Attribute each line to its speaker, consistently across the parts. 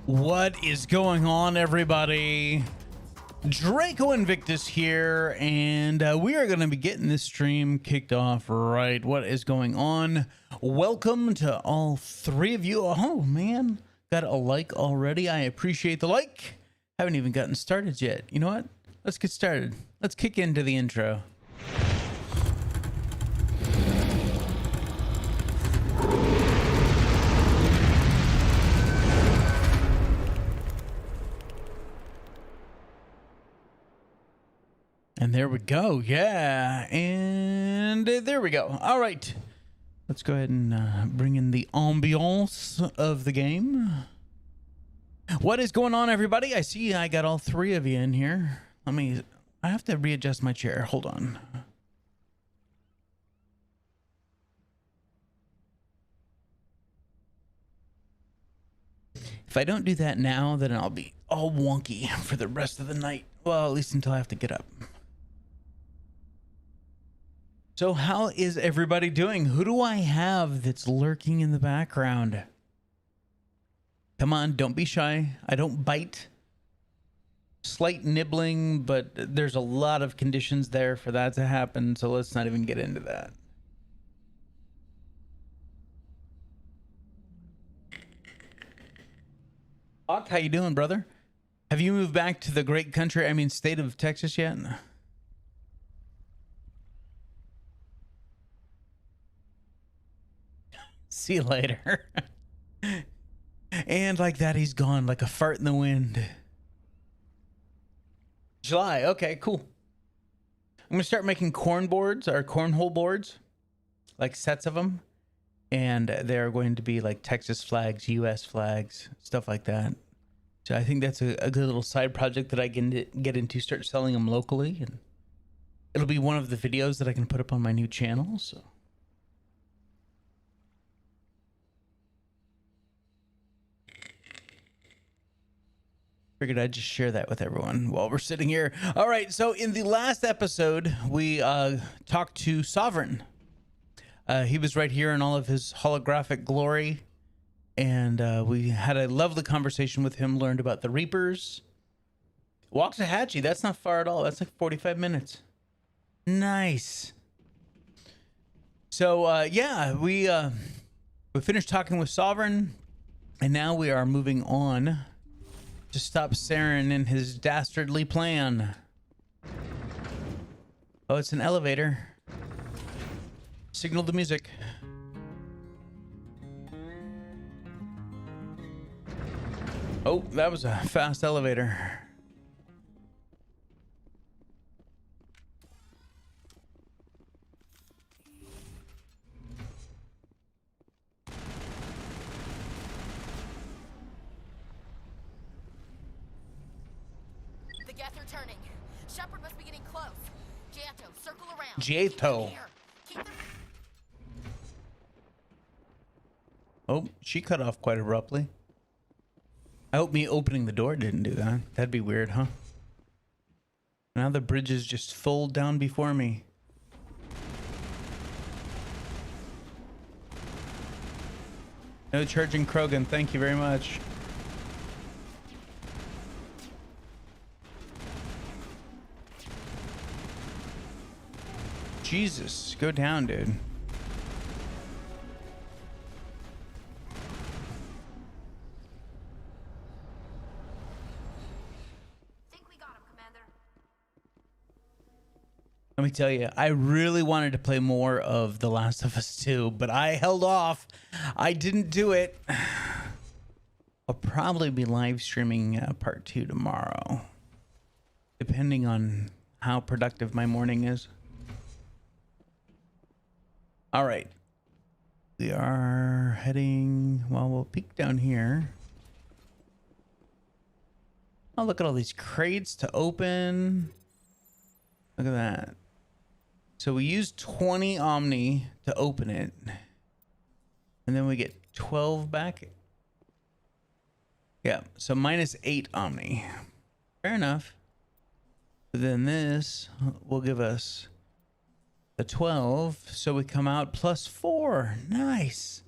Speaker 1: What is going on, everybody? Draco Invictus here, and we are going to be getting this stream kicked off right. What is going on? Welcome to all three of you. Oh, man. Got a like already. I appreciate the like. Haven't even gotten started yet. You know what? Let's get started. Let's kick into the intro. And there we go. Yeah. And there we go. All right. Let's go ahead and bring in the ambiance of the game. What is going on, everybody? I see I got all three of you in here. I have to readjust my chair. Hold on. If I don't do that now, then I'll be all wonky for the rest of the night. Well, at least until I have to get up. So how is everybody doing? Who do I have that's lurking in the background? Come on, don't be shy. I don't bite. Slight nibbling, but there's a lot of conditions there for that to happen, so let's not even get into that. Hawk, how you doing, brother? Have you moved back to the great country, state of Texas yet? See you later. And like that, he's gone like a fart in the wind. July. Okay, cool. I'm going to start making corn boards or cornhole boards, like sets of them. And they're going to be like Texas flags, US flags, stuff like that. So I think that's a good little side project that I can get into, start selling them locally. And it'll be one of the videos that I can put up on my new channel. So. Figured I'd just share that with everyone while we're sitting here. All right, so in the last episode, we talked to Sovereign. He was right here in all of his holographic glory, and we had a lovely conversation with him, learned about the Reapers. Waxahachie, that's not far at all. That's like 45 minutes. Nice. So, yeah, we finished talking with Sovereign, and now we are moving on to stop Saren in his dastardly plan. Oh, it's an elevator. Signal the music. Oh, that was a fast elevator.
Speaker 2: Turning. Shepard must be getting close. Jato, circle around.
Speaker 1: Jato. Oh, she cut off quite abruptly. I hope me opening the door didn't do that. That'd be weird, huh? Now the bridges just fold down before me. No charging Krogan, thank you very much. Jesus, go down, dude.
Speaker 2: Think we got him, Commander.
Speaker 1: Let me tell you, I really wanted to play more of The Last of Us 2, but I held off. I didn't do it. I'll probably be live streaming part 2 tomorrow, depending on how productive my morning is. All right, we are heading, well, we'll peek down here. Oh, look at all these crates to open. Look at that. So we use 20 Omni to open it. And then we get 12 back. Yeah, so minus 8 Omni. Fair enough. But then this will give us the 12, so we come out plus 4. Nice.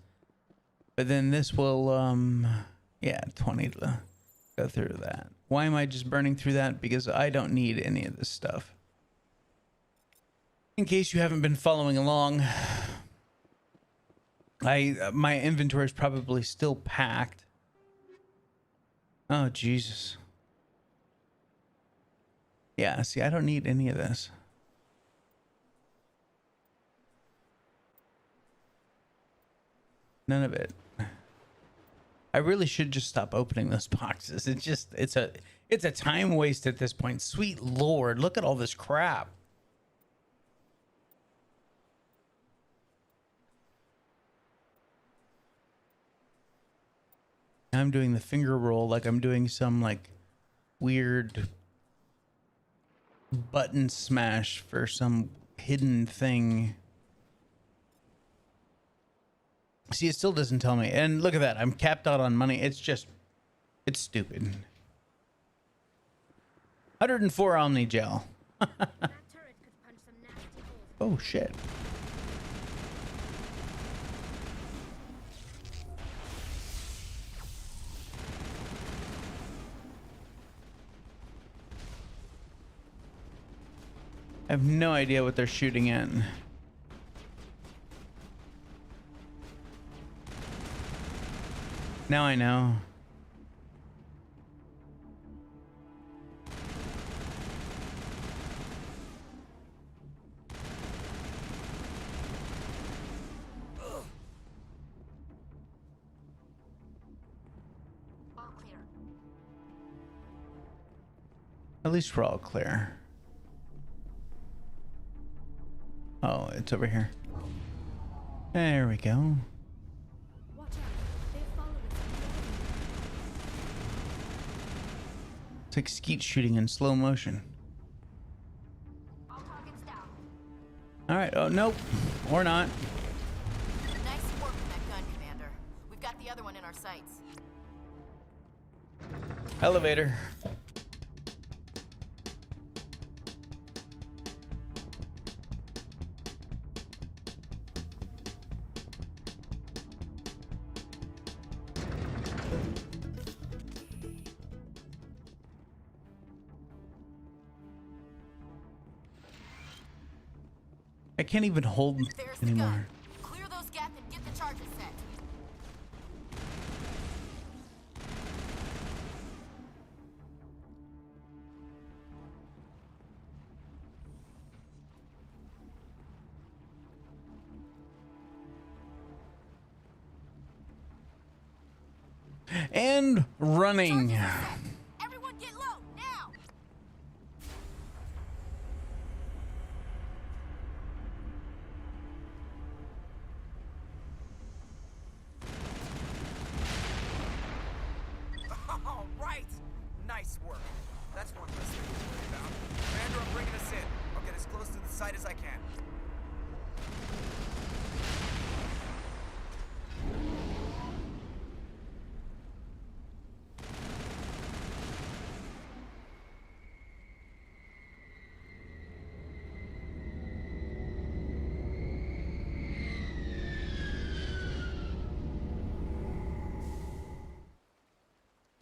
Speaker 1: But then this will Yeah, 20 to go through that. Why am I just burning through that? Because I don't need any of this stuff. In case you haven't been following along, my inventory is probably still packed. Oh, Jesus. Yeah, see, I don't need any of this. None of it. I really should just stop opening those boxes. It's a time waste at this point. Sweet Lord, look at all this crap. I'm doing the finger roll like I'm doing some like weird button smash for some hidden thing. See, it still doesn't tell me. And look at that. I'm capped out on money. It's stupid. 104 Omni Gel. Oh, shit. I have no idea what they're shooting at. Now I know.
Speaker 2: All clear.
Speaker 1: At least we're all clear. Oh, it's over here. There we go.
Speaker 2: Watch out. They follow us.
Speaker 1: It's like skeet shooting in slow motion.
Speaker 2: All targets down.
Speaker 1: All right. Oh, nope. Or not.
Speaker 2: Nice work with that gun, Commander. We've got the other one in our sights.
Speaker 1: Elevator. I can't even hold
Speaker 2: There's the
Speaker 1: anymore.
Speaker 2: gun. Clear those gaps and get the charges set.
Speaker 1: And running.
Speaker 2: Charges are set. Everyone get low, now!
Speaker 3: All right. Nice work. That's one less thing to worry about. Commander, I'm bringing us in. I'll get as close to the site as I can.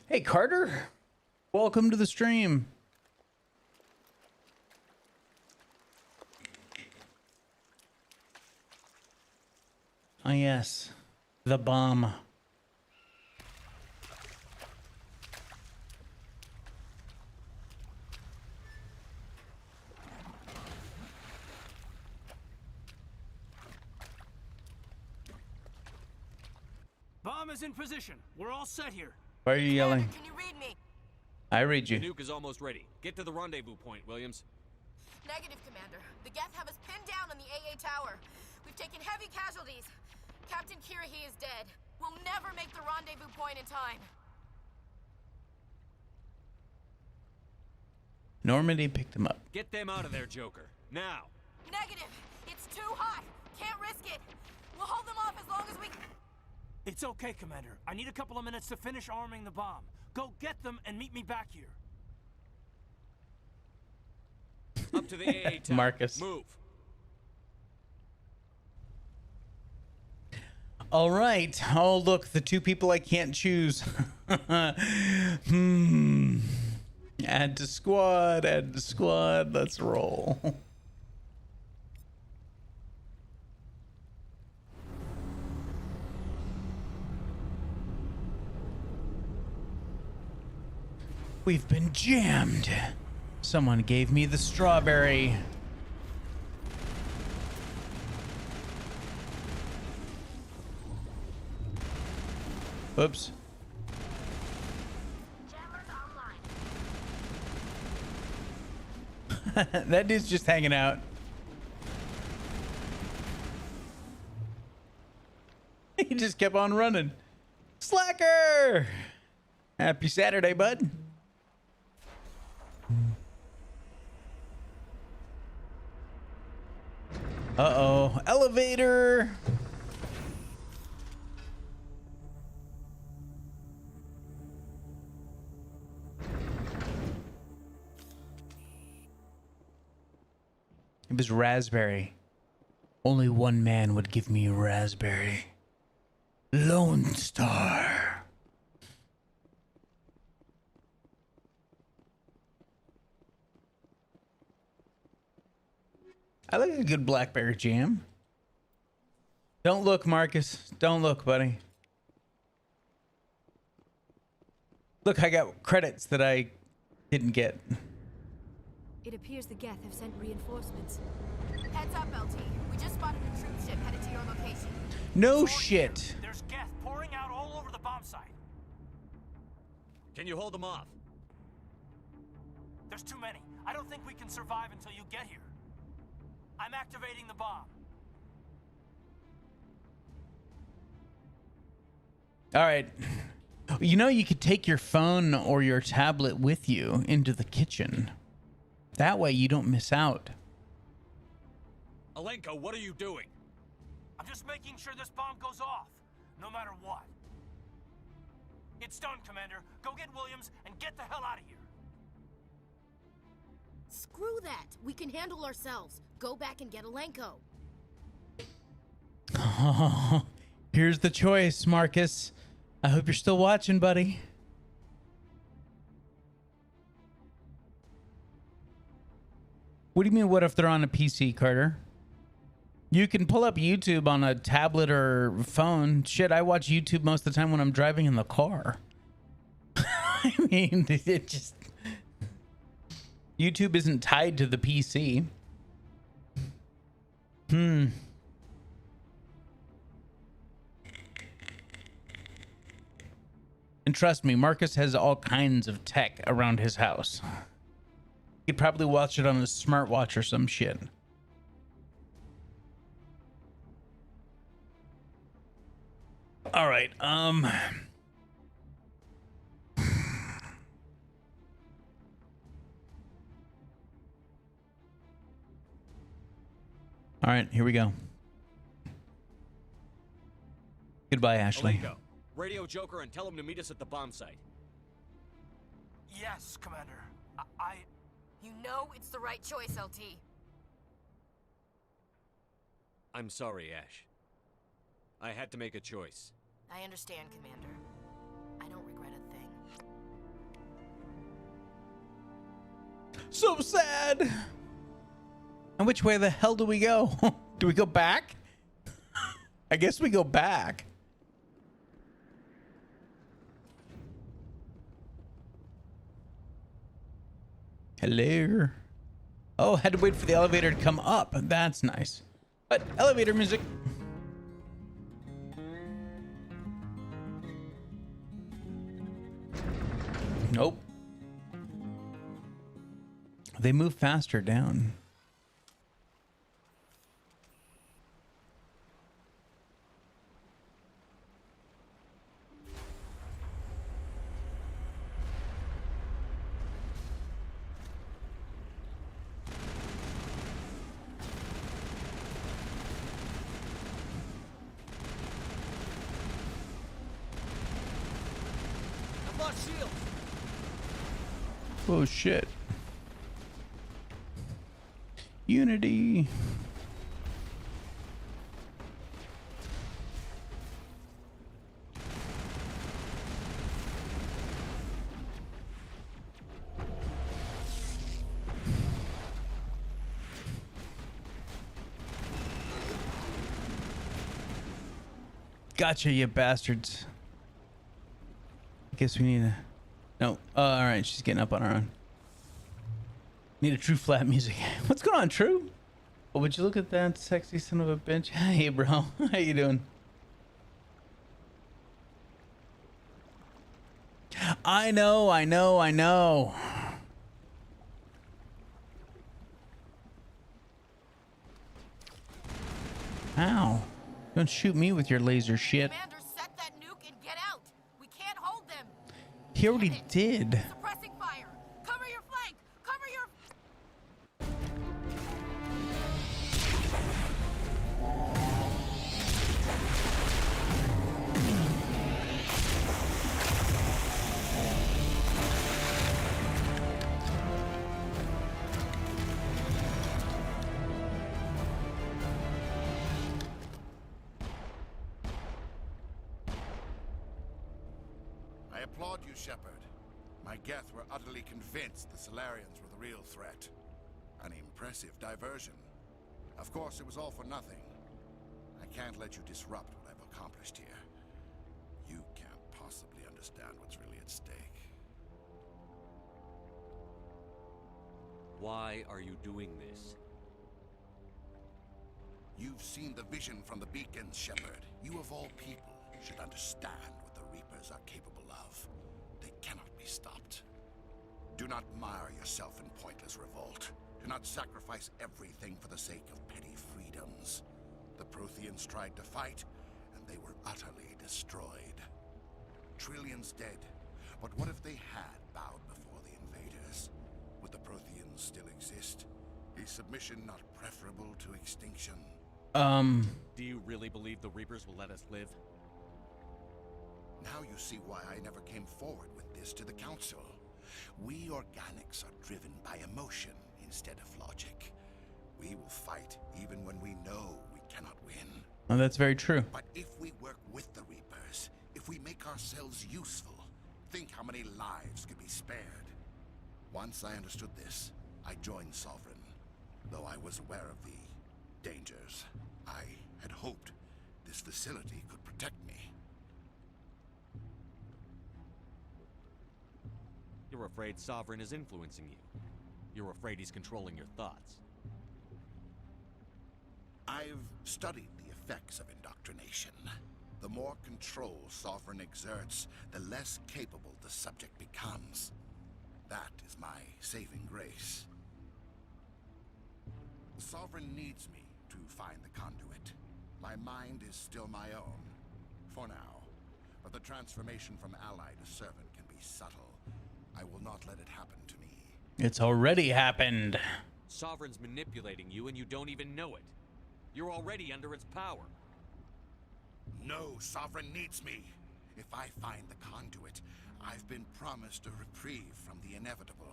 Speaker 1: Hey, Carter. Welcome to the stream. Ah, yes. The bomb.
Speaker 4: Bomb is in position. We're all set here.
Speaker 1: Why are you yelling?
Speaker 2: Commander, can you read me?
Speaker 1: I read
Speaker 5: The
Speaker 1: you.
Speaker 5: nuke is almost ready. Get to the rendezvous point, Williams.
Speaker 2: Negative, Commander. The Geth have us pinned down on the AA tower. We've taken heavy casualties. Captain Kirahi is dead. We'll never make the rendezvous point in time.
Speaker 1: Normandy picked him up.
Speaker 5: Get them out of there, Joker. Now.
Speaker 2: Negative. It's too hot. Can't risk it. We'll hold them off as long as we...
Speaker 4: It's okay, Commander. I need a couple of minutes to finish arming the bomb. Go get them and meet me back here.
Speaker 5: Up to the AA tower.
Speaker 1: Marcus.
Speaker 5: Move.
Speaker 1: All right. Oh, look, the two people I can't choose. Add to squad, add to squad. Let's roll. We've been jammed. Someone gave me the strawberry. Oops. That dude's just hanging out. He just kept on running. Slacker! Happy Saturday, bud. Uh-oh. Elevator! It was raspberry. Only one man would give me raspberry. Lone Star. I like a good blackberry jam. Don't look, Marcus. Don't look, buddy. Look, I got credits that I didn't get.
Speaker 2: It appears the Geth have sent reinforcements. Heads up, LT. We just spotted a troop ship headed to your location.
Speaker 1: No shit.
Speaker 4: There's Geth pouring out all over the bomb site.
Speaker 5: Can you hold them off?
Speaker 4: There's too many. I don't think we can survive until you get here. I'm activating the bomb.
Speaker 1: All right. You know, you could take your phone or your tablet with you into the kitchen. That way you don't miss out.
Speaker 5: Alenko, what are you doing?
Speaker 4: I'm just making sure this bomb goes off, no matter what. It's done, Commander. Go get Williams and get the hell out of here.
Speaker 2: Screw that. We can handle ourselves. Go back and get Alenko.
Speaker 1: Here's the choice, Marcus. I hope you're still watching, buddy. What do you mean, what if they're on a PC, Carter? You can pull up YouTube on a tablet or phone. Shit, I watch YouTube most of the time when I'm driving in the car. I mean, it just... YouTube isn't tied to the PC. And trust me, Marcus has all kinds of tech around his house. You could probably watch it on his smartwatch or some shit. All right, all right, here we go. Goodbye, Ashley.
Speaker 5: Alenko, radio Joker and tell him to meet us at the bomb site.
Speaker 4: Yes, Commander.
Speaker 2: You know it's the right choice, LT.
Speaker 5: I'm sorry, Ash. I had to make a choice.
Speaker 2: I understand, Commander. I don't regret a thing.
Speaker 1: So sad. And which way the hell do we go? Do we go back? I guess we go back. Hello. Oh, had to wait for the elevator to come up. That's nice. But elevator music. Nope. They move faster down.
Speaker 5: I've lost shields.
Speaker 1: Oh shit. Unity. Gotcha, you bastards. I guess we need to... No. All right, she's getting up on her own. Need a true flat music. What's going on, True? Oh, would you look at that sexy son of a bitch? Hey, bro. How you doing? I know. Ow. Don't shoot me with your laser shit.
Speaker 2: Commander, set that nuke and get out. We can't hold them.
Speaker 1: He already did.
Speaker 2: Suppressing fire. Cover your flank. Cover your...
Speaker 6: I applaud you, Shepard. My Geth were utterly convinced the Solarians were the real threat. An impressive diversion. Of course, it was all for nothing. I can't let you disrupt what I've accomplished here. You can't possibly understand what's really at stake.
Speaker 5: Why are you doing this?
Speaker 6: You've seen the vision from the beacons, Shepard. You of all people should understand what the Reapers are capable of. They cannot be stopped. Do not mire yourself in pointless revolt. Do not sacrifice everything for the sake of petty freedoms. The Protheans tried to fight, and they were utterly destroyed. Trillions dead, but what if they had bowed before the invaders? Would the Protheans still exist? Is submission not preferable to extinction?
Speaker 5: Do you really believe the Reapers will let us live?
Speaker 6: Now you see why I never came forward with this to the Council. We organics are driven by emotion instead of logic. We will fight even when we know we cannot win.
Speaker 1: Oh, that's very true.
Speaker 6: But if we work with the Reapers, if we make ourselves useful, think how many lives could be spared. Once I understood this, I joined Sovereign, though I was aware of the dangers. I had hoped this facility could protect me.
Speaker 5: You're afraid Sovereign is influencing you. You're afraid he's controlling your thoughts.
Speaker 6: I've studied the effects of indoctrination. The more control Sovereign exerts, the less capable the subject becomes. That is my saving grace. Sovereign needs me to find the conduit. My mind is still my own, for now. But the transformation from ally to servant can be subtle. I will not let it happen to me.
Speaker 1: It's already happened.
Speaker 5: Sovereign's manipulating you and you don't even know it. You're already under its power.
Speaker 6: No, Sovereign needs me. If I find the conduit, I've been promised a reprieve from the inevitable.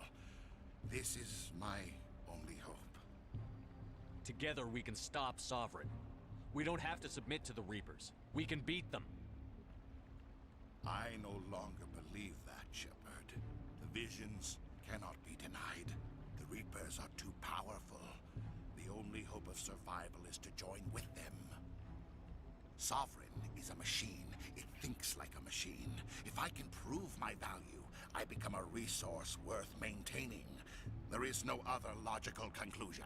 Speaker 6: This is my only hope.
Speaker 5: Together we can stop Sovereign. We don't have to submit to the Reapers. We can beat them.
Speaker 6: I no longer believe that, Shepard. The visions cannot be denied. The Reapers are too powerful. The only hope of survival is to join with them. Sovereign is a machine. It thinks like a machine. If I can prove my value, I become a resource worth maintaining. There is no other logical conclusion.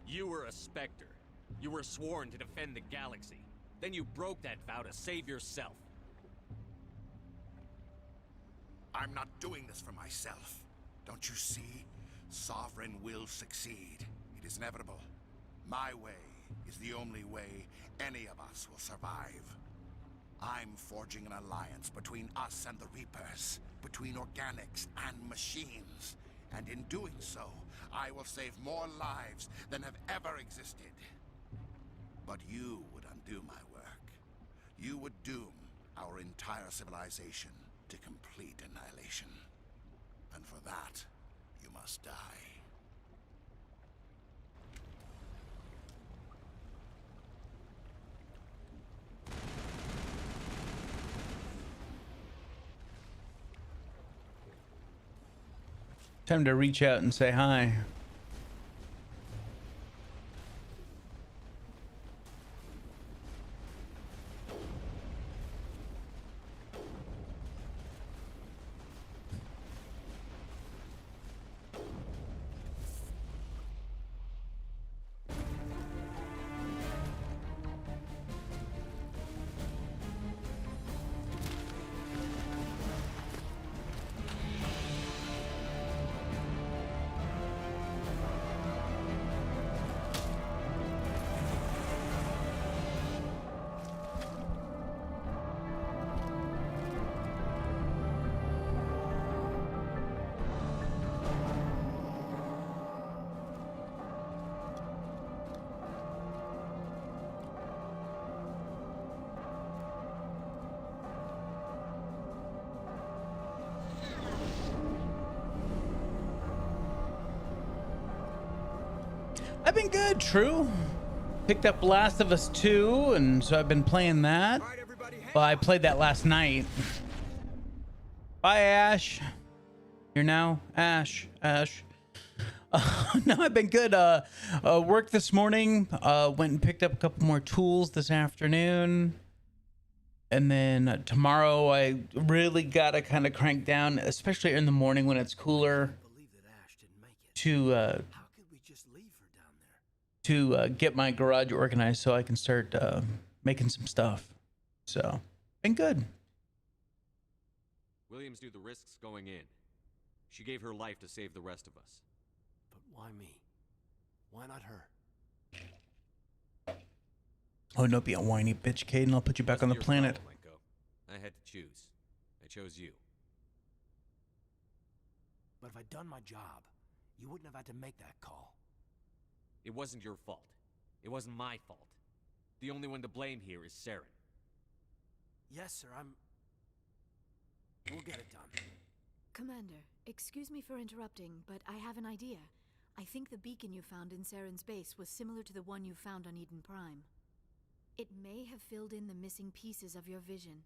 Speaker 5: You were a Spectre. You were sworn to defend the galaxy. Then you broke that vow to save yourself.
Speaker 6: I'm not doing this for myself. Don't you see? Sovereign will succeed. It is inevitable. My way is the only way any of us will survive. I'm forging an alliance between us and the Reapers, between organics and machines. And in doing so, I will save more lives than have ever existed. But you would undo my work. You would doom our entire civilization to complete annihilation. And for that, you must die.
Speaker 1: Time to reach out and say hi. I've been good, True. Picked up Last of Us 2, and so I've been playing that.
Speaker 3: All right, everybody, hang
Speaker 1: Well, I played that last night. Bye, Ash. Here now, Ash. No, I've been good. Work this morning. Went and picked up a couple more tools this afternoon. And then tomorrow I really gotta kind of crank down, especially in the morning when it's cooler,
Speaker 3: believe that Ash didn't make it.
Speaker 1: to
Speaker 3: How could we just leave her down there?
Speaker 1: get my garage organized so I can start making some stuff. So, been good.
Speaker 5: Williams knew the risks going in. She gave her life to save the rest of us.
Speaker 3: But why me? Why not her?
Speaker 1: Oh, don't be a whiny bitch, Caden. I'll put you back on the
Speaker 5: Wasn't your
Speaker 1: planet.
Speaker 5: problem, Draco. I had to choose. I chose you.
Speaker 3: But if I'd done my job, you wouldn't have had to make that call.
Speaker 5: It wasn't your fault. It wasn't my fault. The only one to blame here is Saren.
Speaker 3: Yes, sir, We'll get it done.
Speaker 7: Commander, excuse me for interrupting, but I have an idea. I think the beacon you found in Saren's base was similar to the one you found on Eden Prime. It may have filled in the missing pieces of your vision.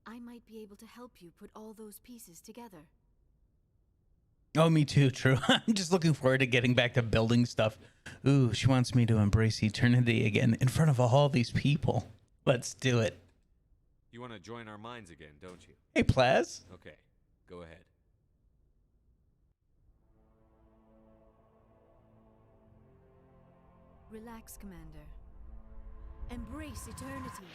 Speaker 7: I might be able to help you put all those pieces together.
Speaker 1: Oh, me too, True. I'm just looking forward to getting back to building stuff. Ooh, she wants me to embrace eternity again in front of all these people. Let's do it.
Speaker 5: You want to join our minds again, don't you?
Speaker 1: Hey, Plaz.
Speaker 5: Okay, go ahead.
Speaker 7: Relax, Commander. Embrace eternity.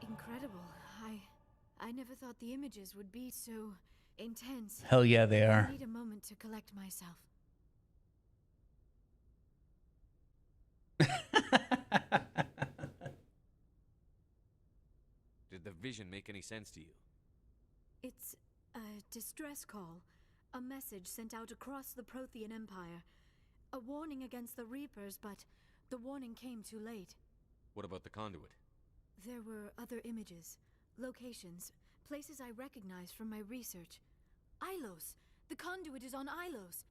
Speaker 7: Incredible. I never thought the images would be so intense.
Speaker 1: Hell yeah, they are.
Speaker 7: I need a moment to collect myself.
Speaker 5: Did the vision make any sense to you?
Speaker 7: It's a distress call. A message sent out across the Prothean Empire. A warning against the Reapers, but the warning came too late.
Speaker 5: What about the conduit?
Speaker 7: There were other images, locations, places I recognized from my research. Ilos! The conduit is on Ilos!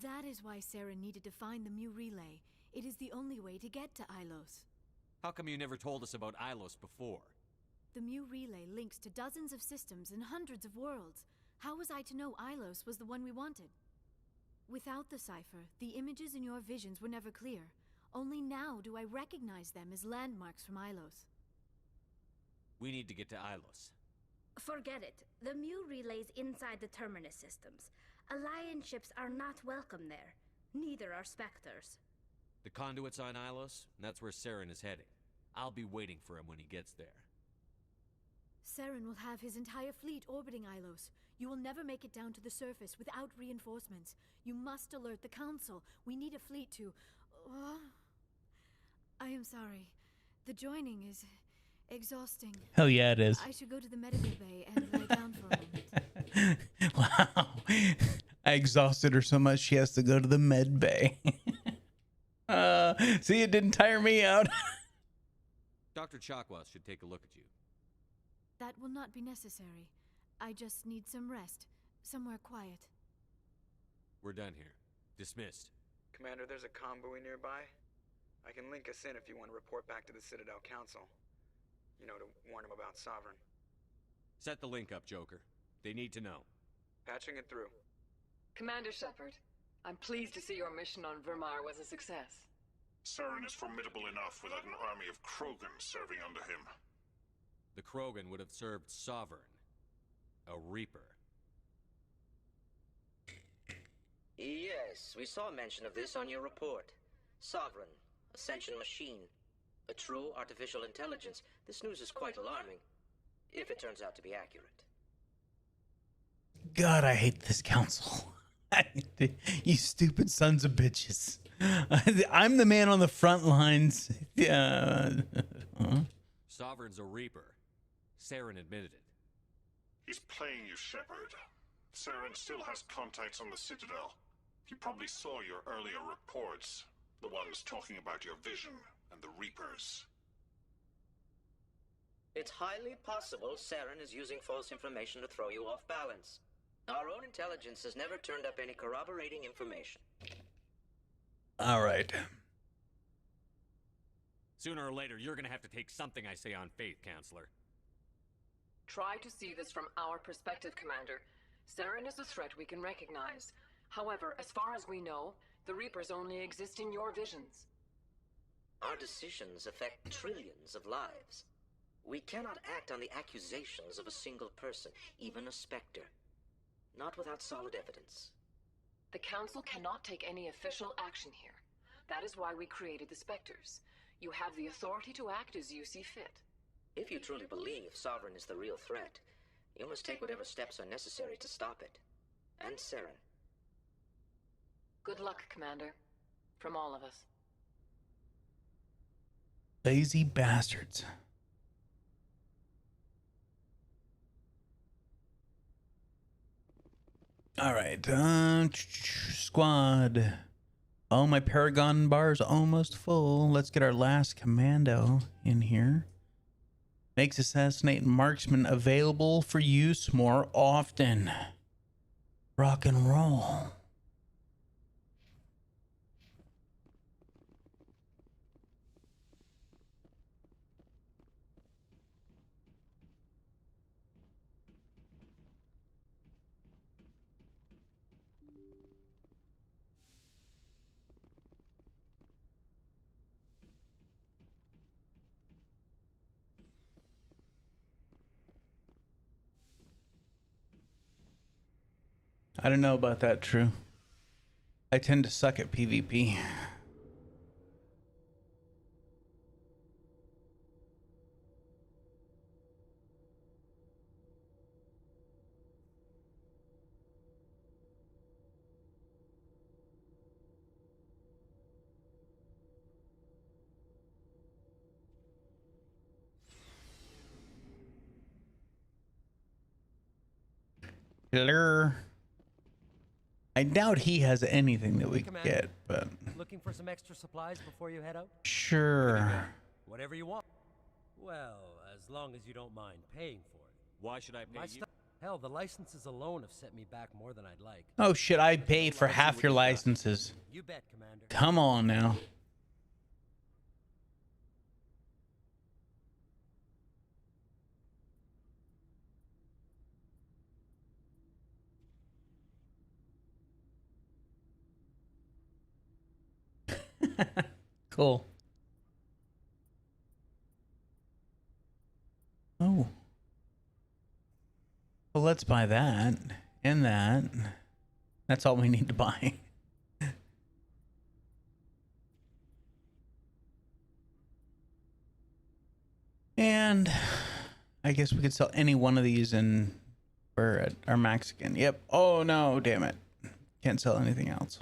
Speaker 7: That is why Saren needed to find the Mu Relay. It is the only way to get to Ilos.
Speaker 5: How come you never told us about Ilos before?
Speaker 7: The Mu Relay links to dozens of systems and hundreds of worlds. How was I to know Ilos was the one we wanted? Without the cipher, the images in your visions were never clear. Only now do I recognize them as landmarks from Ilos.
Speaker 5: We need to get to Ilos.
Speaker 8: Forget it. The Mu Relay's inside the Terminus systems. Alliance ships are not welcome there. Neither are Spectres.
Speaker 5: The conduit's on Ilos, and that's where Saren is heading. I'll be waiting for him when he gets there.
Speaker 7: Saren will have his entire fleet orbiting Ilos. You will never make it down to the surface without reinforcements. You must alert the Council. We need a fleet to... I am sorry. The joining is exhausting.
Speaker 1: Hell yeah, it is.
Speaker 7: I should go to the medical bay and lie down for a moment.
Speaker 1: Wow. I exhausted her so much she has to go to the med bay. See, it didn't tire me out.
Speaker 5: Dr. Chakwas should take a look at you.
Speaker 7: That will not be necessary. I just need some rest. Somewhere quiet.
Speaker 5: We're done here. Dismissed.
Speaker 9: Commander, there's a convoy nearby. I can link us in if you want to report back to the Citadel Council. You know, to warn them about Sovereign.
Speaker 5: Set the link up, Joker. They need to know.
Speaker 9: Patching it through.
Speaker 10: Commander Shepard, I'm pleased to see your mission on Vermar was a success.
Speaker 11: Saren is formidable enough without an army of Krogan serving under him.
Speaker 5: The Krogan would have served Sovereign. A Reaper.
Speaker 12: Yes, we saw mention of this on your report. Sovereign, a sentient machine, a true artificial intelligence. This news is quite alarming, if it turns out to be accurate.
Speaker 1: God, I hate this council. You stupid sons of bitches. I'm the man on the front lines. Yeah.
Speaker 5: Sovereign's a Reaper. Saren admitted it.
Speaker 11: He's playing you, Shepard. Saren still has contacts on the Citadel. He probably saw your earlier reports. The ones talking about your vision and the Reapers.
Speaker 12: It's highly possible Saren is using false information to throw you off balance. Our own intelligence has never turned up any corroborating information.
Speaker 1: All right.
Speaker 5: Sooner or later, you're gonna have to take something I say on faith, Counselor.
Speaker 10: Try to see this from our perspective, Commander. Saren is a threat we can recognize. However, as far as we know, the Reapers only exist in your visions.
Speaker 12: Our decisions affect trillions of lives. We cannot act on the accusations of a single person, even a Spectre. Not without solid evidence.
Speaker 10: The Council cannot take any official action here. That is why we created the Spectres. You have the authority to act as you see fit.
Speaker 12: If you truly believe Sovereign is the real threat, you must take whatever steps are necessary to stop it. And Saren.
Speaker 10: Good luck, Commander. From all of us.
Speaker 1: Lazy bastards. All right, squad. Oh, my Paragon bar is almost full. Let's get our last commando in here. Makes assassinate marksman available for use more often. Rock and roll. I don't know about that, True. I tend to suck at PvP. Hello. I doubt he has anything that we can get, but
Speaker 13: looking for some extra supplies before you head out?
Speaker 1: Sure.
Speaker 13: Whatever you want. Well, as long as you don't mind paying for it.
Speaker 5: Why should I pay you?
Speaker 13: Hell, the licenses alone have set me back more than I'd like.
Speaker 1: Oh shit, I paid for half your licenses.
Speaker 13: You bet, Commander.
Speaker 1: Come on now. Cool. Oh. Well, let's buy that and that. That's all we need to buy. And I guess we could sell any one of these and we're at our max again. Yep. Oh no, damn it. Can't sell anything else.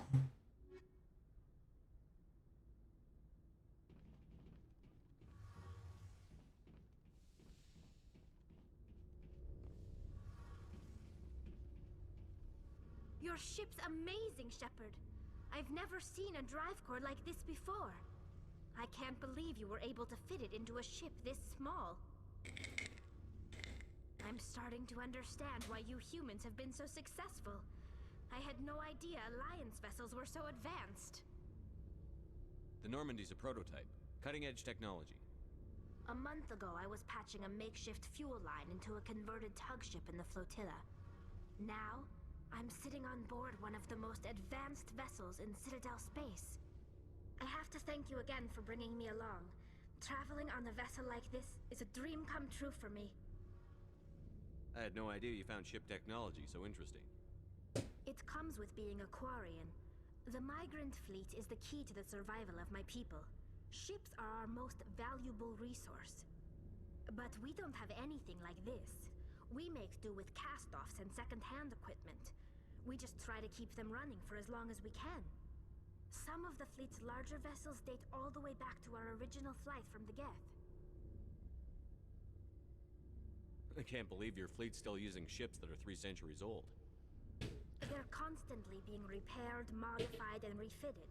Speaker 8: Your ship's amazing, Shepard. I've never seen a drive core like this before. I can't believe you were able to fit it into a ship this small. I'm starting to understand why you humans have been so successful. I had no idea Alliance vessels were so advanced.
Speaker 5: The Normandy's a prototype. Cutting-edge technology.
Speaker 8: A month ago, I was patching a makeshift fuel line into a converted tug ship in the flotilla. Now, I'm sitting on board one of the most advanced vessels in Citadel space. I have to thank you again for bringing me along. Traveling on a vessel like this is a dream come true for me.
Speaker 5: I had no idea you found ship technology so interesting.
Speaker 8: It comes with being a Quarian. The migrant fleet is the key to the survival of my people. Ships are our most valuable resource. But we don't have anything like this. We make do with cast-offs and second-hand equipment. We just try to keep them running for as long as we can. Some of the fleet's larger vessels date all the way back to our original flight from the Geth.
Speaker 5: I can't believe your fleet's still using ships that are 3 centuries old.
Speaker 8: They're constantly being repaired, modified, and refitted.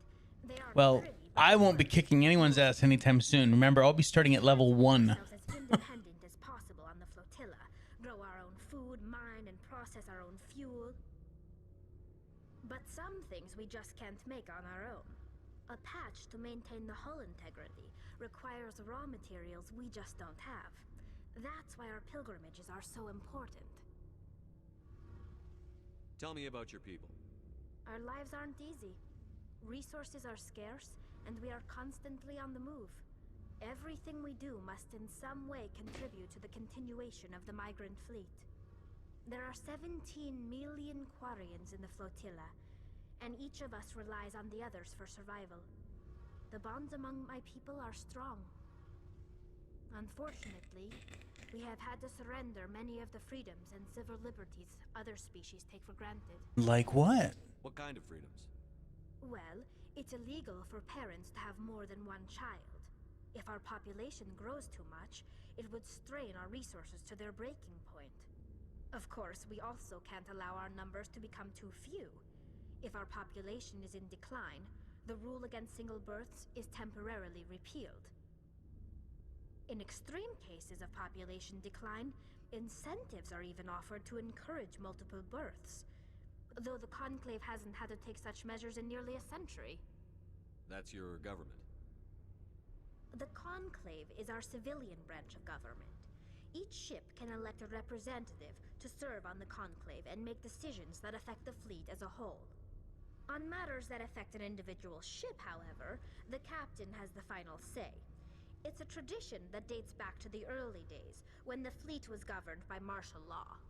Speaker 8: They are
Speaker 1: Well,
Speaker 8: pretty,
Speaker 1: I won't be kicking anyone's ass anytime soon. Remember, I'll be starting at level 1.
Speaker 8: as independent as possible on the flotilla. Grow our own food, mine, and process our own fuel. But some things we just can't make on our own. A patch to maintain the hull integrity requires raw materials we just don't have. That's why our pilgrimages are so important.
Speaker 5: Tell me about your people.
Speaker 8: Our lives aren't easy. Resources are scarce, and we are constantly on the move. Everything we do must in some way contribute to the continuation of the migrant fleet. There are 17 million Quarians in the flotilla, and each of us relies on the others for survival. The bonds among my people are strong. Unfortunately, we have had to surrender many of the freedoms and civil liberties other species take for granted.
Speaker 1: Like what?
Speaker 5: What kind of freedoms?
Speaker 8: Well, it's illegal for parents to have more than one child. If our population grows too much, it would strain our resources to their breaking point. Of course, we also can't allow our numbers to become too few. If our population is in decline, the rule against single births is temporarily repealed. In extreme cases of population decline, incentives are even offered to encourage multiple births, though the Conclave hasn't had to take such measures in nearly a century.
Speaker 5: That's your government.
Speaker 8: The Conclave is our civilian branch of government. Each ship can elect a representative to serve on the Conclave and make decisions that affect the fleet as a whole. On matters that affect an individual ship, however, the captain has the final say. It's a tradition that dates back to the early days, when the fleet was governed by martial law.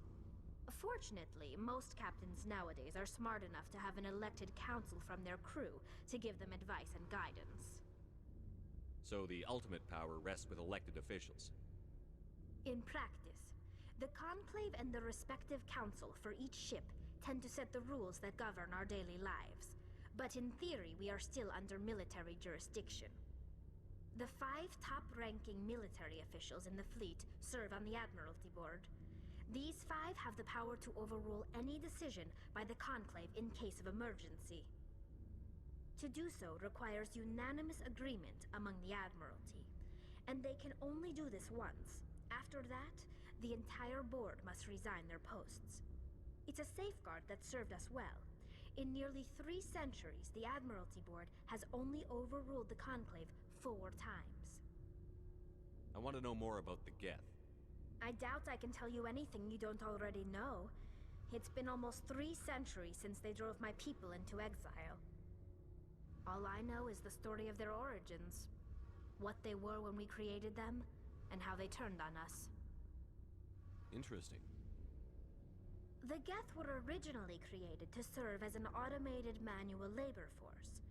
Speaker 8: Fortunately, most captains nowadays are smart enough to have an elected council from their crew to give them advice and guidance.
Speaker 5: So the ultimate power rests with elected officials.
Speaker 8: In practice, the Conclave and the respective council for each ship tend to set the rules that govern our daily lives. But in theory, we are still under military jurisdiction. The 5 top-ranking military officials in the fleet serve on the Admiralty Board. These 5 have the power to overrule any decision by the Conclave in case of emergency. To do so requires unanimous agreement among the Admiralty, and they can only do this once. After that, the entire board must resign their posts. It's a safeguard that served us well. In nearly 3 centuries, the Admiralty Board has only overruled the Conclave 4 times.
Speaker 5: I want to know more about the Geth.
Speaker 8: I doubt I can tell you anything you don't already know. It's been almost 3 centuries since they drove my people into exile. All I know is the story of their origins, what they were when we created them, and how they turned on us.
Speaker 5: Interesting.
Speaker 8: The Geth were originally created to serve as an automated manual labor force.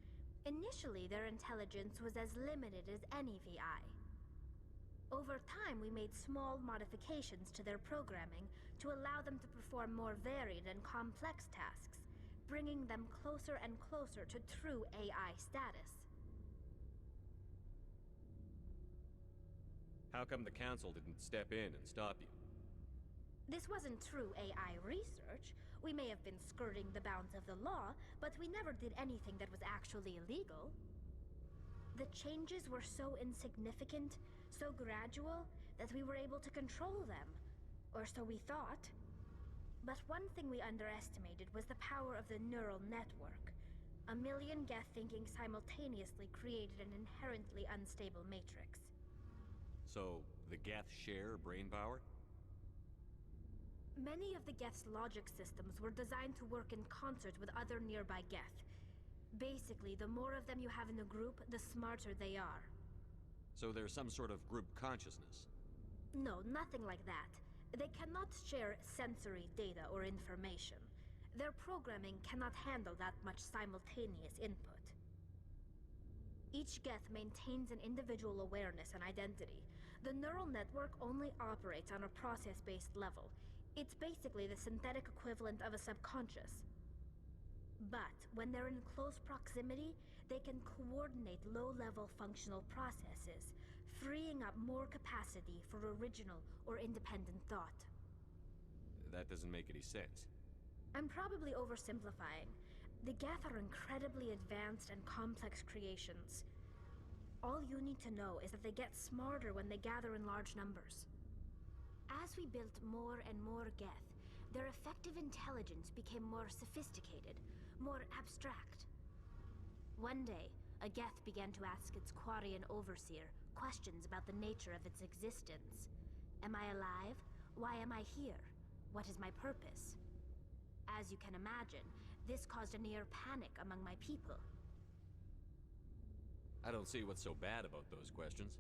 Speaker 8: Initially, their intelligence was as limited as any VI. Over time, we made small modifications to their programming to allow them to perform more varied and complex tasks, bringing them closer and closer to true AI status.
Speaker 5: How come the Council didn't step in and stop you?
Speaker 8: This wasn't true AI research. We may have been skirting the bounds of the law, but we never did anything that was actually illegal. The changes were so insignificant, so gradual, that we were able to control them. Or so we thought. But one thing we underestimated was the power of the neural network. A million Geth thinking simultaneously created an inherently unstable matrix.
Speaker 5: So, the Geth share brain power?
Speaker 8: Many of the Geth's logic systems were designed to work in concert with other nearby Geth. Basically, the more of them you have in a group, the smarter they are.
Speaker 5: So there's some sort of group consciousness?
Speaker 8: No, nothing like that. They cannot share sensory data or information. Their programming cannot handle that much simultaneous input. Each Geth maintains an individual awareness and identity. The neural network only operates on a process-based level. It's basically the synthetic equivalent of a subconscious. But when they're in close proximity, they can coordinate low-level functional processes, freeing up more capacity for original or independent thought.
Speaker 5: That doesn't make any sense.
Speaker 8: I'm probably oversimplifying. The Geth are incredibly advanced and complex creations. All you need to know is that they get smarter when they gather in large numbers. As we built more and more Geth, their effective intelligence became more sophisticated, more abstract. One day, a Geth began to ask its Quarian overseer questions about the nature of its existence. Am I alive? Why am I here? What is my purpose? As you can imagine, this caused a near panic among my people.
Speaker 5: I don't see what's so bad about those questions.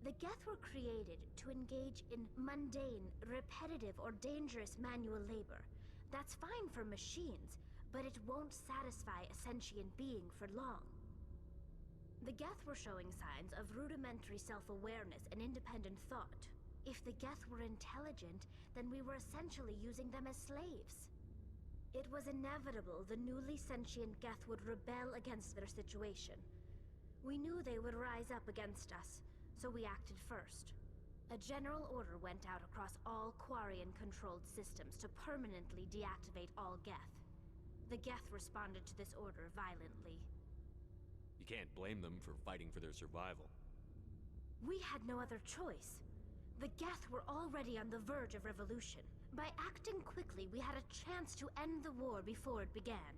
Speaker 8: The Geth were created to engage in mundane, repetitive, or dangerous manual labor. That's fine for machines, but it won't satisfy a sentient being for long. The Geth were showing signs of rudimentary self-awareness and independent thought. If the Geth were intelligent, then we were essentially using them as slaves. It was inevitable the newly sentient Geth would rebel against their situation. We knew they would rise up against us, so we acted first. A general order went out across all Quarian-controlled systems to permanently deactivate all Geth. The Geth responded to this order violently.
Speaker 5: You can't blame them for fighting for their survival.
Speaker 8: We had no other choice. The Geth were already on the verge of revolution. By acting quickly, we had a chance to end the war before it began.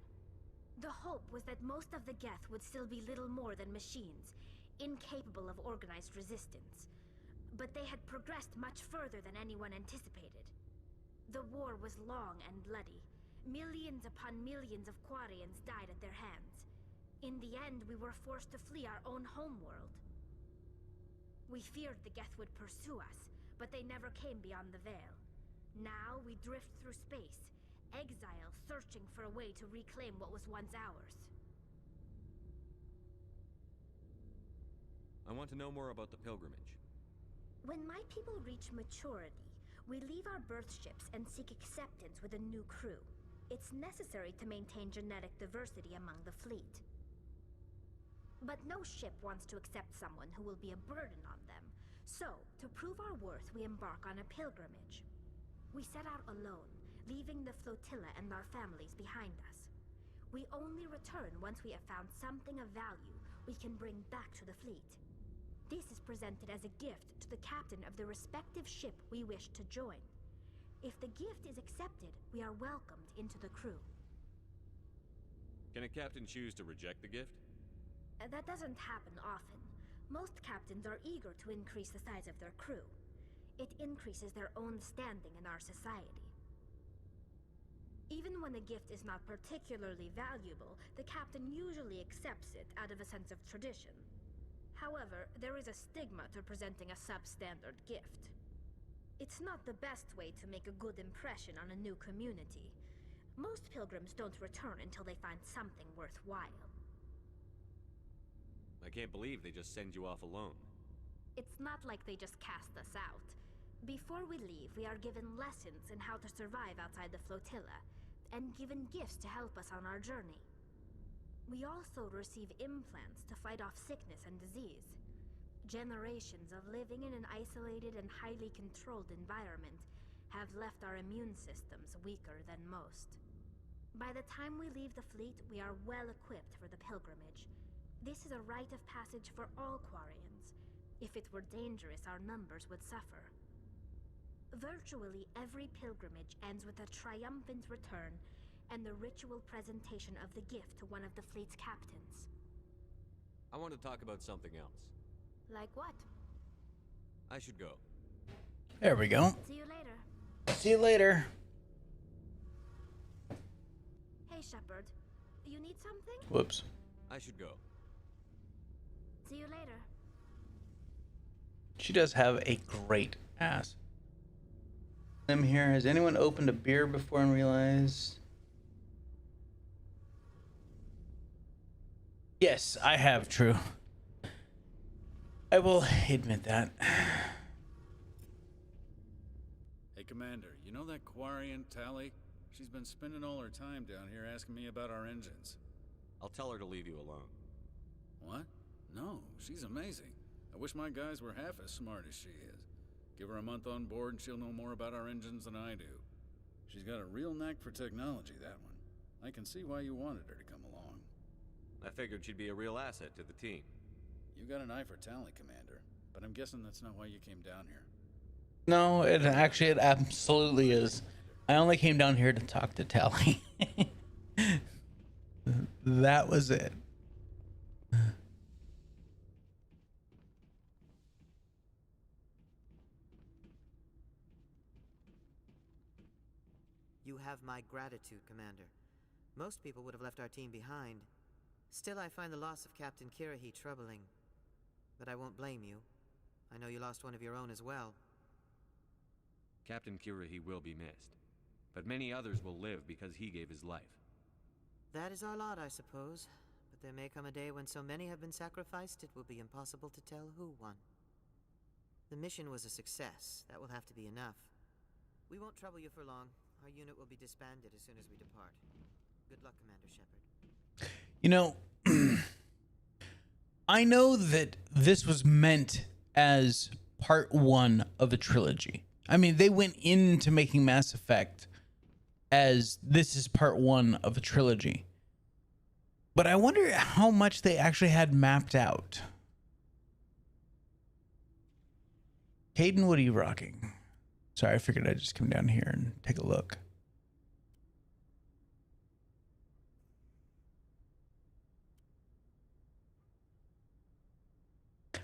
Speaker 8: The hope was that most of the Geth would still be little more than machines, incapable of organized resistance. But they had progressed much further than anyone anticipated. The war was long and bloody. Millions upon millions of Quarians died at their hands. In the end, we were forced to flee our own homeworld. We feared the Geth would pursue us, but they never came beyond the Veil. Now we drift through space, exile searching for a way to reclaim what was once ours.
Speaker 5: I want to know more about the pilgrimage.
Speaker 8: When my people reach maturity, we leave our birth ships and seek acceptance with a new crew. It's necessary to maintain genetic diversity among the fleet. But no ship wants to accept someone who will be a burden on them. So, to prove our worth, we embark on a pilgrimage. We set out alone, leaving the flotilla and our families behind us. We only return once we have found something of value we can bring back to the fleet. This is presented as a gift to the captain of the respective ship we wish to join. If the gift is accepted, we are welcomed into the crew.
Speaker 5: Can a captain choose to reject the gift?
Speaker 8: That doesn't happen often. Most captains are eager to increase the size of their crew. It increases their own standing in our society. Even when the gift is not particularly valuable, the captain usually accepts it out of a sense of tradition. However, there is a stigma to presenting a substandard gift. It's not the best way to make a good impression on a new community. Most pilgrims don't return until they find something worthwhile.
Speaker 5: I can't believe they just send you off alone.
Speaker 8: It's not like they just cast us out. Before we leave, we are given lessons in how to survive outside the flotilla, and given gifts to help us on our journey. We also receive implants to fight off sickness and disease. Generations of living in an isolated and highly controlled environment have left our immune systems weaker than most. By the time we leave the fleet, we are well equipped for the pilgrimage. This is a rite of passage for all Quarians. If it were dangerous, our numbers would suffer. Virtually every pilgrimage ends with a triumphant return and the ritual presentation of the gift to one of the fleet's captains.
Speaker 5: I want to talk about something else.
Speaker 8: Like what?
Speaker 5: I should go.
Speaker 1: There we go.
Speaker 8: See you later.
Speaker 1: See you later.
Speaker 8: Hey, Shepard. You need something?
Speaker 1: Whoops.
Speaker 5: I should go.
Speaker 8: See you later.
Speaker 1: She does have a great ass. I'm here. Has anyone opened a beer before and realized? Yes, I have, true. I will admit that.
Speaker 14: Hey, Commander, you know that Quarian tally? She's been spending all her time down here asking me about our engines.
Speaker 5: I'll tell her to leave you alone.
Speaker 14: What? No, she's amazing. I wish my guys were half as smart as she is. Give her a month on board and she'll know more about our engines than I do. She's got a real knack for technology, that one. I can see why you wanted her to come along.
Speaker 5: I figured she'd be a real asset to the team.
Speaker 14: You got an eye for talent, Commander, but I'm guessing that's not why you came down here.
Speaker 1: No, it absolutely is. I only came down here to talk to Tally. That was it.
Speaker 15: You have my gratitude, Commander. Most people would have left our team behind. Still, I find the loss of Captain Kirrahe troubling. But I won't blame you. I know you lost one of your own as well.
Speaker 5: Captain Kirrahe will be missed, but many others will live because he gave his life.
Speaker 15: That is our lot, I suppose. But there may come a day when so many have been sacrificed, it will be impossible to tell who won. The mission was a success. That will have to be enough. We won't trouble you for long. Our unit will be disbanded as soon as we depart. Good luck, Commander Shepard.
Speaker 1: You know, I know that this was meant as part one of a trilogy. I mean, they went into making Mass Effect as this is part one of a trilogy. But I wonder how much they actually had mapped out. Caden, what are you rocking? Sorry, I figured I'd just come down here and take a look.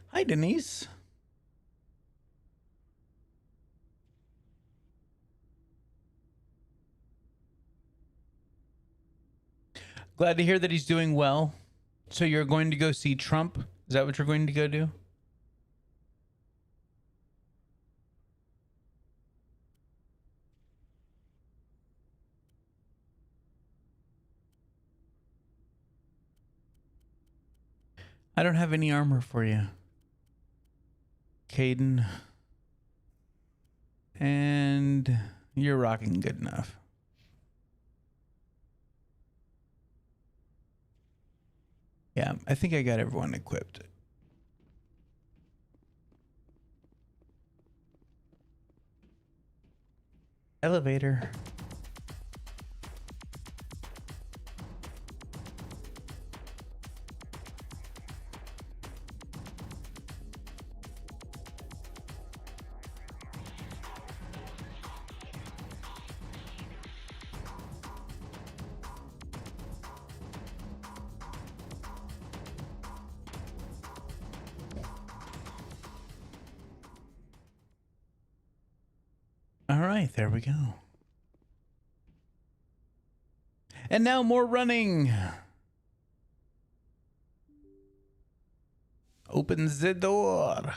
Speaker 1: Hi, Denise. Glad to hear that he's doing well. So you're going to go see Trump? Is that what you're going to go do? I don't have any armor for you, Caden. And you're rocking good enough. Yeah, I think I got everyone equipped. Elevator. All right, there we go. And now more running. Open the door.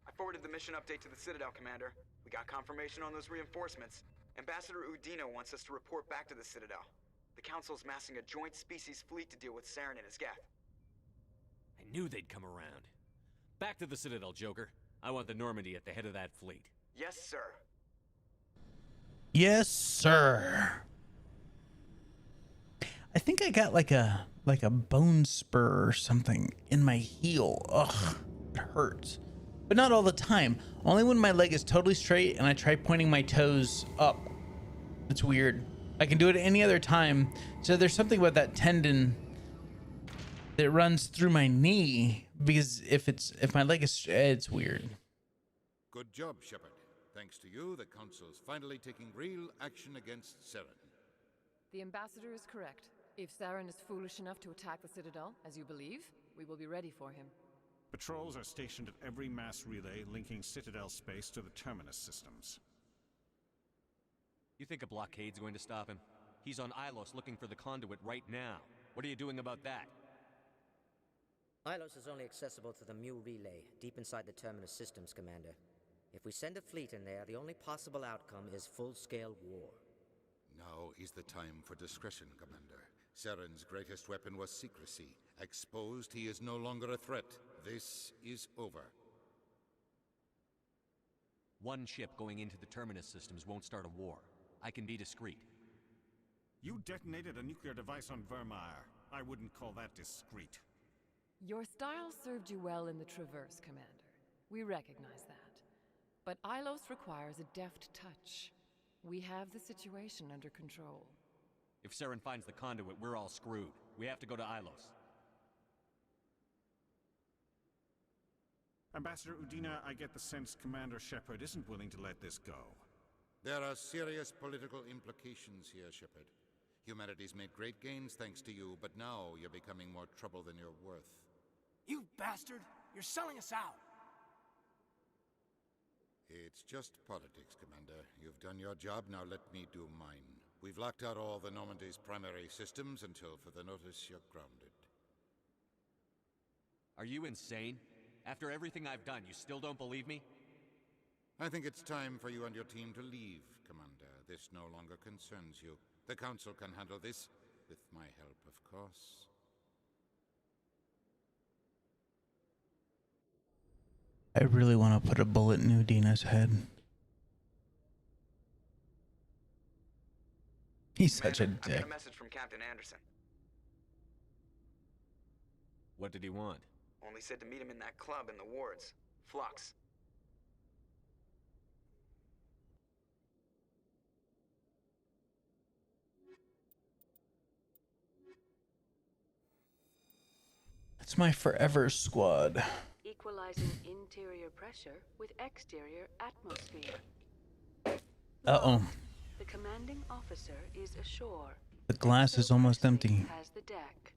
Speaker 9: I forwarded the mission update to the Citadel, Commander. We got confirmation on those reinforcements. Ambassador Udino wants us to report back to the Citadel. The Council's massing a joint species fleet to deal with Saren and his geth.
Speaker 5: I knew they'd come around. Back to the Citadel, Joker. I want the Normandy at the head of that fleet.
Speaker 9: Yes, sir.
Speaker 1: Yes, sir. I think I got like a bone spur or something in my heel. Ugh, it hurts. But not all the time. Only when my leg is totally straight and I try pointing my toes up. It's weird. I can do it any other time. So there's something about that tendon that runs through my knee, because if my leg is, it's weird.
Speaker 6: Good job, Shepard. Thanks to you, the Council's finally taking real action against Saren.
Speaker 10: The Ambassador is correct. If Saren is foolish enough to attack the Citadel, as you believe, we will be ready for him.
Speaker 11: Patrols are stationed at every mass relay linking Citadel space to the Terminus systems.
Speaker 5: You think a blockade's going to stop him? He's on Ilos looking for the conduit right now. What are you doing about that?
Speaker 12: Ilos is only accessible to the Mu relay, deep inside the Terminus systems, Commander. If we send a fleet in there, the only possible outcome is full-scale war.
Speaker 6: Now is the time for discretion, Commander. Saren's greatest weapon was secrecy. Exposed, he is no longer a threat. This is over.
Speaker 5: One ship going into the terminus systems won't start a war. I can be discreet.
Speaker 11: You detonated a nuclear device on Vermeer. I wouldn't call that discreet.
Speaker 10: Your style served you well in the Traverse, Commander. We recognize that. But Ilos requires a deft touch. We have the situation under control.
Speaker 5: If Saren finds the conduit, we're all screwed. We have to go to Ilos.
Speaker 11: Ambassador Udina, I get the sense Commander Shepard isn't willing to let this go.
Speaker 6: There are serious political implications here, Shepard. Humanity's made great gains thanks to you, but now you're becoming more trouble than you're worth.
Speaker 4: You bastard! You're selling us out!
Speaker 6: It's just politics, Commander. You've done your job, now let me do mine. We've locked out all the Normandy's primary systems until further notice you're grounded.
Speaker 5: Are you insane? After everything I've done, you still don't believe me?
Speaker 6: I think it's time for you and your team to leave, Commander. This no longer concerns you. The Council can handle this, with my help, of course.
Speaker 1: I really want to put a bullet in Udina's head. He's such a
Speaker 9: Commander, I
Speaker 1: dick.
Speaker 9: got a message from Captain Anderson.
Speaker 5: What did he want?
Speaker 9: Only said to meet him in that club in the wards. Flux.
Speaker 1: It's my forever squad.
Speaker 10: Equalizing interior pressure with exterior atmosphere.
Speaker 1: Uh-oh.
Speaker 10: The commanding officer is ashore.
Speaker 1: The glass is almost empty.
Speaker 10: Has the deck.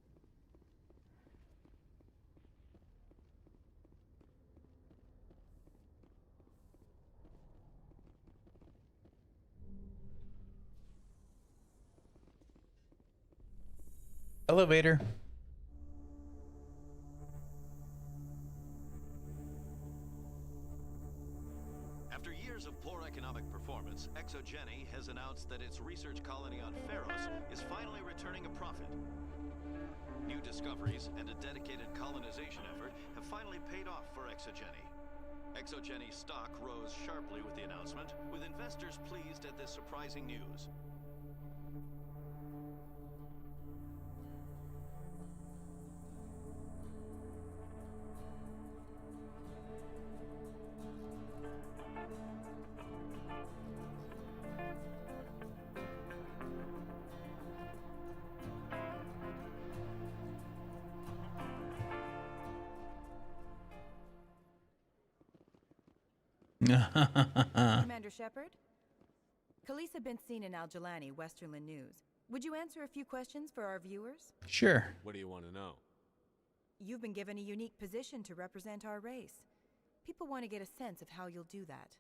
Speaker 1: Elevator.
Speaker 16: After years of poor economic performance, ExoGeni has announced that its research colony on Pharos is finally returning a profit. New discoveries and a dedicated colonization effort have finally paid off for ExoGeni. ExoGeni stock rose sharply with the announcement, with investors pleased at this surprising news.
Speaker 17: Commander Shepard? Khalees had been seen in Al-Jalani, Westerland News. Would you answer a few questions for our viewers?
Speaker 1: Sure.
Speaker 5: What do you want to know?
Speaker 17: You've been given a unique position to represent our race. People want to get a sense of how you'll do that.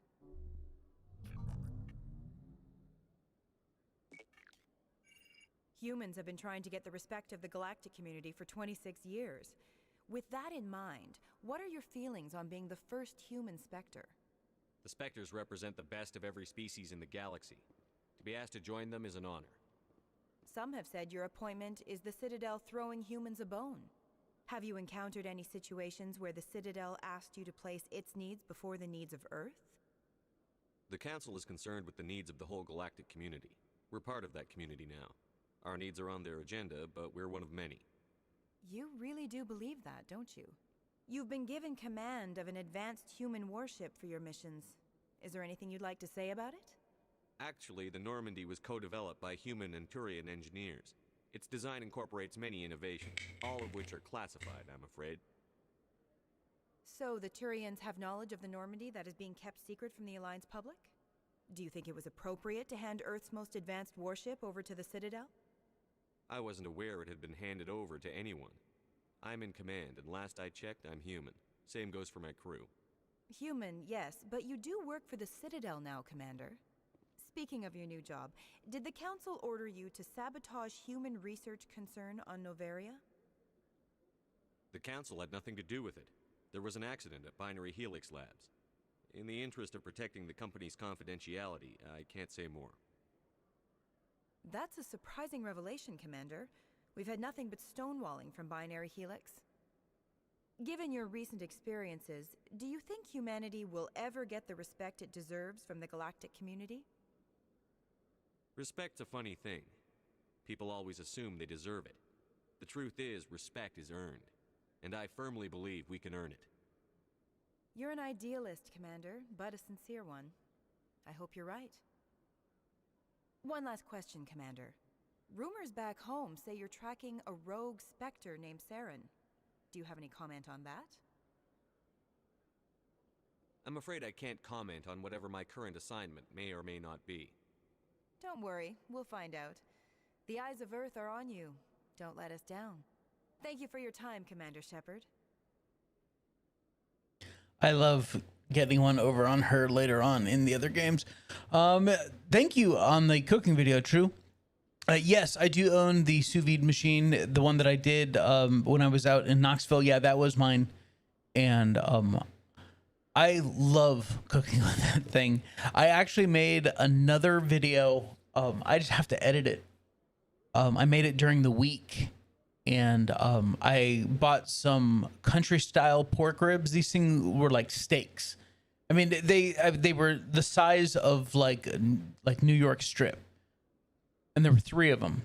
Speaker 17: Humans have been trying to get the respect of the galactic community for 26 years. With that in mind, what are your feelings on being the first human Spectre?
Speaker 5: The Spectres represent the best of every species in the galaxy. To be asked to join them is an honor.
Speaker 17: Some have said your appointment is the Citadel throwing humans a bone. Have you encountered any situations where the Citadel asked you to place its needs before the needs of Earth?
Speaker 5: The Council is concerned with the needs of the whole galactic community. We're part of that community now. Our needs are on their agenda, but we're one of many.
Speaker 17: You really do believe that, don't you? You've been given command of an advanced human warship for your missions. Is there anything you'd like to say about it?
Speaker 5: Actually, the Normandy was co-developed by human and Turian engineers. Its design incorporates many innovations, all of which are classified, I'm afraid.
Speaker 17: So the Turians have knowledge of the Normandy that is being kept secret from the Alliance public? Do you think it was appropriate to hand Earth's most advanced warship over to the Citadel?
Speaker 5: I wasn't aware it had been handed over to anyone. I'm in command, and last I checked, I'm human. Same goes for my crew.
Speaker 17: Human, yes, but you do work for the Citadel now, Commander. Speaking of your new job, did the Council order you to sabotage human research concern on Noveria?
Speaker 5: The Council had nothing to do with it. There was an accident at Binary Helix Labs. In the interest of protecting the company's confidentiality, I can't say more.
Speaker 17: That's a surprising revelation, Commander. We've had nothing but stonewalling from Binary Helix. Given your recent experiences, do you think humanity will ever get the respect it deserves from the galactic community?
Speaker 5: Respect's a funny thing. People always assume they deserve it. The truth is, respect is earned, and I firmly believe we can earn it.
Speaker 17: You're an idealist, Commander, but a sincere one. I hope you're right. One last question, Commander. Rumors back home say you're tracking a rogue Spectre named Saren. Do you have any comment on that?
Speaker 5: I'm afraid I can't comment on whatever my current assignment may or may not be.
Speaker 17: Don't worry, we'll find out. The eyes of Earth are on you. Don't let us down. Thank you for your time, Commander Shepard.
Speaker 1: I love getting one over on her later on in the other games. Thank you on the cooking video, True. Yes, I do own the sous vide machine, the one that I did when I was out in Knoxville. Yeah, that was mine. And I love cooking on that thing. I actually made another video. I just have to edit it. I made it during the week. And I bought some country style pork ribs. These things were like steaks. I mean, they were the size of like New York strip. And there were 3 of them.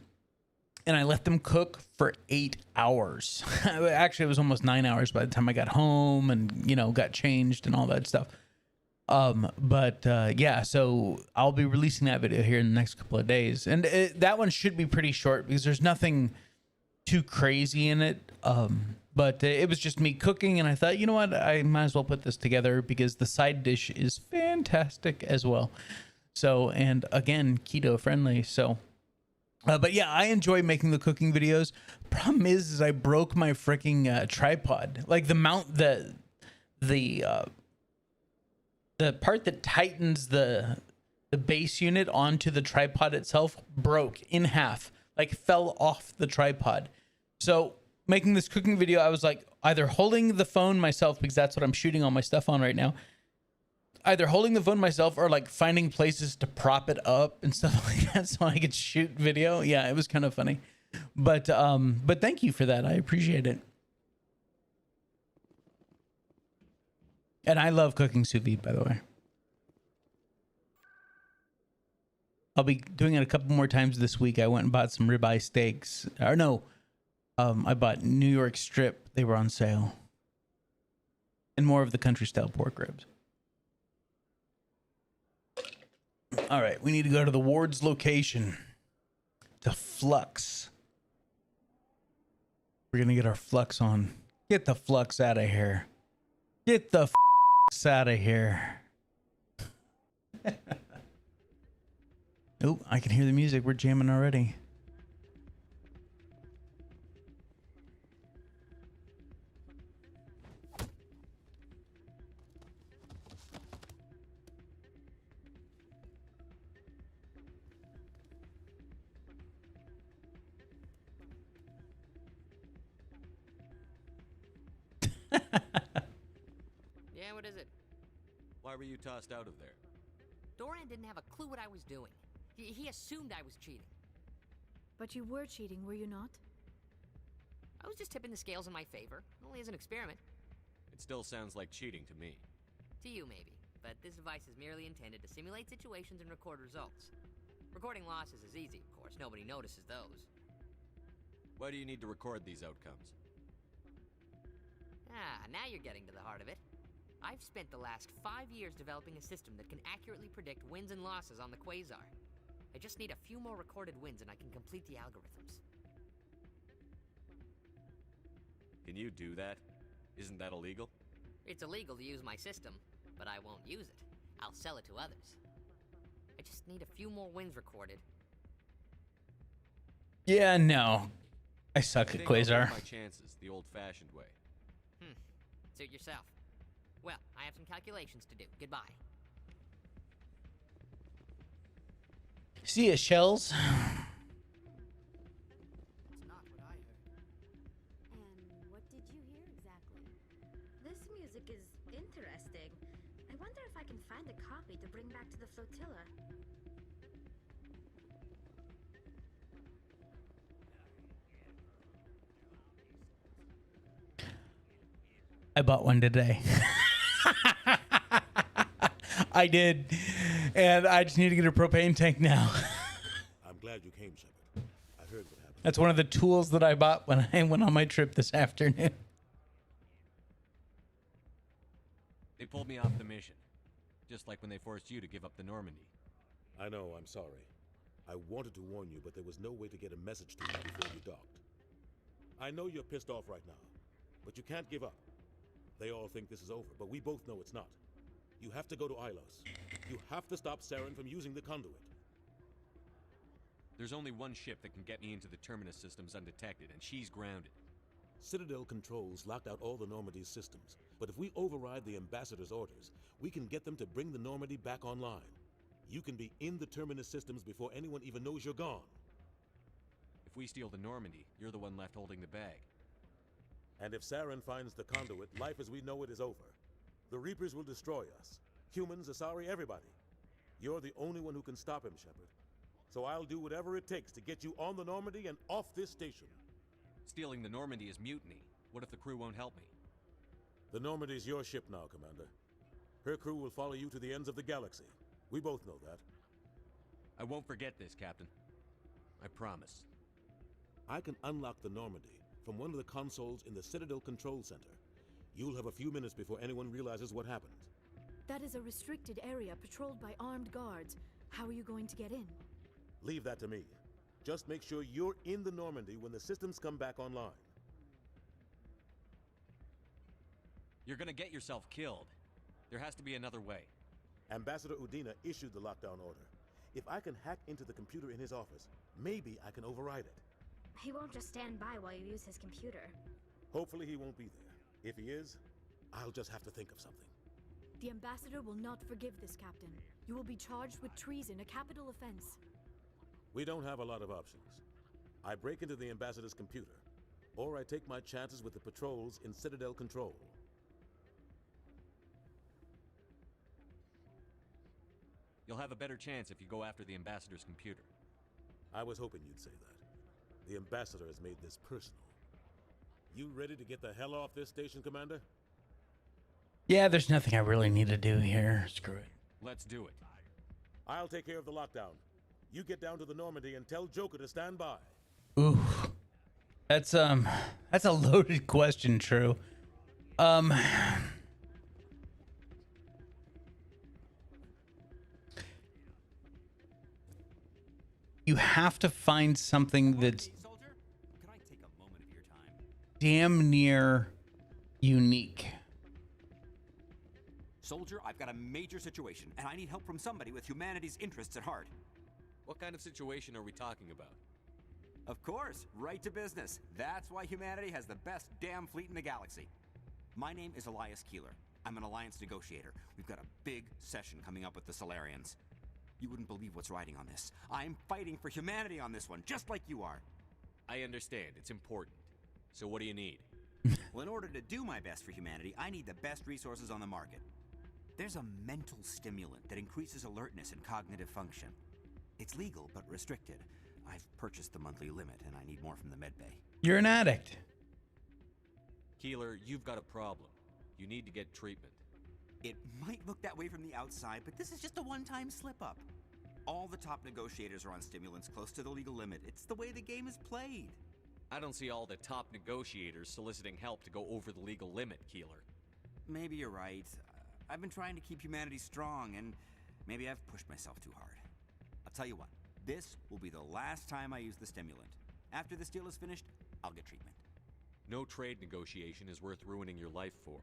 Speaker 1: And I let them cook for 8 hours. Actually, it was almost 9 hours by the time I got home and, you know, got changed and all that stuff. Yeah, so I'll be releasing that video here in the next couple of days. And that one should be pretty short because there's nothing too crazy in it. But it was just me cooking, and I thought, you know what, I might as well put this together because the side dish is fantastic as well. So, and again, keto friendly. So, but yeah, I enjoy making the cooking videos. Problem is I broke my freaking tripod. Like the mount, the part that tightens the base unit onto the tripod itself broke in half, like fell off the tripod. So making this cooking video, I was like either holding the phone myself, because that's what I'm shooting all my stuff on right now. Either holding the phone myself or like finding places to prop it up and stuff like that so I could shoot video. Yeah, it was kind of funny. But thank you for that. I appreciate it. And I love cooking sous vide, by the way. I'll be doing it a couple more times this week. I went and bought some ribeye steaks. Or no, I bought New York strip. They were on sale. And more of the country style pork ribs. All right, we need to go to the ward's location. To Flux. We're going to get our Flux on. Get the Flux out of here. Get the out of here. Oh, I can hear the music. We're jamming already.
Speaker 18: Yeah, what is it?
Speaker 5: Why were you tossed out of there?
Speaker 18: Dorian didn't have a clue what I was doing. He assumed I was cheating.
Speaker 7: But you were cheating, were you not?
Speaker 18: I was just tipping the scales in my favor, only as an experiment.
Speaker 5: It still sounds like cheating to me.
Speaker 18: To you, maybe. But this device is merely intended to simulate situations and record results. Recording losses is easy, of course. Nobody notices those.
Speaker 5: Why do you need to record these outcomes?
Speaker 18: Ah, now you're getting to the heart of it. I've spent the last 5 years developing a system that can accurately predict wins and losses on the Quasar. I just need a few more recorded wins and I can complete the algorithms.
Speaker 5: Can you do that? Isn't that illegal?
Speaker 18: It's illegal to use my system, but I won't use it. I'll sell it to others. I just need a few more wins recorded.
Speaker 1: Yeah, no. I suck at Quasar.
Speaker 5: My chances the old-fashioned way.
Speaker 18: Suit yourself. Well, I have some calculations to do. Goodbye.
Speaker 1: See ya, Shells.
Speaker 8: That's not what I heard. And what did you hear exactly? This music is interesting. I wonder if I can find a copy to bring back to the flotilla.
Speaker 1: I bought one today. I did. And I just need to get a propane tank now.
Speaker 19: I'm glad you came, Shepard. I heard what happened.
Speaker 1: That's one of the tools that I bought when I went on my trip this afternoon.
Speaker 5: They pulled me off the mission. Just like when they forced you to give up the Normandy.
Speaker 19: I know, I'm sorry. I wanted to warn you, but there was no way to get a message to you before you docked. I know you're pissed off right now, but you can't give up. They all think this is over, but we both know it's not. You have to go to Ilos. You have to stop Saren from using the conduit.
Speaker 5: There's only one ship that can get me into the Terminus systems undetected, and she's grounded.
Speaker 19: Citadel controls locked out all the Normandy's systems, but if we override the Ambassador's orders, we can get them to bring the Normandy back online. You can be in the Terminus systems before anyone even knows you're gone.
Speaker 5: If we steal the Normandy, you're the one left holding the bag.
Speaker 19: And if Saren finds the conduit, life as we know it is over. The Reapers will destroy us. Humans, Asari, everybody. You're the only one who can stop him, Shepard. So I'll do whatever it takes to get you on the Normandy and off this station.
Speaker 5: Stealing the Normandy is mutiny. What if the crew won't help me?
Speaker 19: The Normandy's your ship now, Commander. Her crew will follow you to the ends of the galaxy. We both know that.
Speaker 5: I won't forget this, Captain. I promise.
Speaker 19: I can unlock the Normandy from one of the consoles in the Citadel Control Center. You'll have a few minutes before anyone realizes what happened.
Speaker 7: That is a restricted area patrolled by armed guards. How are you going to get in?
Speaker 19: Leave that to me. Just make sure you're in the Normandy when the systems come back online.
Speaker 5: You're gonna get yourself killed. There has to be another way.
Speaker 19: Ambassador Udina issued the lockdown order. If I can hack into the computer in his office, maybe I can override it.
Speaker 8: He won't just stand by while you use his computer.
Speaker 19: Hopefully he won't be there. If he is, I'll just have to think of something.
Speaker 7: The Ambassador will not forgive this, Captain. You will be charged with treason, a capital offense.
Speaker 19: We don't have a lot of options. I break into the Ambassador's computer, or I take my chances with the patrols in Citadel Control.
Speaker 5: You'll have a better chance if you go after the Ambassador's computer.
Speaker 19: I was hoping you'd say that. The Ambassador has made this personal. You ready to get the hell off this station, Commander?
Speaker 1: Yeah, there's nothing I really need to do here. Screw it.
Speaker 5: Let's do it.
Speaker 19: I'll take care of the lockdown. You get down to the Normandy and tell Joker to stand by.
Speaker 1: Ooh. That's a loaded question, True. You have to find something that's damn near unique.
Speaker 20: Soldier, I've got a major situation, and I need help from somebody with humanity's interests at heart.
Speaker 5: What kind of situation are we talking about?
Speaker 20: Of course, right to business. That's why humanity has the best damn fleet in the galaxy. My name is Elias Keeler. I'm an alliance negotiator. We've got a big session coming up with the Solarians. You wouldn't believe what's riding on this. I'm fighting for humanity on this one, just like you are.
Speaker 5: I understand. It's important. So what do you need?
Speaker 20: Well, in order to do my best for humanity, I need the best resources on the market. There's a mental stimulant that increases alertness and cognitive function. It's legal, but restricted. I've purchased the monthly limit, and I need more from the medbay.
Speaker 1: You're an addict.
Speaker 5: Keeler, you've got a problem. You need to get treatment.
Speaker 20: It might look that way from the outside, but this is just a one-time slip-up. All the top negotiators are on stimulants close to the legal limit. It's the way the game is played.
Speaker 5: I don't see all the top negotiators soliciting help to go over the legal limit, Keeler.
Speaker 20: Maybe you're right. I've been trying to keep humanity strong, and maybe I've pushed myself too hard. I'll tell you what, this will be the last time I use the stimulant. After this deal is finished, I'll get treatment.
Speaker 5: No trade negotiation is worth ruining your life for.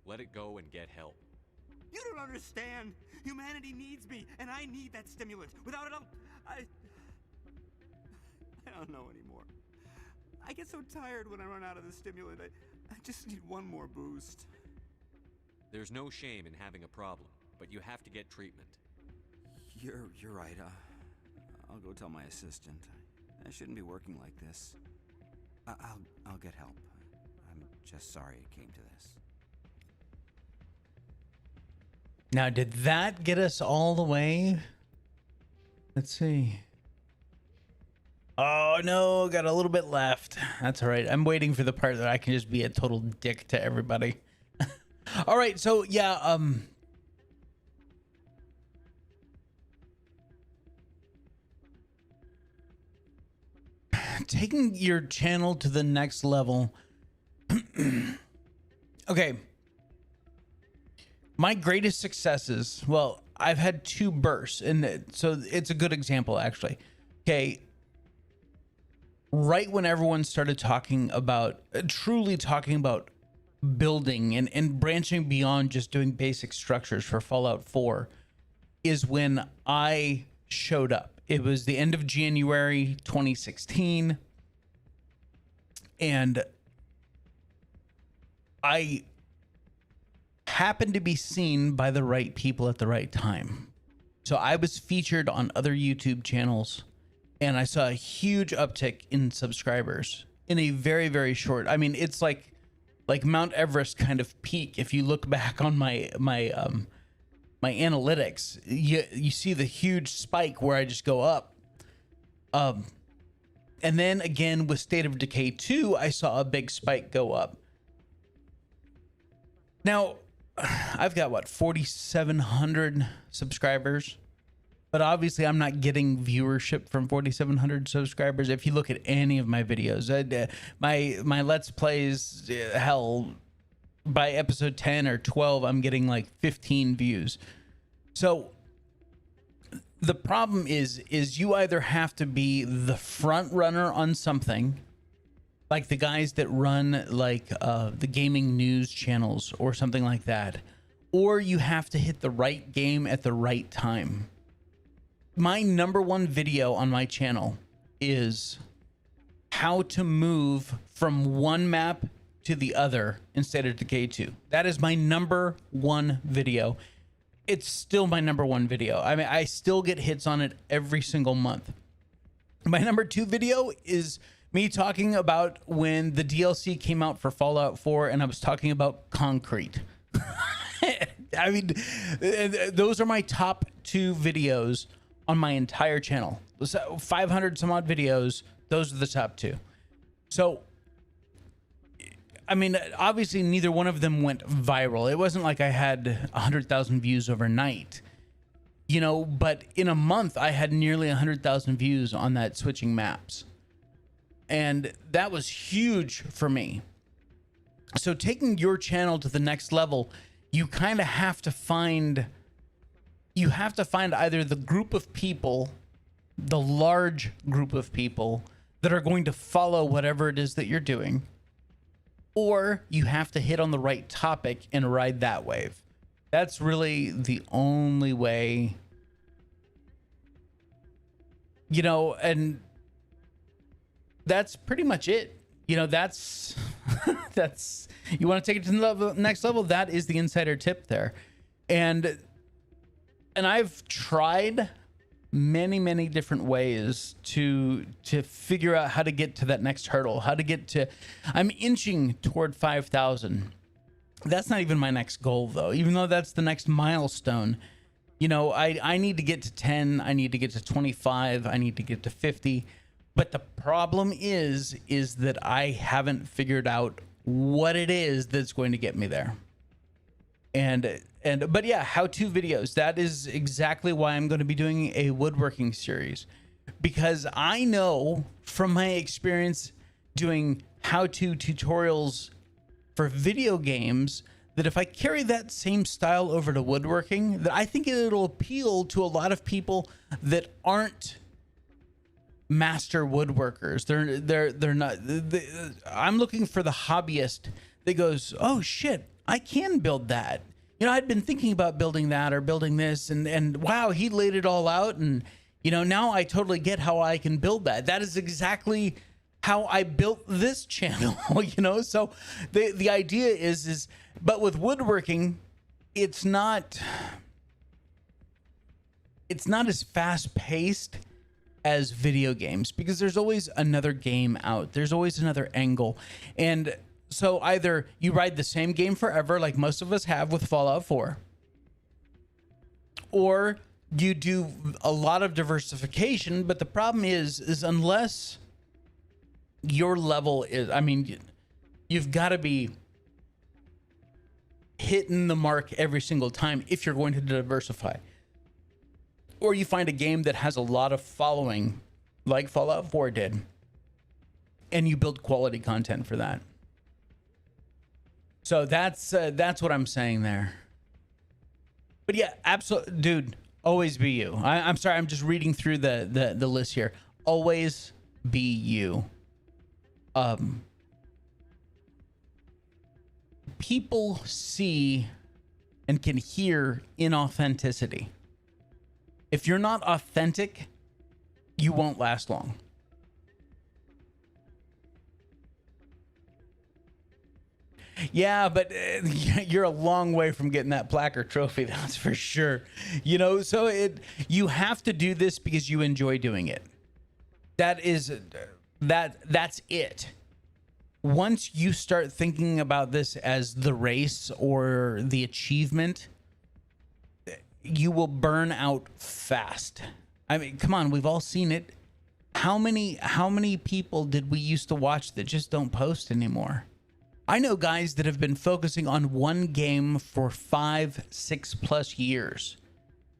Speaker 5: Let it go and get help.
Speaker 20: You don't understand! Humanity needs me, and I need that stimulant. Without it, I don't know anymore. I get so tired when I run out of the stimulant. I just need one more boost.
Speaker 5: There's no shame in having a problem, but you have to get treatment.
Speaker 20: You're right. I'll go tell my assistant. I shouldn't be working like this. I'll get help. I'm just sorry it came to this.
Speaker 1: Now, did that get us all the way? Let's see. Oh, no, got a little bit left. That's all right. I'm waiting for the part that I can just be a total dick to everybody. All right, so yeah, taking your channel to the next level. Okay. My greatest successes, well, I've had 2 bursts, and so it's a good example, actually. Okay. Right when everyone started talking about, truly talking about building and branching beyond just doing basic structures for Fallout 4 is when I showed up. It was the end of January 2016, and I happened to be seen by the right people at the right time. So I was featured on other YouTube channels, and I saw a huge uptick in subscribers in a very, very short. I mean, it's like Mount Everest kind of peak. If you look back on my analytics, you see the huge spike where I just go up. And then again with State of Decay 2, I saw a big spike go up. Now, I've got what, 4,700 subscribers, but obviously I'm not getting viewership from 4,700 subscribers. If you look at any of my videos, my Let's Plays, hell, by episode 10 or 12, I'm getting like 15 views. So the problem is you either have to be the front runner on something, like the guys that run like the gaming news channels or something like that, or you have to hit the right game at the right time. My #1 video on my channel is how to move from one map to the other in State of Decay 2. That is my #1 video. It's still my #1 video. I mean, I still get hits on it every single month. My #2 video is me talking about when the DLC came out for Fallout 4, and I was talking about concrete. I mean, those are my top 2 videos on my entire channel. So 500 some odd videos, those are the top 2. So, I mean, obviously neither one of them went viral. It wasn't like I had 100,000 views overnight, you know, but in a month I had nearly 100,000 views on that switching maps. And that was huge for me. So taking your channel to the next level, you kind of have to find, either the group of people, the large group of people that are going to follow whatever it is that you're doing, or you have to hit on the right topic and ride that wave. That's really the only way, you know, and that's pretty much it. You know, that's you want to take it to the next level, that is the insider tip there. And I've tried many different ways to figure out how to get to that next hurdle, how to get to, I'm inching toward 5,000. That's not even my next goal though, even though that's the next milestone. You know, I need to get to 10, I need to get to 25, I need to get to 50. But the problem is that I haven't figured out what it is that's going to get me there. But yeah, how-to videos. That is exactly why I'm going to be doing a woodworking series, because I know from my experience doing how-to tutorials for video games that if I carry that same style over to woodworking, that I think it'll appeal to a lot of people that aren't master woodworkers. They're not. I'm looking for the hobbyist that goes, oh shit, I can build that. You know, I'd been thinking about building that or building this, and wow, he laid it all out, and you know, now I totally get how I can build that. That is exactly how I built this channel. You know, so the idea is, but with woodworking, it's not as fast paced as video games, because there's always another game out, there's always another angle. And so either you ride the same game forever like most of us have with Fallout 4, or you do a lot of diversification. But the problem is unless your level is, I mean, you've got to be hitting the mark every single time if you're going to diversify. Or you find a game that has a lot of following, like Fallout 4 did, and you build quality content for that. So that's what I'm saying there. But yeah, absolutely, dude. Always be you. I'm sorry, I'm just reading through the list here. Always be you. People see and can hear inauthenticity. If you're not authentic, you won't last long. Yeah, but you're a long way from getting that plaque or trophy, that's for sure. You know, so you have to do this because you enjoy doing it. That's it. Once you start thinking about this as the race or the achievement, you will burn out fast. I mean, come on, we've all seen it. How many people did we used to watch that just don't post anymore? I know guys that have been focusing on one game for 5-6+ years,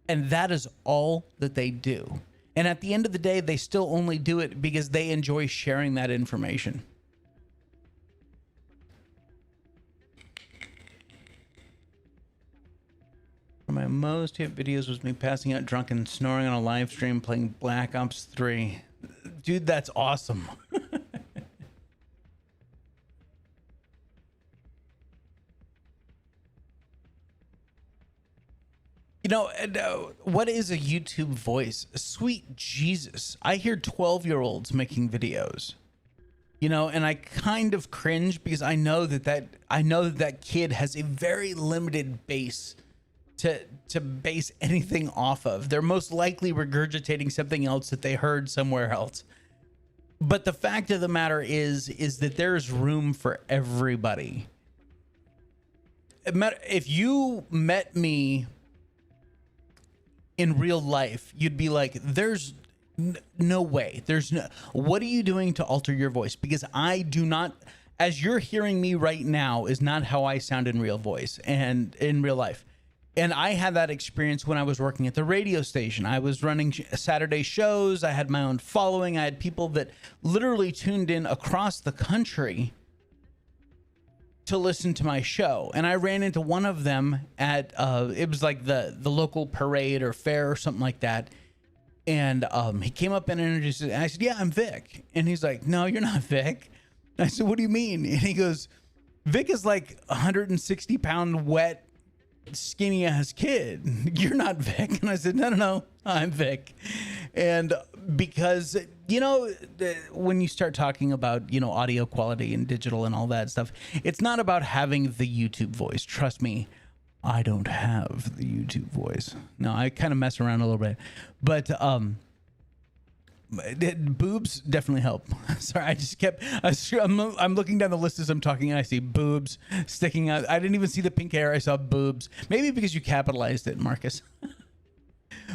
Speaker 1: and that is all that they do. And at the end of the day, they still only do it because they enjoy sharing that information. My most hit videos was me passing out drunk and snoring on a live stream playing Black Ops 3. Dude, that's awesome. You know, what is a YouTube voice? Sweet Jesus. I hear 12-year-olds making videos. You know, and I kind of cringe because I know that kid has a very limited base to base anything off of. They're most likely regurgitating something else that they heard somewhere else. But the fact of the matter is that there's room for everybody. If you met me in real life, you'd be like, there's no way. What are you doing to alter your voice? Because I do not, as you're hearing me right now, is not how I sound in real voice and in real life. And I had that experience when I was working at the radio station. I was running Saturday shows. I had my own following. I had people that literally tuned in across the country to listen to my show. And I ran into one of them at, it was like the local parade or fair or something like that. And he came up and introduced it. And I said, yeah, I'm Vic. And he's like, no, you're not Vic. And I said, what do you mean? And he goes, Vic is like 160-pound wet, skinny ass kid. You're not Vic. And I said, no, I'm Vic. And because, you know, when you start talking about, you know, audio quality and digital and all that stuff, it's not about having the YouTube voice. Trust me, I don't have the YouTube voice. No, I kind of mess around a little bit, but boobs definitely help. Sorry, I'm looking down the list as I'm talking and I see boobs sticking out. I didn't even see the pink hair. I saw boobs. Maybe because you capitalized it, Marcus.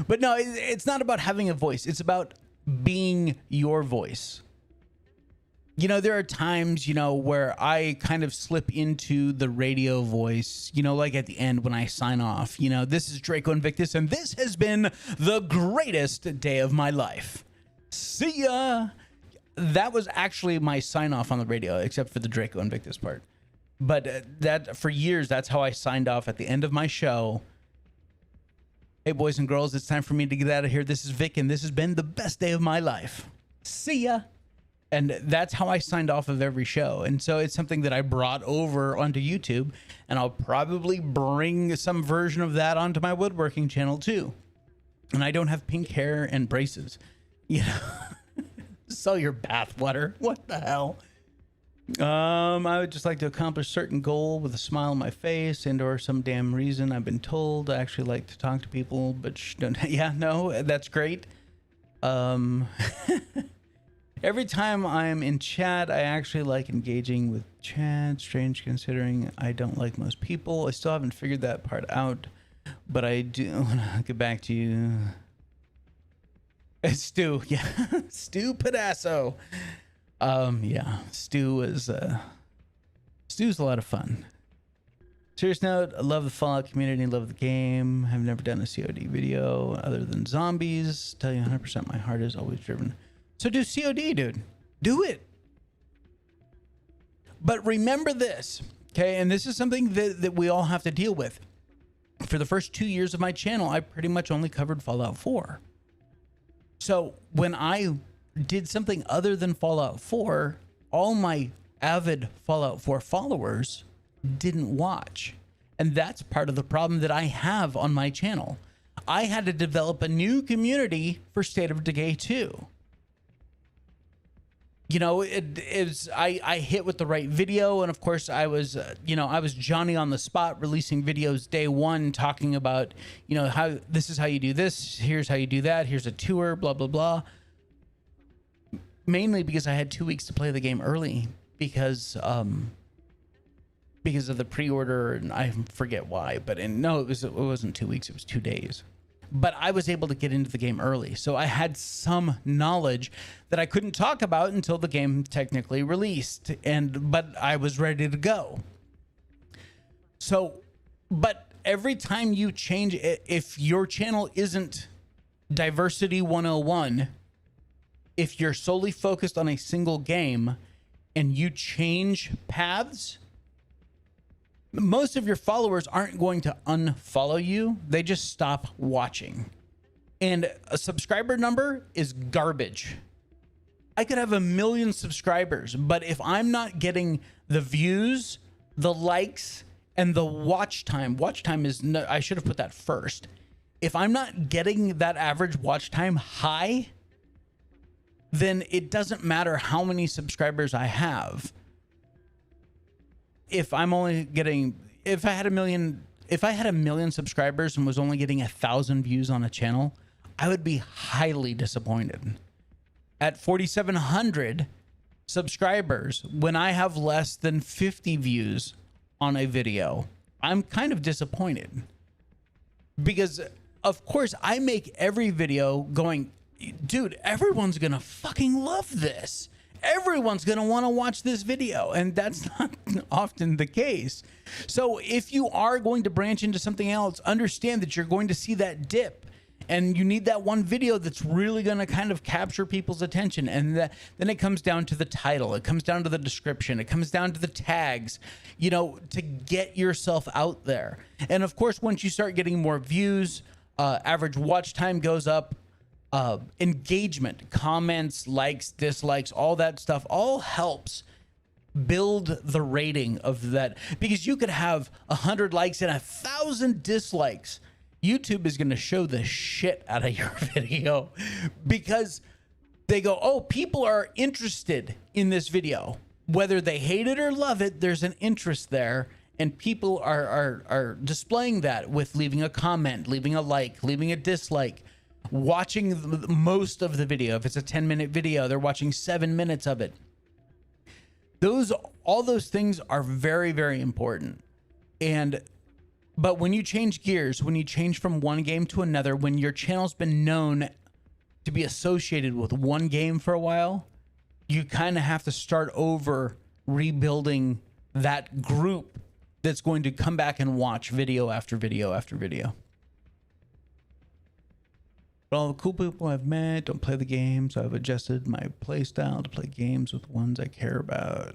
Speaker 1: But no, it's not about having a voice. It's about being your voice. You know, there are times, you know, where I kind of slip into the radio voice, you know, like at the end when I sign off. You know, this is Draco Invictus, and this has been the greatest day of my life. See ya. That was actually my sign off on the radio, except for the Draco Invictus part. But that for years, that's how I signed off at the end of my show. Hey, boys and girls, it's time for me to get out of here. This is Vic, and this has been the best day of my life. See ya. And that's how I signed off of every show. And so it's something that I brought over onto YouTube, and I'll probably bring some version of that onto my woodworking channel too. And I don't have pink hair and braces. You know, sell your bathwater. What the hell? I would just like to accomplish a certain goal with a smile on my face and or some damn reason. I've been told I actually like to talk to people, but don't. Yeah, no, that's great. Every time I'm in chat, I actually like engaging with chat. Strange considering I don't like most people. I still haven't figured that part out, but I do want to get back to you. Stu, yeah, Stu Pedasso. Yeah, Stu's a lot of fun. Serious note, I love the Fallout community, love the game. I've never done a COD video other than zombies. Tell you 100% my heart is always driven. So do COD, dude. Do it. But remember this, okay? And this is something that we all have to deal with. For the first 2 years of my channel, I pretty much only covered Fallout 4. So when I did something other than Fallout 4, all my avid Fallout 4 followers didn't watch. And that's part of the problem that I have on my channel. I had to develop a new community for State of Decay 2. You know, I hit with the right video, and of course I was I was Johnny on the spot, releasing videos day one, talking about, you know, how this is how you do this, here's how you do that, here's a tour, blah blah blah. Mainly because I had 2 weeks to play the game early because of the pre-order, and I forget why, but no, it wasn't 2 weeks, it was 2 days. But I was able to get into the game early, so I had some knowledge that I couldn't talk about until the game technically released, but I was ready to go. So, but every time you change, if your channel isn't Diversity 101, if you're solely focused on a single game and you change paths, most of your followers aren't going to unfollow you. They just stop watching. And a subscriber number is garbage. I could have 1 million subscribers, but if I'm not getting the views, the likes, and the watch time is, no, I should have put that first. If I'm not getting that average watch time high, then it doesn't matter how many subscribers I have. If I'm only getting, if I had 1 million subscribers and was only getting 1,000 views on a channel, I would be highly disappointed. At 4,700 subscribers, when I have less than 50 views on a video, I'm kind of disappointed. Because of course I make every video going, dude, everyone's gonna fucking love this. Everyone's going to want to watch this video, and that's not often the case. So if you are going to branch into something else, understand that you're going to see that dip, and you need that one video that's really going to kind of capture people's attention. And then it comes down to the title, it comes down to the description, it comes down to the tags, you know, to get yourself out there. And of course, once you start getting more views, average watch time goes up. Engagement, comments, likes, dislikes, all that stuff all helps build the rating of that, because you could have 100 likes and 1,000 dislikes. YouTube is going to show the shit out of your video because they go, oh, people are interested in this video. Whether they hate it or love it, there's an interest there. And people are displaying that with leaving a comment, leaving a like, leaving a dislike, watching most of the video. If it's a 10-minute video, they're watching 7 minutes of it. All those things are very, very important. But when you change gears, when you change from one game to another, when your channel's been known to be associated with one game for a while, you kind of have to start over rebuilding that group that's going to come back and watch video after video after video. But all the cool people I've met don't play the game, so I've adjusted my play style to play games with the ones I care about.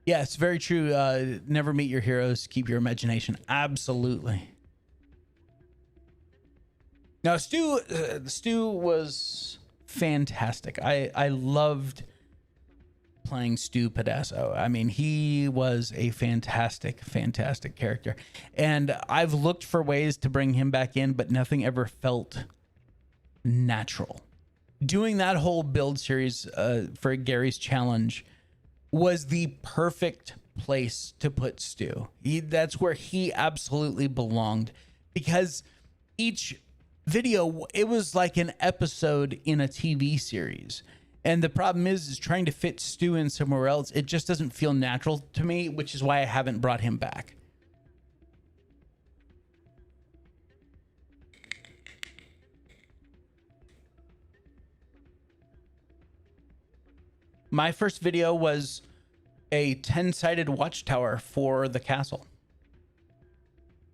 Speaker 1: Yeah, it's very true. Never meet your heroes. Keep your imagination. Absolutely. Now, Stu was fantastic. I loved playing Stu Pedasso. I mean, he was a fantastic, fantastic character. And I've looked for ways to bring him back in, but nothing ever felt natural. Doing that whole build series for Gary's challenge was the perfect place to put Stu. That's where he absolutely belonged, because each video, it was like an episode in a TV series. And the problem is trying to fit Stu in somewhere else. It just doesn't feel natural to me, which is why I haven't brought him back. My first video was a 10-sided watchtower for the castle.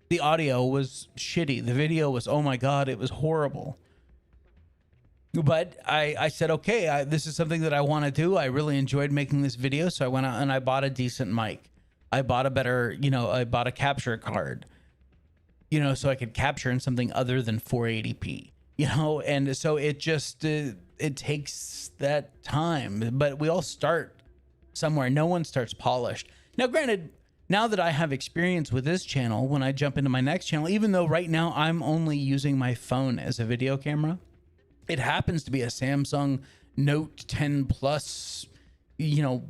Speaker 1: The audio was shitty. The video was, oh my God, it was horrible. But I said, okay, this is something that I want to do. I really enjoyed making this video. So I went out and I bought a decent mic. I bought a better, I bought a capture card, so I could capture in something other than 480p, and so it just, it takes that time, but we all start somewhere. No one starts polished. Now, granted, now that I have experience with this channel, when I jump into my next channel, even though right now I'm only using my phone as a video camera, it happens to be a Samsung Note 10 Plus,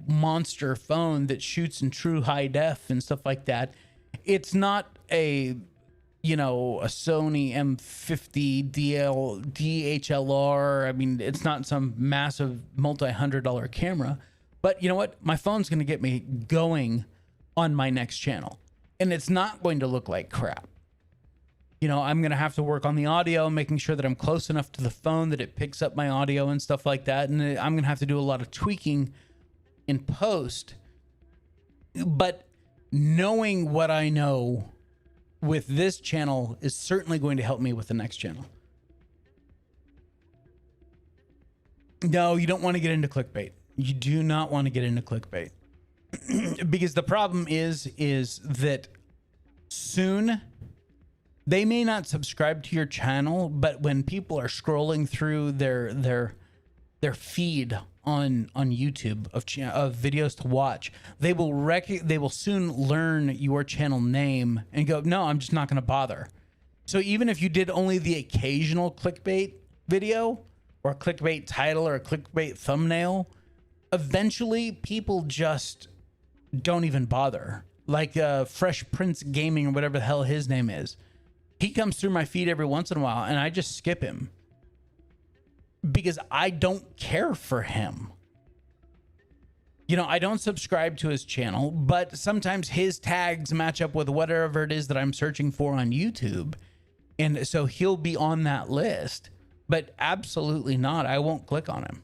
Speaker 1: monster phone that shoots in true high def and stuff like that. It's not a Sony M50 DHLR. I mean, it's not some massive multi-$100 camera, but you know what? My phone's going to get me going on my next channel, and it's not going to look like crap. I'm going to have to work on the audio, making sure that I'm close enough to the phone that it picks up my audio and stuff like that. And I'm going to have to do a lot of tweaking in post. But knowing what I know with this channel is certainly going to help me with the next channel. No, you don't want to get into clickbait. You do not want to get into clickbait. Because the problem is that soon they may not subscribe to your channel, but when people are scrolling through their feed on YouTube of videos to watch, they will soon learn your channel name and go, no, I'm just not going to bother. So even if you did only the occasional clickbait video or a clickbait title or a clickbait thumbnail, eventually people just don't even bother. Like Fresh Prince Gaming or whatever the hell his name is. He comes through my feed every once in a while and I just skip him because I don't care for him. I don't subscribe to his channel, but sometimes his tags match up with whatever it is that I'm searching for on YouTube. And so he'll be on that list, but absolutely not. I won't click on him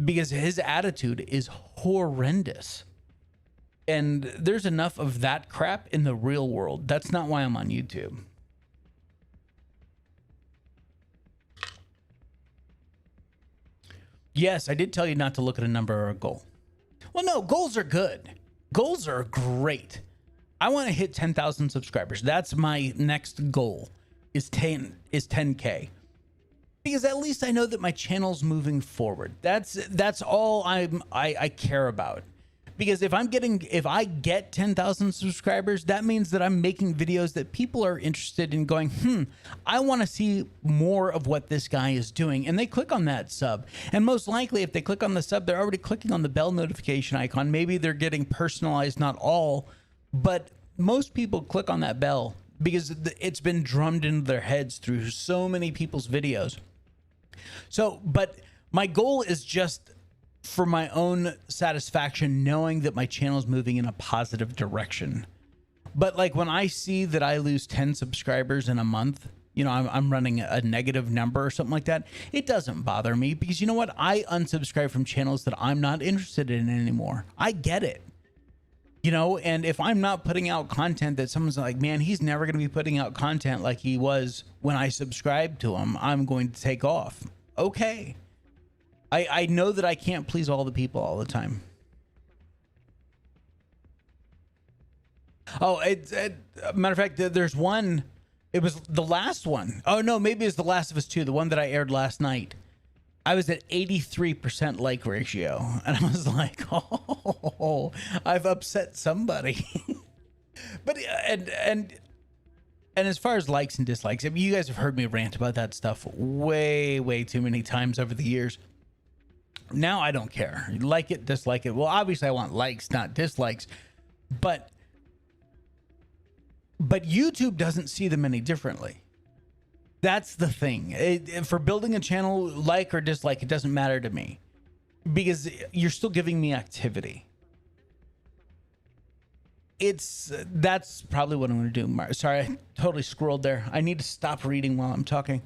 Speaker 1: because his attitude is horrendous. And there's enough of that crap in the real world. That's not why I'm on YouTube. Yes, I did tell you not to look at a number or a goal. Well, no, goals are good. Goals are great. I want to hit 10,000 subscribers. That's my next goal is 10K. Because at least I know that my channel's moving forward. That's all I care about. Because if I get 10,000 subscribers, that means that I'm making videos that people are interested in going, I want to see more of what this guy is doing. And they click on that sub. And most likely, if they click on the sub, they're already clicking on the bell notification icon. Maybe they're getting personalized, not all, but most people click on that bell because it's been drummed into their heads through so many people's videos. So, but my goal is just for my own satisfaction, knowing that my channel is moving in a positive direction. But like when I see that I lose 10 subscribers in a month, I'm running a negative number or something like that, it doesn't bother me because you know what? I unsubscribe from channels that I'm not interested in anymore. I get it. And if I'm not putting out content that someone's like, man, he's never going to be putting out content like he was when I subscribed to him, I'm going to take off. Okay. I know that I can't please all the people all the time. Oh, matter of fact, there's one. It was the last one. Oh, no, maybe it's The Last of Us 2, the one that I aired last night. I was at 83% like ratio. And I was like, oh, I've upset somebody. But, and as far as likes and dislikes, I mean, you guys have heard me rant about that stuff way, way too many times over the years. Now I don't care. Like it, dislike it. Well, obviously I want likes, not dislikes. But YouTube doesn't see them any differently. That's the thing. For building a channel, like or dislike, it doesn't matter to me. Because you're still giving me activity. That's probably what I'm going to do. Sorry, I totally scrolled there. I need to stop reading while I'm talking.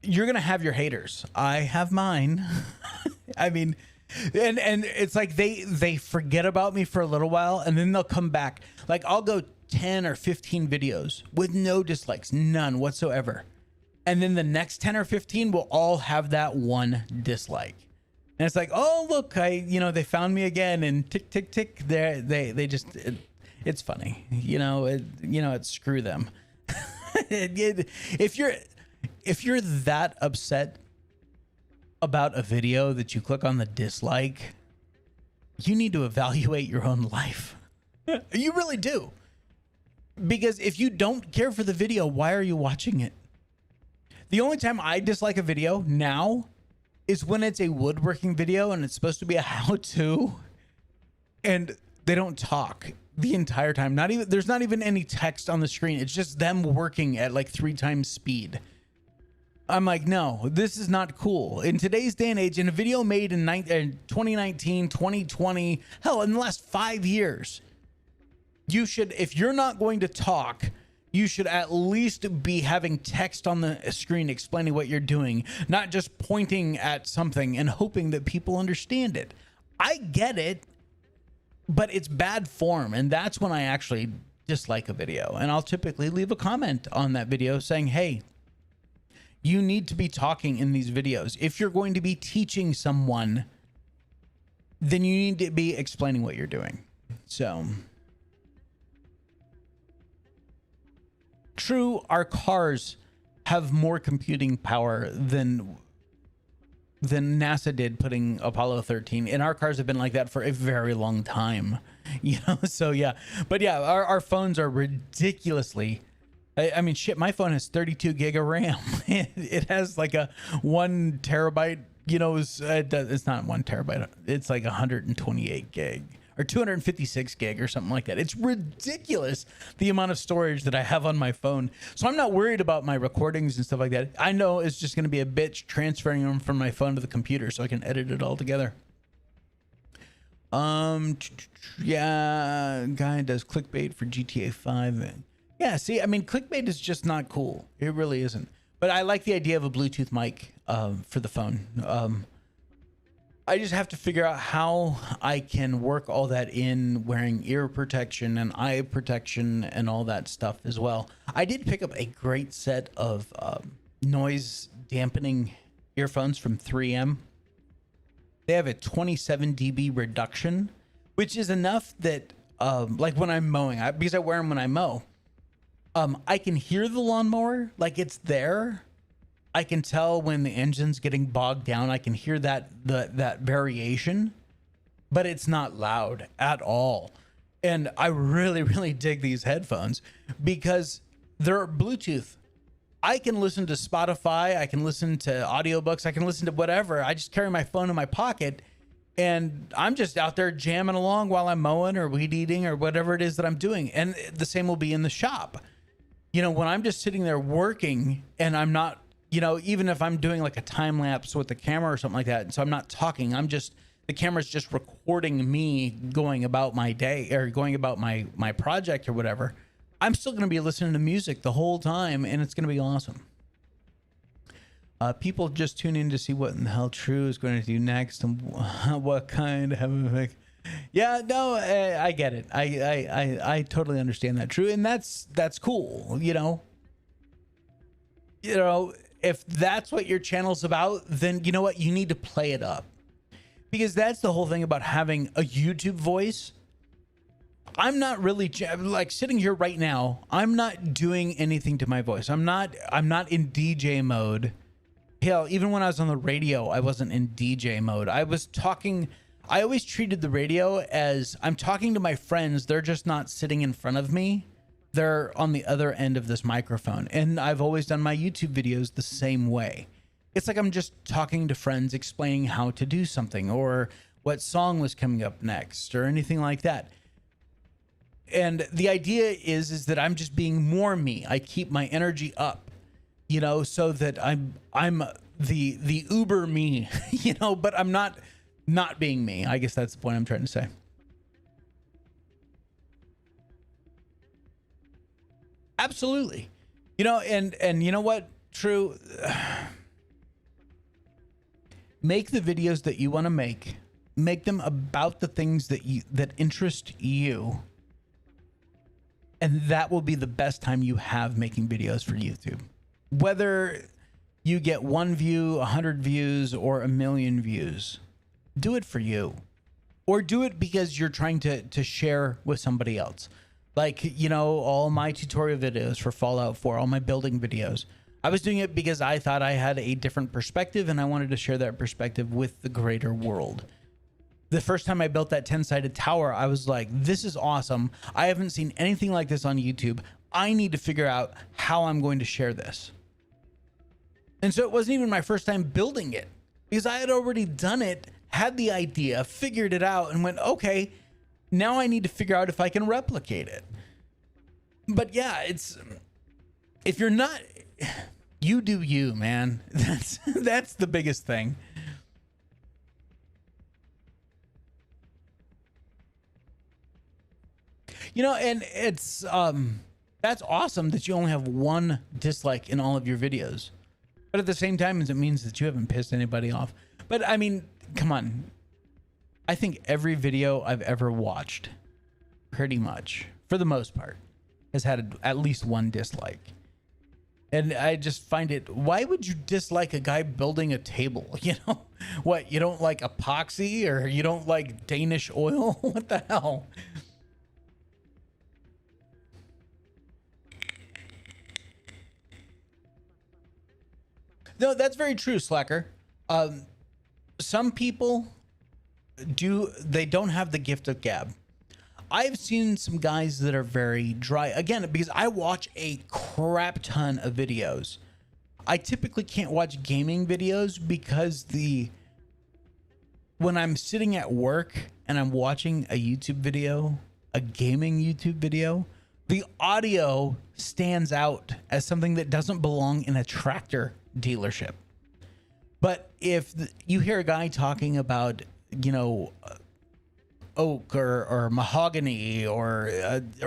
Speaker 1: You're going to have your haters. I have mine. I mean, And it's like they forget about me for a little while, and then they'll come back. Like I'll go 10 or 15 videos with no dislikes, none whatsoever. And then the next 10 or 15 will all have that one dislike. And it's like, oh, look, they found me again, and tick, tick, tick. They just, it's funny, screw them. If you're that upset about a video that you click on the dislike, you need to evaluate your own life. You really do. Because if you don't care for the video, why are you watching it? The only time I dislike a video now is when it's a woodworking video and it's supposed to be a how-to and they don't talk the entire time. There's not even any text on the screen. It's just them working at like 3 times speed. I'm like, no, this is not cool. In today's day and age, in a video made in 2019, 2020, hell, in the last 5 years, you should, if you're not going to talk, you should at least be having text on the screen explaining what you're doing, not just pointing at something and hoping that people understand it. I get it, but it's bad form, and that's when I actually dislike a video. And I'll typically leave a comment on that video saying, hey, you need to be talking in these videos. If you're going to be teaching someone, then you need to be explaining what you're doing. So, true, our cars have more computing power than NASA did putting Apollo 13. And our cars have been like that for a very long time. So yeah. But yeah, our phones are ridiculously... I mean, shit, my phone has 32 gig of RAM. It has like a 1 terabyte, it's not 1 terabyte. It's like 128 gig or 256 gig or something like that. It's ridiculous, the amount of storage that I have on my phone. So I'm not worried about my recordings and stuff like that. I know it's just going to be a bitch transferring them from my phone to the computer so I can edit it all together. Yeah, guy does clickbait for GTA 5. Yeah, see, I mean, clickbait is just not cool. It really isn't. But I like the idea of a Bluetooth mic for the phone. I just have to figure out how I can work all that in, wearing ear protection and eye protection and all that stuff as well. I did pick up a great set of noise dampening earphones from 3M. They have a 27 dB reduction, which is enough that, like when I'm mowing, because I wear them when I mow, I can hear the lawnmower, like it's there. I can tell when the engine's getting bogged down. I can hear that variation, but it's not loud at all. And I really, really dig these headphones because they're Bluetooth. I can listen to Spotify. I can listen to audiobooks. I can listen to whatever. I just carry my phone in my pocket and I'm just out there jamming along while I'm mowing or weed eating or whatever it is that I'm doing. And the same will be in the shop. When I'm just sitting there working and I'm not, even if I'm doing like a time lapse with the camera or something like that, and so I'm not talking, the camera's just recording me going about my day or going about my project or whatever. I'm still going to be listening to music the whole time, and it's going to be awesome. People just tune in to see what in the hell True is going to do next and what kind of effect. Yeah, no, I get it. I totally understand that, True, and that's cool. If that's what your channel's about, then you know what, you need to play it up, because that's the whole thing about having a YouTube voice. I'm not really like sitting here right now. I'm not doing anything to my voice. I'm not in DJ mode. Hell, even when I was on the radio, I wasn't in DJ mode. I was talking. I always treated the radio as I'm talking to my friends. They're just not sitting in front of me. They're on the other end of this microphone. And I've always done my YouTube videos the same way. It's like I'm just talking to friends, explaining how to do something or what song was coming up next or anything like that. And the idea is that I'm just being more me. I keep my energy up, so that I'm the uber me, but I'm not being me. I guess that's the point I'm trying to say. Absolutely. And you know what, True? Make the videos that you want to make make them about the things that interest you. And that will be the best time you have making videos for YouTube. Whether you get 1 view, 100 views, or 1 million views, do it for you. Or do it because you're trying to share with somebody else. Like, you know, all my tutorial videos for Fallout 4, all my building videos. I was doing it because I thought I had a different perspective and I wanted to share that perspective with the greater world. The first time I built that 10-sided tower, I was like, this is awesome. I haven't seen anything like this on YouTube. I need to figure out how I'm going to share this. And so it wasn't even my first time building it because I had already done it, had the idea, figured it out, and went, okay, now I need to figure out if I can replicate it. But yeah, if you're not, you do you, man. That's the biggest thing. You know, and it's that's awesome that you only have 1 dislike in all of your videos. But at the same time, it means that you haven't pissed anybody off. But I mean, come on. I think every video I've ever watched, pretty much, for the most part, has had at least 1 dislike. And I just find it, why would you dislike a guy building a table? You know, what, you don't like epoxy or you don't like Danish oil? What the hell? No, that's very true, Slacker. Some people they don't have the gift of gab. I've seen some guys that are very dry. Again, because I watch a crap ton of videos. I typically can't watch gaming videos because when I'm sitting at work and I'm watching a YouTube video, a gaming YouTube video, the audio stands out as something that doesn't belong in a tractor dealership. But if you hear a guy talking about, you know, oak or mahogany or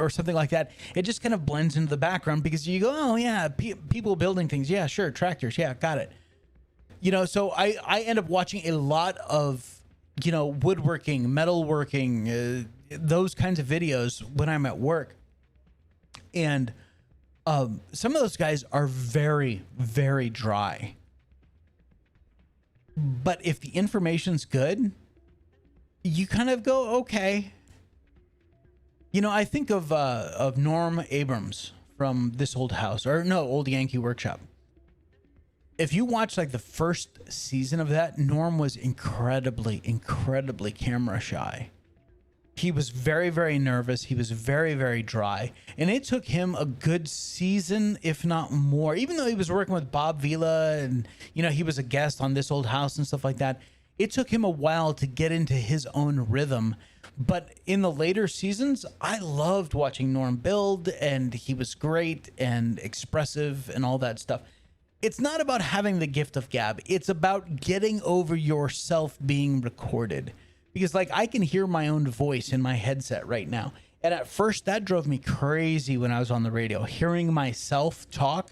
Speaker 1: something like that, it just kind of blends into the background because you go, oh yeah, people building things, yeah, sure, tractors, yeah, got it. You know, so I end up watching a lot of, you know, woodworking, metalworking, those kinds of videos when I'm at work. And some of those guys are very, very dry. But if the information's good, you kind of go, okay. You know, I think of Norm Abrams from This Old House, or no, Old Yankee Workshop. If you watch like the first season of that, Norm was incredibly, incredibly camera shy. He was very, very nervous. He was very, very dry. And it took him a good season, if not more, even though he was working with Bob Vila and, you know, he was a guest on This Old House and stuff like that. It took him a while to get into his own rhythm. But in the later seasons, I loved watching Norm build, and he was great and expressive and all that stuff. It's not about having the gift of gab. It's about getting over yourself being recorded. Because like I can hear my own voice in my headset right now. And at first that drove me crazy when I was on the radio. Hearing myself talk.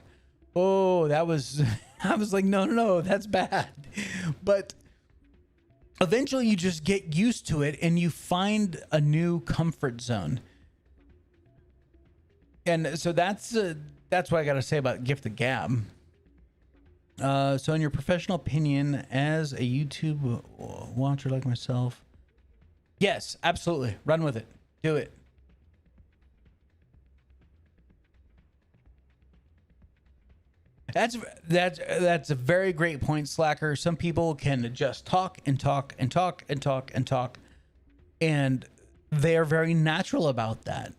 Speaker 1: Oh, that was, I was like, no, that's bad. But eventually you just get used to it and you find a new comfort zone. And so that's what I got to say about gift of gab. So in your professional opinion, as a YouTube watcher like myself, yes, absolutely. Run with it. Do it. That's a very great point, Slacker. Some people can just talk and talk and talk and talk and talk, and they are very natural about that.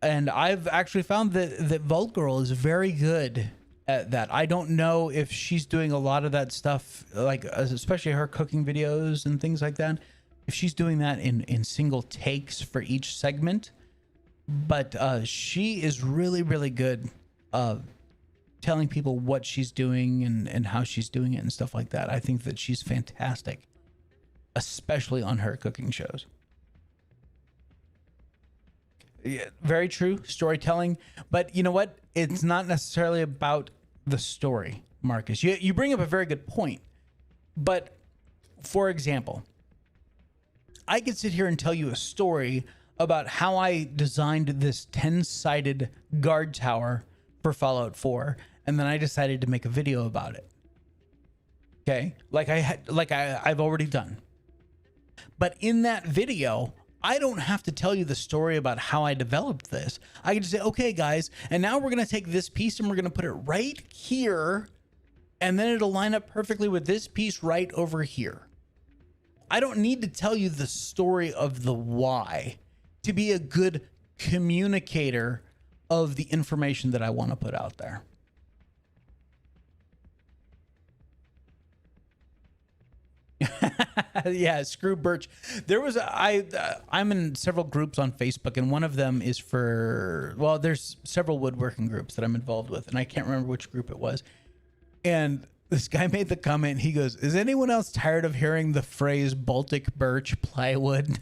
Speaker 1: And I've actually found that Vault Girl is very good at that. I don't know if she's doing a lot of that stuff, like especially her cooking videos and things like that, if she's doing that in single takes for each segment, but she is really, really good telling people what she's doing and how she's doing it and stuff like that. I think that she's fantastic, especially on her cooking shows. Yeah, very true. Storytelling. But you know what? It's not necessarily about the story, Marcus. You bring up a very good point. But for example, I could sit here and tell you a story about how I designed this 10-sided guard tower for Fallout 4, and then I decided to make a video about it. Okay, I've already done. But in that video, I don't have to tell you the story about how I developed this. I can just say, okay, guys, and now we're going to take this piece and we're going to put it right here, and then it'll line up perfectly with this piece right over here. I don't need to tell you the story of the why to be a good communicator of the information that I want to put out there. Yeah, screw Birch. There was I'm in several groups on Facebook, and one of them is for, well, there's several woodworking groups that I'm involved with, and I can't remember which group it was. And this guy made the comment, he goes, is anyone else tired of hearing the phrase Baltic birch plywood?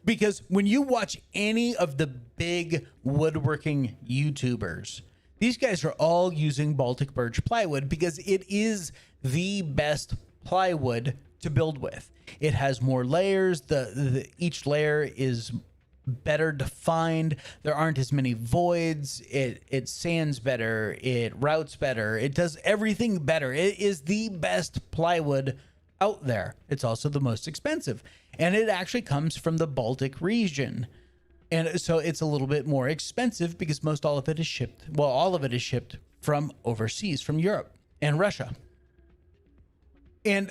Speaker 1: Because when you watch any of the big woodworking YouTubers, these guys are all using Baltic birch plywood because it is the best plywood to build with. It has more layers. Each layer is better defined. There aren't as many voids. It sands better. It routes better. It does everything better. It is the best plywood out there. It's also the most expensive, and it actually comes from the Baltic region. And so it's a little bit more expensive because all of it is shipped from overseas, from Europe and Russia. And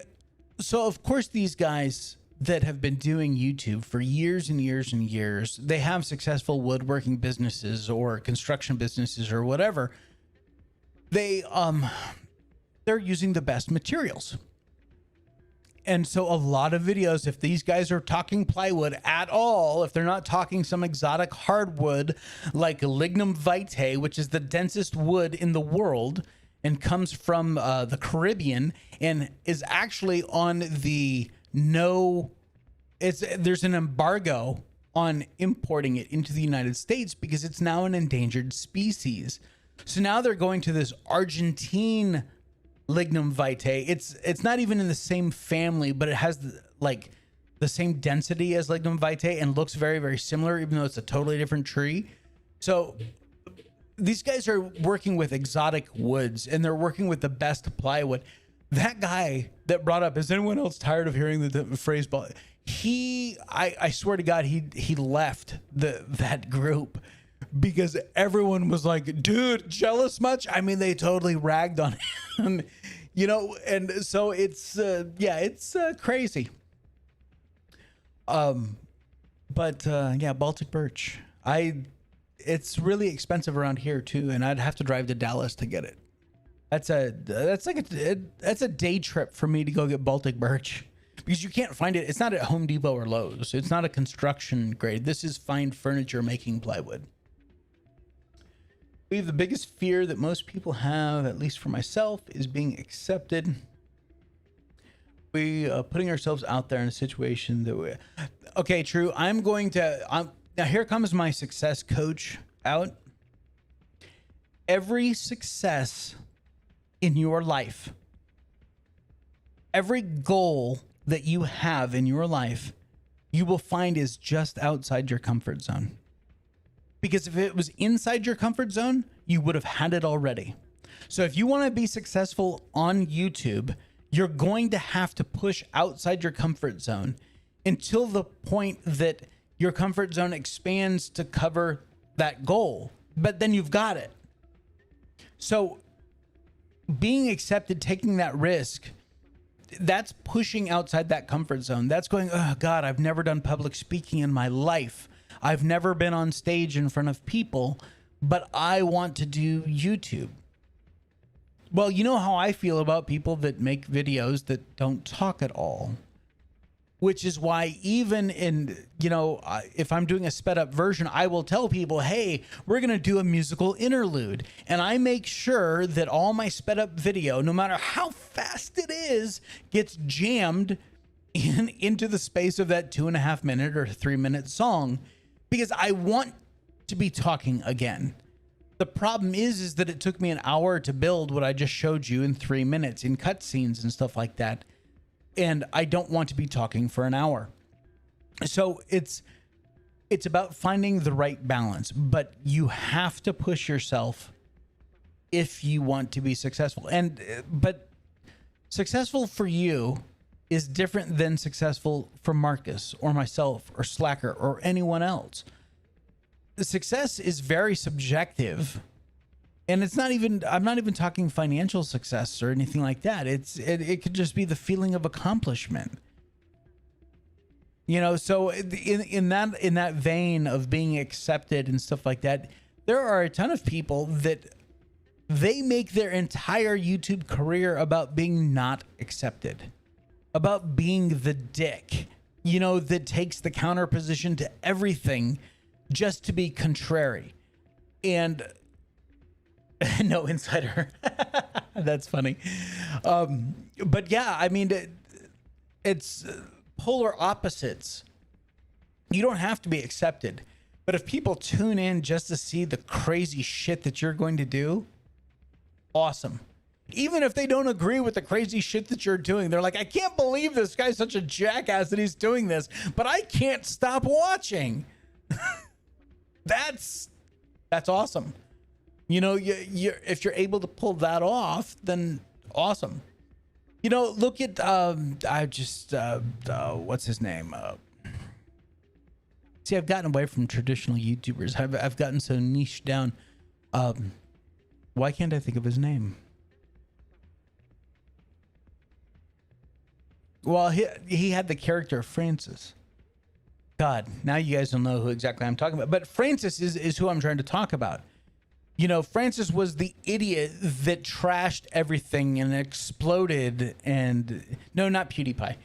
Speaker 1: so, of course, these guys that have been doing YouTube for years and years and years, they have successful woodworking businesses or construction businesses or whatever. They're using the best materials. And so a lot of videos, if these guys are talking plywood at all, if they're not talking some exotic hardwood like lignum vitae, which is the densest wood in the world and comes from the Caribbean and is actually on the there's an embargo on importing it into the United States because it's now an endangered species. So now they're going to this Argentine lignum vitae. It's not even in the same family, but it has the same density as lignum vitae and looks very, very similar, even though it's a totally different tree. So these guys are working with exotic woods, and they're working with the best plywood. That guy that brought up, is anyone else tired of hearing the phrase? I swear to God, he left that group because everyone was like, dude, jealous much? I mean, they totally ragged on him, and so it's crazy. Baltic birch. It's really expensive around here too, and I'd have to drive to Dallas to get it. That's a day trip for me to go get Baltic birch because you can't find it. It's not at Home Depot or Lowe's. It's not a construction grade. This is fine furniture making plywood. I believe the biggest fear that most people have, at least for myself, is being accepted. We putting ourselves out there in a situation that okay, true. Now here comes my success coach out. Every success in your life, every goal that you have in your life, you will find is just outside your comfort zone. Because if it was inside your comfort zone, you would have had it already. So if you want to be successful on YouTube, you're going to have to push outside your comfort zone until the point that your comfort zone expands to cover that goal. But then you've got it. So being accepted, taking that risk, that's pushing outside that comfort zone. That's going, oh God, I've never done public speaking in my life. I've never been on stage in front of people, but I want to do YouTube. Well, you know how I feel about people that make videos that don't talk at all. Which is why even in, if I'm doing a sped up version, I will tell people, hey, we're going to do a musical interlude. And I make sure that all my sped up video, no matter how fast it is, gets jammed into the space of that 2.5 minute or 3 minute song, because I want to be talking again. The problem is that it took me an hour to build what I just showed you in 3 minutes in cutscenes and stuff like that. And I don't want to be talking for an hour. So it's about finding the right balance, but you have to push yourself if you want to be successful. But successful for you is different than successful for Marcus or myself or Slacker or anyone else. The success is very subjective, and it's not even, I'm not even talking financial success or anything like that. It could just be the feeling of accomplishment. You know, so in that vein of being accepted and stuff like that, there are a ton of people that they make their entire YouTube career about being not accepted, about being the dick, you know, that takes the counter position to everything just to be contrary. And no, insider. That's funny. But yeah, I mean, it's polar opposites. You don't have to be accepted, but if people tune in just to see the crazy shit that you're going to do, awesome. Even if they don't agree with the crazy shit that you're doing, they're like, I can't believe this guy's such a jackass that he's doing this, but I can't stop watching. That's awesome. You know, if you're able to pull that off, then awesome. You know, look at what's his name? See, I've gotten away from traditional YouTubers. I've gotten so niche down. Why can't I think of his name? Well, he had the character of Francis. God, now you guys don't know who exactly I'm talking about. But Francis is who I'm trying to talk about. You know, Francis was the idiot that trashed everything and exploded. And no, not PewDiePie.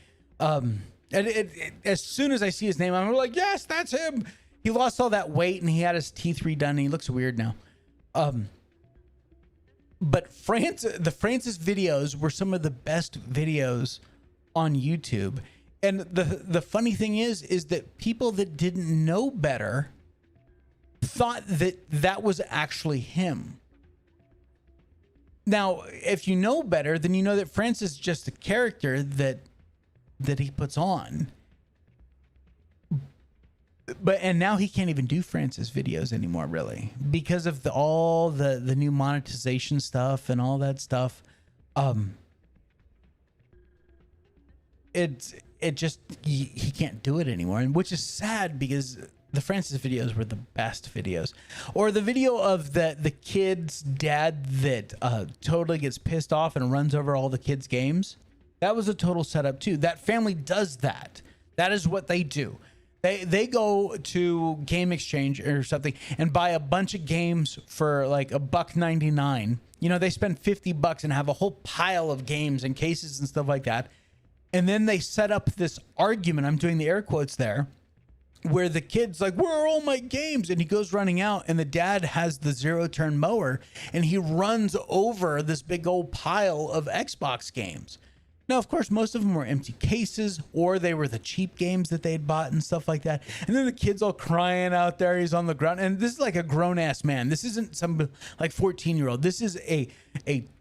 Speaker 1: As soon as I see his name, I'm like, yes, that's him. He lost all that weight and he had his teeth redone and he looks weird now. But the Francis videos were some of the best videos on YouTube. And the funny thing is that people that didn't know better thought that was actually him. Now, if you know better, then you know that Francis is just a character that he puts on. And now he can't even do Francis videos anymore, really, because of all the new monetization stuff and all that stuff. It just he can't do it anymore, and which is sad because the Francis videos were the best videos. Or the video of the kid's dad that totally gets pissed off and runs over all the kids' games. That was a total setup too. That family does that. That is what they do. They go to Game Exchange or something and buy a bunch of games for like $1.99. You know, they spend $50 and have a whole pile of games and cases and stuff like that. And then they set up this argument, I'm doing the air quotes there, where the kid's like, where are all my games? And he goes running out and the dad has the zero-turn mower and he runs over this big old pile of Xbox games. Now, of course, most of them were empty cases or they were the cheap games that they had bought and stuff like that. And then the kid's all crying out there. He's on the ground. And this is like a grown-ass man. This isn't some like 14-year-old. This is a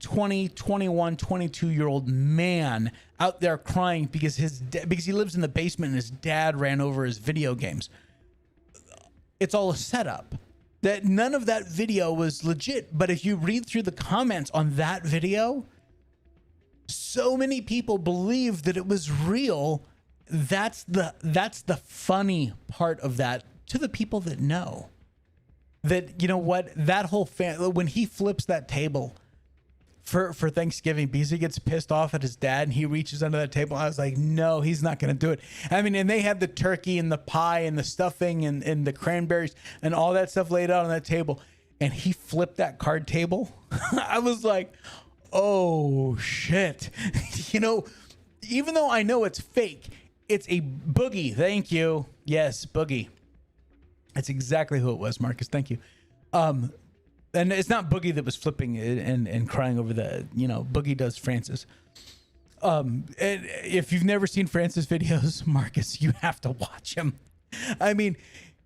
Speaker 1: 20, 21, 22-year-old man out there crying because because he lives in the basement and his dad ran over his video games. It's all a setup. That none of that video was legit. But if you read through the comments on that video, so many people believe that it was real. That's the funny part of that to the people that know. That, you know what, that whole when he flips that table for Thanksgiving because he gets pissed off at his dad and he reaches under that table, I was like, no, he's not going to do it. I mean, and they had the turkey and the pie and the stuffing and the cranberries and all that stuff laid out on that table. And he flipped that card table. I was like, oh shit. You know, even though I know it's fake, it's a boogie. Thank you. Yes, boogie. That's exactly who it was, Marcus. Thank you. And it's not Boogie that was flipping and crying over the, you know, Boogie does Francis. And if you've never seen Francis videos, Marcus, you have to watch him. I mean,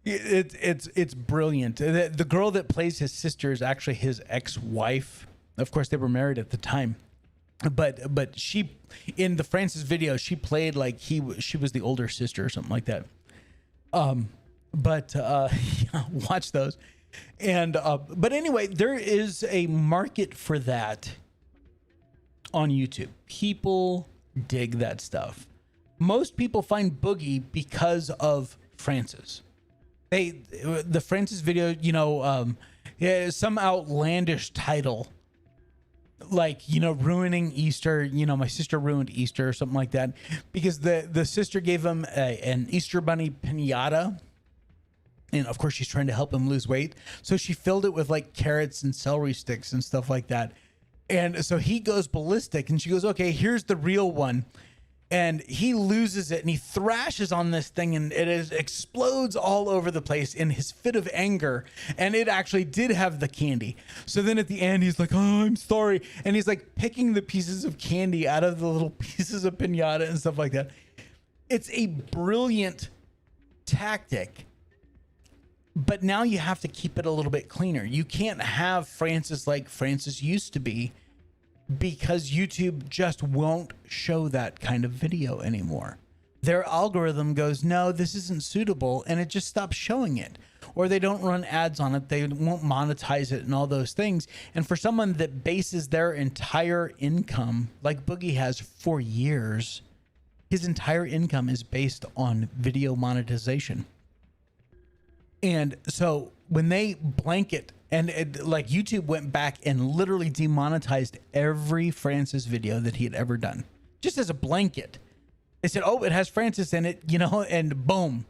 Speaker 1: it's brilliant. The girl that plays his sister is actually his ex-wife. Of course, they were married at the time, but she, in the Francis video, she played like she was the older sister or something like that. But yeah, watch those. And but anyway, there is a market for that on YouTube. People dig that stuff. Most people find Boogie because of Francis. The Francis video, you know, yeah, some outlandish title like, you know, ruining Easter, you know, my sister ruined Easter or something like that, because the sister gave him an Easter bunny piñata. And of course she's trying to help him lose weight. So she filled it with like carrots and celery sticks and stuff like that. And so he goes ballistic and she goes, okay, here's the real one. And he loses it and he thrashes on this thing and explodes all over the place in his fit of anger. And it actually did have the candy. So then at the end, he's like, oh, I'm sorry. And he's like picking the pieces of candy out of the little pieces of piñata and stuff like that. It's a brilliant tactic. But now you have to keep it a little bit cleaner. You can't have Francis like Francis used to be, because YouTube just won't show that kind of video anymore. Their algorithm goes, no, this isn't suitable, and it just stops showing it. Or they don't run ads on it, they won't monetize it and all those things. And for someone that bases their entire income, like Boogie has for years, his entire income is based on video monetization. And so when they blanket, and like YouTube went back and literally demonetized every Francis video that he had ever done, just as a blanket. They said, oh, it has Francis in it, you know, and boom,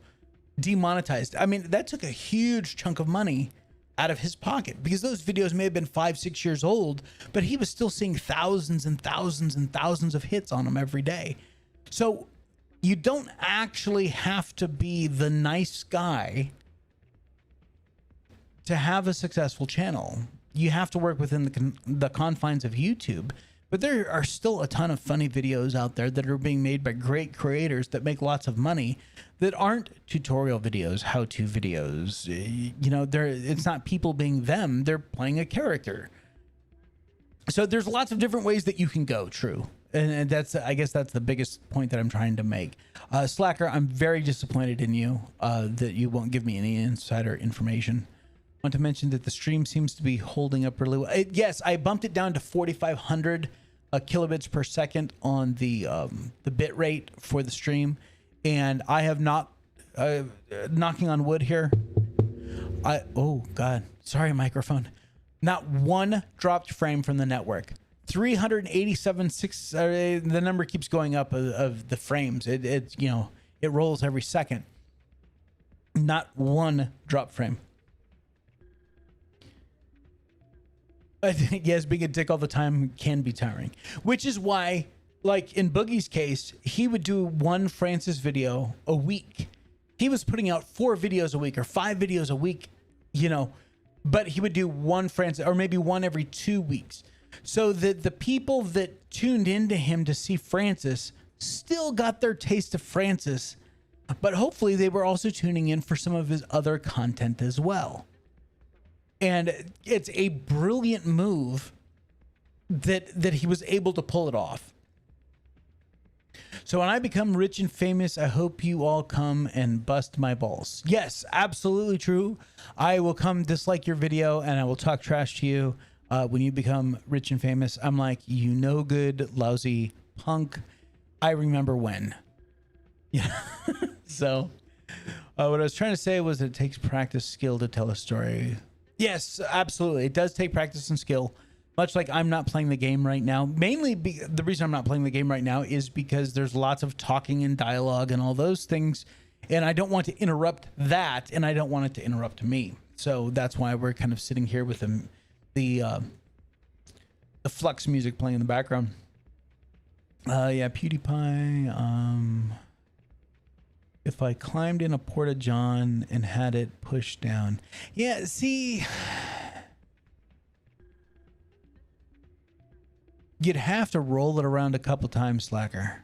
Speaker 1: demonetized. I mean, that took a huge chunk of money out of his pocket, because those videos may have been 5-6 years old, but he was still seeing thousands and thousands and thousands of hits on them every day. So you don't actually have to be the nice guy to have a successful channel. You have to work within the confines of YouTube, but there are still a ton of funny videos out there that are being made by great creators that make lots of money that aren't tutorial videos, how-to videos. You know, it's not people being them, they're playing a character. So there's lots of different ways that you can go, true. And that's, I guess that's the biggest point that I'm trying to make. Slacker, I'm very disappointed in you that you won't give me any insider information. Want to mention that the stream seems to be holding up really well. Yes, I bumped it down to 4,500 kilobits per second on the bit rate for the stream, and I have not, knocking on wood here. Oh God, sorry microphone. Not one dropped frame from the network. 387 the number keeps going up of the frames. It you know, it rolls every second. Not one drop frame. I think, yes, being a dick all the time can be tiring, which is why, like in Boogie's case, he would do one Francis video a week. He was putting out 4 videos a week or 5 videos a week, you know, but he would do one Francis, or maybe one every 2 weeks. So that the people that tuned into him to see Francis still got their taste of Francis, but hopefully they were also tuning in for some of his other content as well. And it's a brilliant move that he was able to pull it off. So when I become rich and famous, I hope you all come and bust my balls. Yes, absolutely true. I will come dislike your video and I will talk trash to you when you become rich and famous. I'm like, you no good, lousy punk. I remember when. Yeah. So what I was trying to say was that it takes practice, skill to tell a story. Yes, absolutely. It does take practice and skill, much like I'm not playing the game right now. Mainly the reason I'm not playing the game right now is because there's lots of talking and dialogue and all those things, and I don't want to interrupt that, and I don't want it to interrupt me. So that's why we're kind of sitting here with the flux music playing in the background. Yeah, PewDiePie. If I climbed in a Porta-John and had it pushed down. Yeah, see, you'd have to roll it around a couple times, Slacker.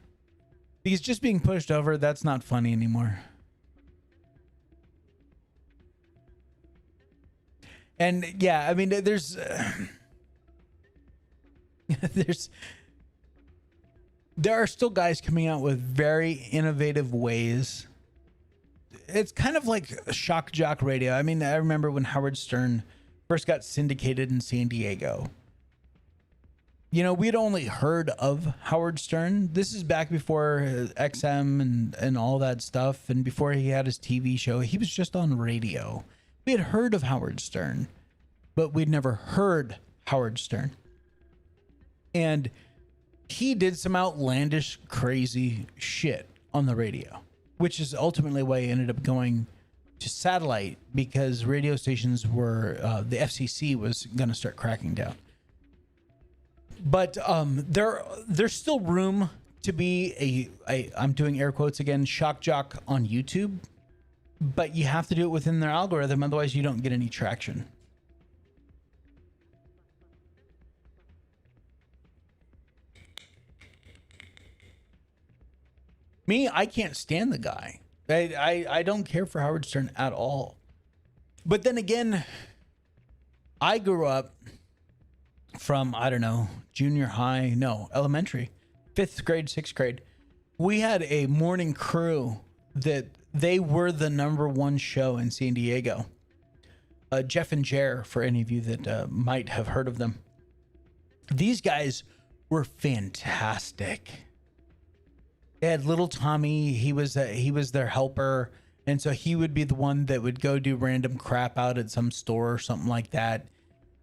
Speaker 1: Because just being pushed over, that's not funny anymore. And yeah, I mean, there's there are still guys coming out with very innovative ways it's kind of like shock jock radio. I mean, I remember when Howard Stern first got syndicated in San Diego. You know, we'd only heard of Howard Stern. This is back before XM and all that stuff, and before he had his TV show. He was just on radio. We had heard of Howard Stern, but we'd never heard Howard Stern. And he did some outlandish, crazy shit on the radio, which is ultimately why he ended up going to satellite, because radio stations were, the FCC was going to start cracking down. But there's still room to be I'm doing air quotes again, shock jock on YouTube, but you have to do it within their algorithm, otherwise you don't get any traction. Me, I can't stand the guy. I don't care for Howard Stern at all. But then again, I grew up from, I don't know, elementary, 5th grade, 6th grade. We had a morning crew that they were the #1 show in San Diego. Jeff and Jer, for any of you that might have heard of them. These guys were fantastic. They had little Tommy. He was their helper. And so he would be the one that would go do random crap out at some store or something like that.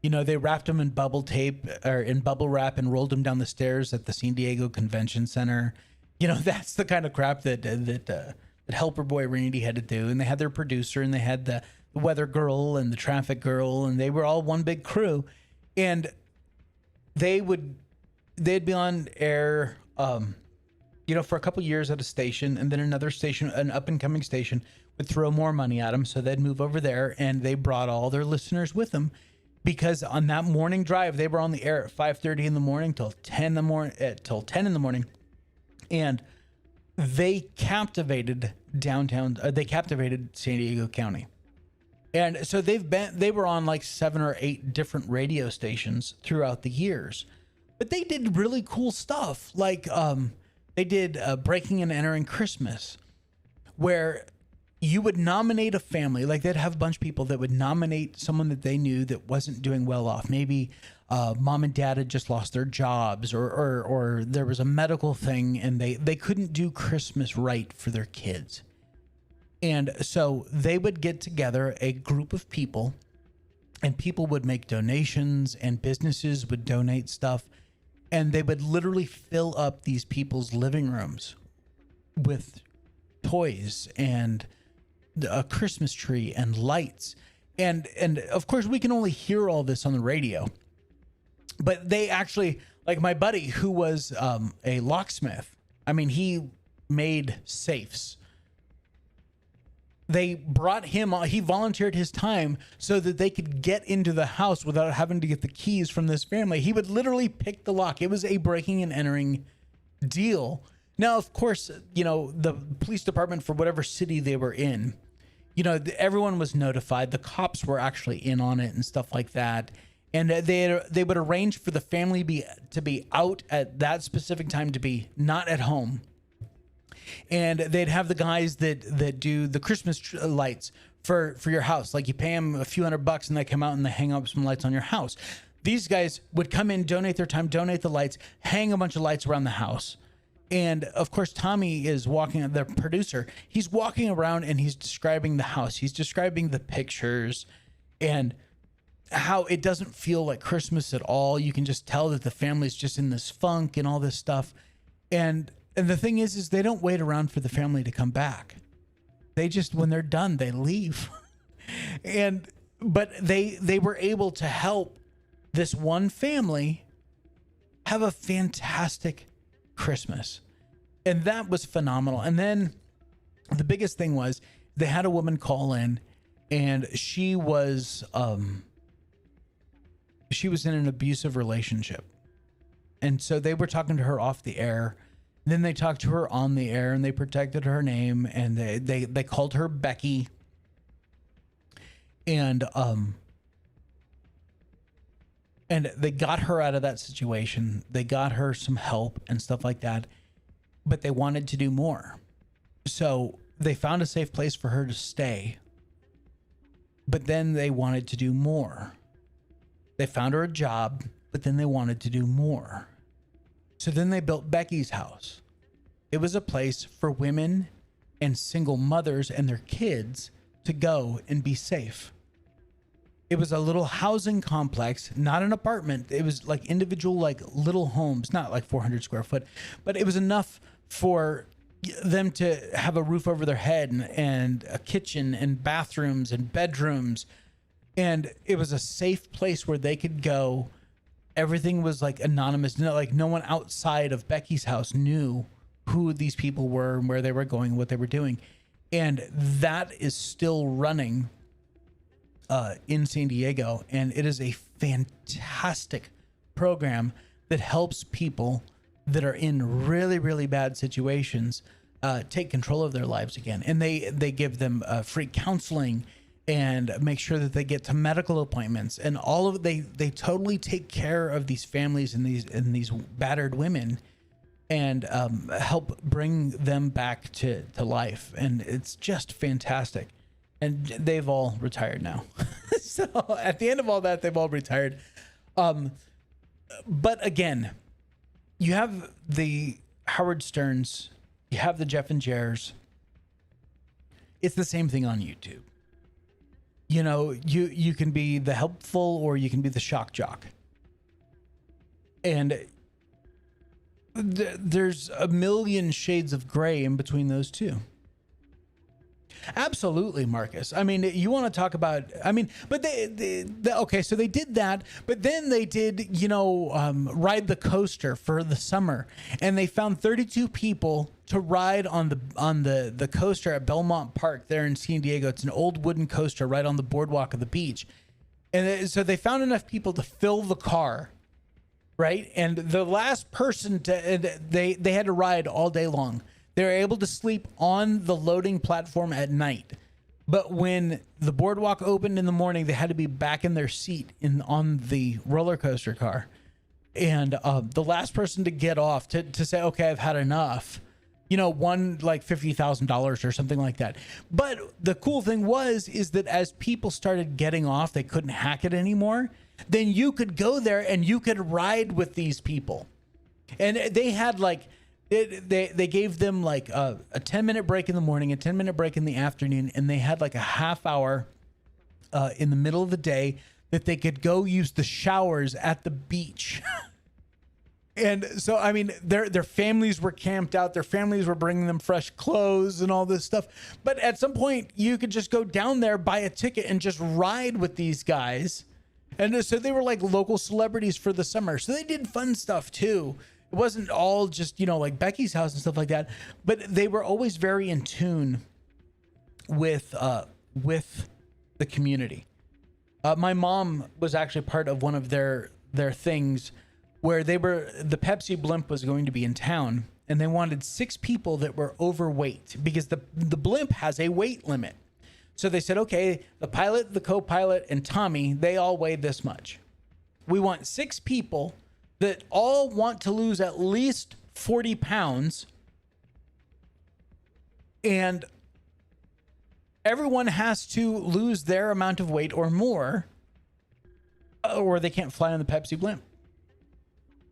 Speaker 1: You know, they wrapped him in bubble tape or in bubble wrap and rolled him down the stairs at the San Diego Convention Center. You know, that's the kind of crap that helper boy Randy had to do. And they had their producer, and they had the weather girl and the traffic girl, and they were all one big crew. And they'd be on air, you know, for a couple years at a station, and then another station, an up and coming station, would throw more money at them. So they'd move over there, and they brought all their listeners with them, because on that morning drive, they were on the air at 5:30 in the morning till 10 in the morning. And they captivated they captivated San Diego County. And so they were on like 7 or 8 different radio stations throughout the years, but they did really cool stuff. Like, they did Breaking and Entering Christmas, where you would nominate a family. Like, they'd have a bunch of people that would nominate someone that they knew that wasn't doing well off. Maybe mom and dad had just lost their jobs, or there was a medical thing and they couldn't do Christmas right for their kids. And so they would get together a group of people, and people would make donations, and businesses would donate stuff. And they would literally fill up these people's living rooms with toys and a Christmas tree and lights. And of course, we can only hear all this on the radio. But they actually, like my buddy who was a locksmith, I mean, he made safes. They brought him on, he volunteered his time so that they could get into the house without having to get the keys from this family. He would literally pick the lock. It was a breaking and entering deal. Now, of course, you know, the police department for whatever city they were in, you know, everyone was notified. The cops were actually in on it and stuff like that. And they would arrange for the family to be out at that specific time, to be not at home. And they'd have the guys that do the Christmas lights for your house. Like, you pay them a few $100 and they come out and they hang up some lights on your house. These guys would come in, donate their time, donate the lights, hang a bunch of lights around the house. And of course, Tommy is walking, the producer, he's walking around and he's describing the house. He's describing the pictures and how it doesn't feel like Christmas at all. You can just tell that the family's just in this funk and all this stuff. And the thing is they don't wait around for the family to come back. They just, when they're done, they leave. But they were able to help this one family have a fantastic Christmas. And that was phenomenal. And then the biggest thing was they had a woman call in, and she was in an abusive relationship. And so they were talking to her off the air. Then they talked to her on the air, and they protected her name, and they called her Becky. And they got her out of that situation. They got her some help and stuff like that, but they wanted to do more. So they found a safe place for her to stay, but then they wanted to do more. They found her a job, but then they wanted to do more. So then they built Becky's house. It was a place for women and single mothers and their kids to go and be safe. It was a little housing complex, not an apartment. It was like individual, like little homes, not like 400 square foot, but it was enough for them to have a roof over their head and a kitchen and bathrooms and bedrooms. And it was a safe place where they could go. Everything was like anonymous. No one outside of Becky's house knew who these people were and where they were going, what they were doing. And that is still running in San Diego. And it is a fantastic program that helps people that are in really, really bad situations take control of their lives again. And they give them free counseling and make sure that they get to medical appointments and all of they totally take care of these families and these battered women and help bring them back to life. And it's just fantastic. And they've all retired now. So at the end of all that, they've all retired. But again, you have the Howard Sterns, you have the Jeff and Jers. It's the same thing on YouTube. You know, you can be the helpful or you can be the shock jock. And there's a million shades of gray in between those two. Absolutely, Marcus. I mean, you want to talk about, I mean, but they okay, so they did that, but then they did, ride the coaster for the summer, and they found 32 people to ride on the coaster at Belmont Park there in San Diego. It's an old wooden coaster right on the boardwalk of the beach. And so they found enough people to fill the car, right? And the last person they had to ride all day long. They were able to sleep on the loading platform at night. But when the boardwalk opened in the morning, they had to be back in their seat on the roller coaster car. And the last person to get off to say, okay, I've had enough, won like $50,000 or something like that. But the cool thing is that as people started getting off, they couldn't hack it anymore. Then you could go there and you could ride with these people. And they had they gave them like a 10-minute break in the morning, a 10-minute break in the afternoon, and they had like a half hour in the middle of the day that they could go use the showers at the beach. And so, I mean, their families were camped out. Their families were bringing them fresh clothes and all this stuff. But at some point, you could just go down there, buy a ticket, and just ride with these guys. And so they were like local celebrities for the summer. So they did fun stuff too. It wasn't all just, like Becky's house and stuff like that, but they were always very in tune with the community. My mom was actually part of one of their things where the Pepsi blimp was going to be in town, and they wanted 6 people that were overweight because the blimp has a weight limit. So they said, okay, the pilot, the co-pilot, and Tommy, they all weigh this much. We want 6 people that all want to lose at least 40 pounds, and everyone has to lose their amount of weight or more, or they can't fly on the Pepsi blimp.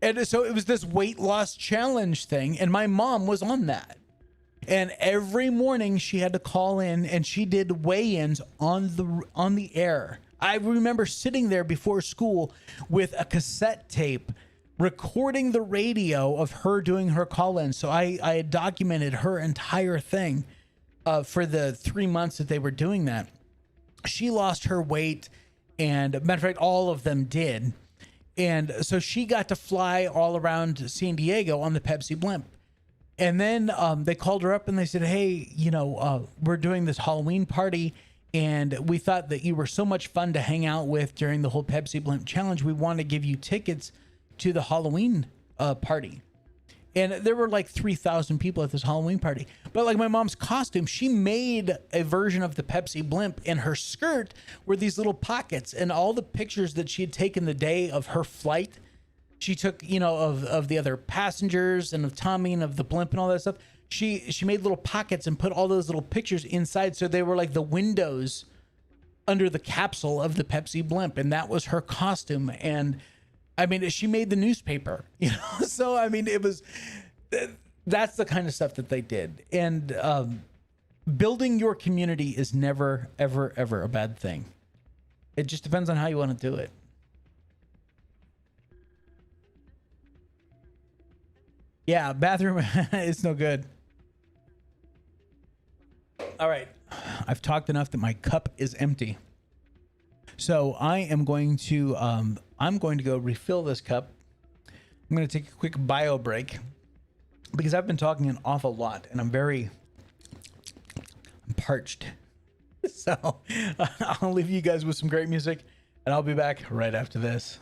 Speaker 1: And so it was this weight loss challenge thing, and my mom was on that. And every morning she had to call in, and she did weigh-ins on the air. I remember sitting there before school with a cassette tape recording the radio of her doing her call-in. So I had documented her entire thing for the 3 months that they were doing that. She lost her weight, and matter of fact, all of them did. And so she got to fly all around San Diego on the Pepsi blimp. And then they called her up and they said, hey, we're doing this Halloween party, and we thought that you were so much fun to hang out with during the whole Pepsi blimp challenge. We want to give you tickets to the Halloween party. And there were like 3,000 people at this Halloween party. But like my mom's costume, she made a version of the Pepsi blimp, and her skirt were these little pockets, and all the pictures that she had taken the day of her flight, she took, of the other passengers and of Tommy and of the blimp and all that stuff. she made little pockets and put all those little pictures inside, so they were like the windows under the capsule of the Pepsi blimp, and that was her costume. And I mean, she made the newspaper, you know. So I mean, that's the kind of stuff that they did. And building your community is never, ever, ever a bad thing. It just depends on how you want to do it. Yeah, bathroom is no good. All right, I've talked enough that my cup is empty. So I am going to go refill this cup. I'm going to take a quick bio break because I've been talking an awful lot and I'm parched. So I'll leave you guys with some great music and I'll be back right after this.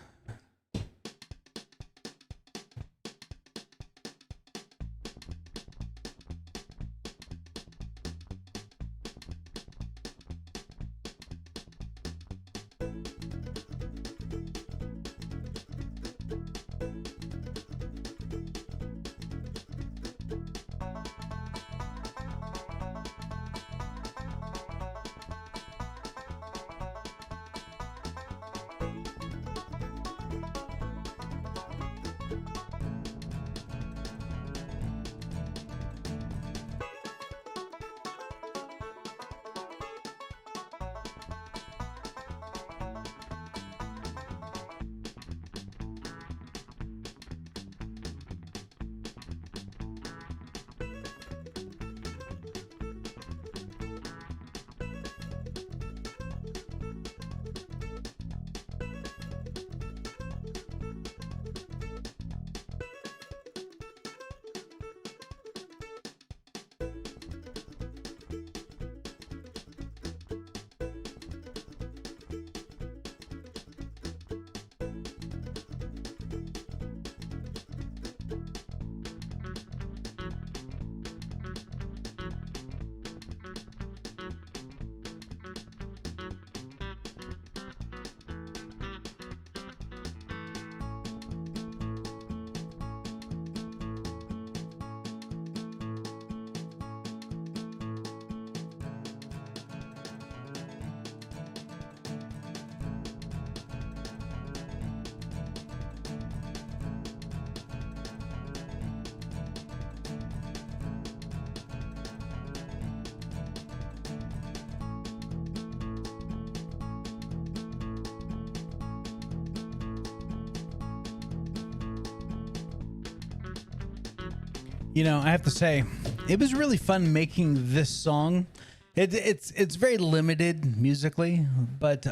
Speaker 1: You know, I have to say, it was really fun making this song. It's very limited musically, but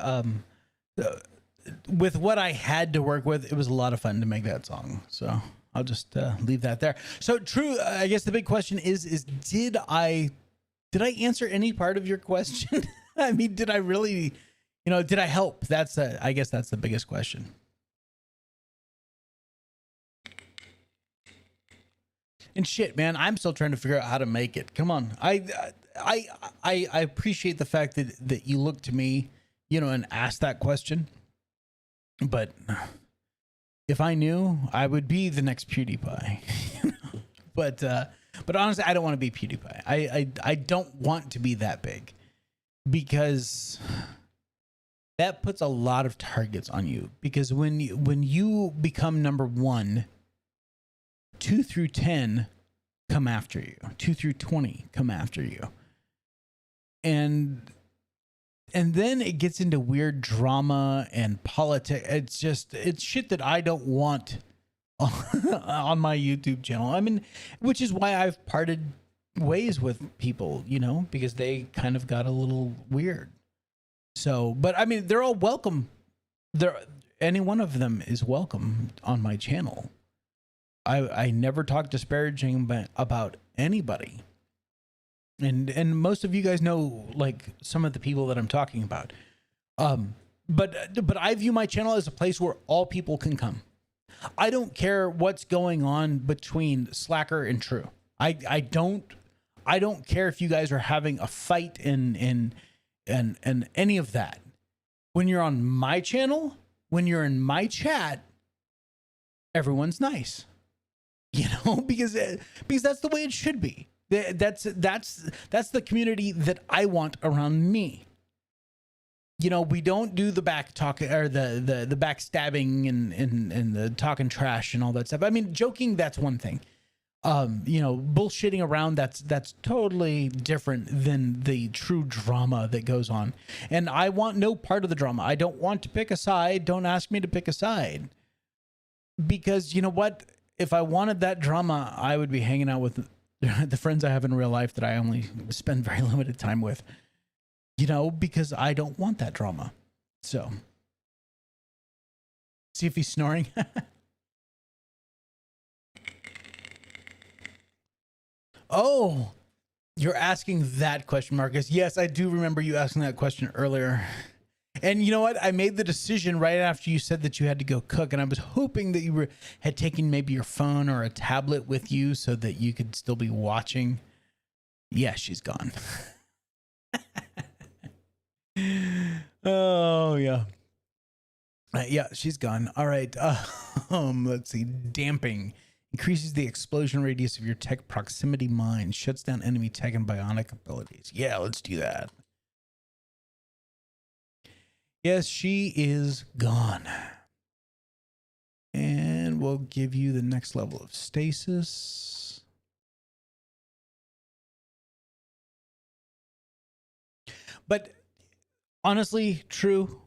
Speaker 1: with what I had to work with, it was a lot of fun to make that song. So I'll just leave that there. So True, I guess the big question is did I answer any part of your question? I mean, did I really, did I help? I guess that's the biggest question. And shit, man, I'm still trying to figure out how to make it. Come on. I appreciate the fact that you look to me, and ask that question. But if I knew, I would be the next PewDiePie. But honestly, I don't want to be PewDiePie. I don't want to be that big because that puts a lot of targets on you. Because when you become number one, 2 through 10 come after you. 2 through 20 come after you. And then it gets into weird drama and politics. It's shit that I don't want on my YouTube channel. I mean, which is why I've parted ways with people, because they kind of got a little weird. So, but I mean, they're all welcome. Any one of them is welcome on my channel. I never talk disparaging about anybody. And most of you guys know, like, some of the people that I'm talking about. But I view my channel as a place where all people can come. I don't care what's going on between Slacker and True. I don't care if you guys are having a fight and any of that. When you're on my channel, when you're in my chat, everyone's nice. Because that's the way it should be. That's the community that I want around me. You know, we don't do the back talk or the backstabbing and the talking trash and all that stuff. I mean, joking, that's one thing. You know, bullshitting around, that's totally different than the true drama that goes on. And I want no part of the drama. I don't want to pick a side. Don't ask me to pick a side. Because you know what? If I wanted that drama, I would be hanging out with the friends I have in real life that I only spend very limited time with. You know, because I don't want that drama. So, see if he's snoring. Oh, you're asking that question, Marcus. Yes, I do remember you asking that question earlier. And you know what? I made the decision right after you said that you had to go cook, and I was hoping that you had taken maybe your phone or a tablet with you so that you could still be watching. Yeah, she's gone. Oh, yeah. Yeah, she's gone. All right. Let's see. Damping. Increases the explosion radius of your tech proximity mine. Shuts down enemy tech and bionic abilities. Yeah, let's do that. Yes, she is gone. And we'll give you the next level of stasis. But honestly, true,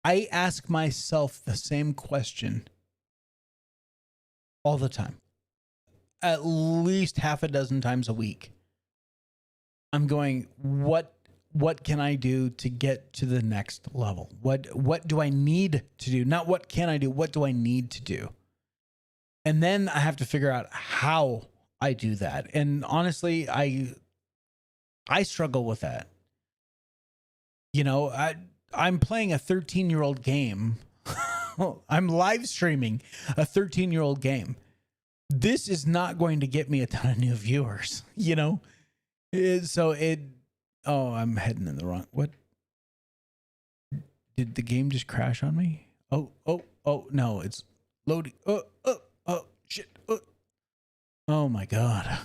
Speaker 1: I ask myself the same question all the time. At least half a dozen times a week. I'm going, what can I do to get to the next level? What do I need to do? Not what can I do, what do I need to do? And then I have to figure out how I do that. And honestly, I struggle with that. You know, I'm playing a 13-year-old game. I'm live streaming a 13-year-old game. This is not going to get me a ton of new viewers, you know? Oh, I'm heading in the wrong. What? Did the game just crash on me? Oh, no, it's loading. Oh, shit. Oh my God.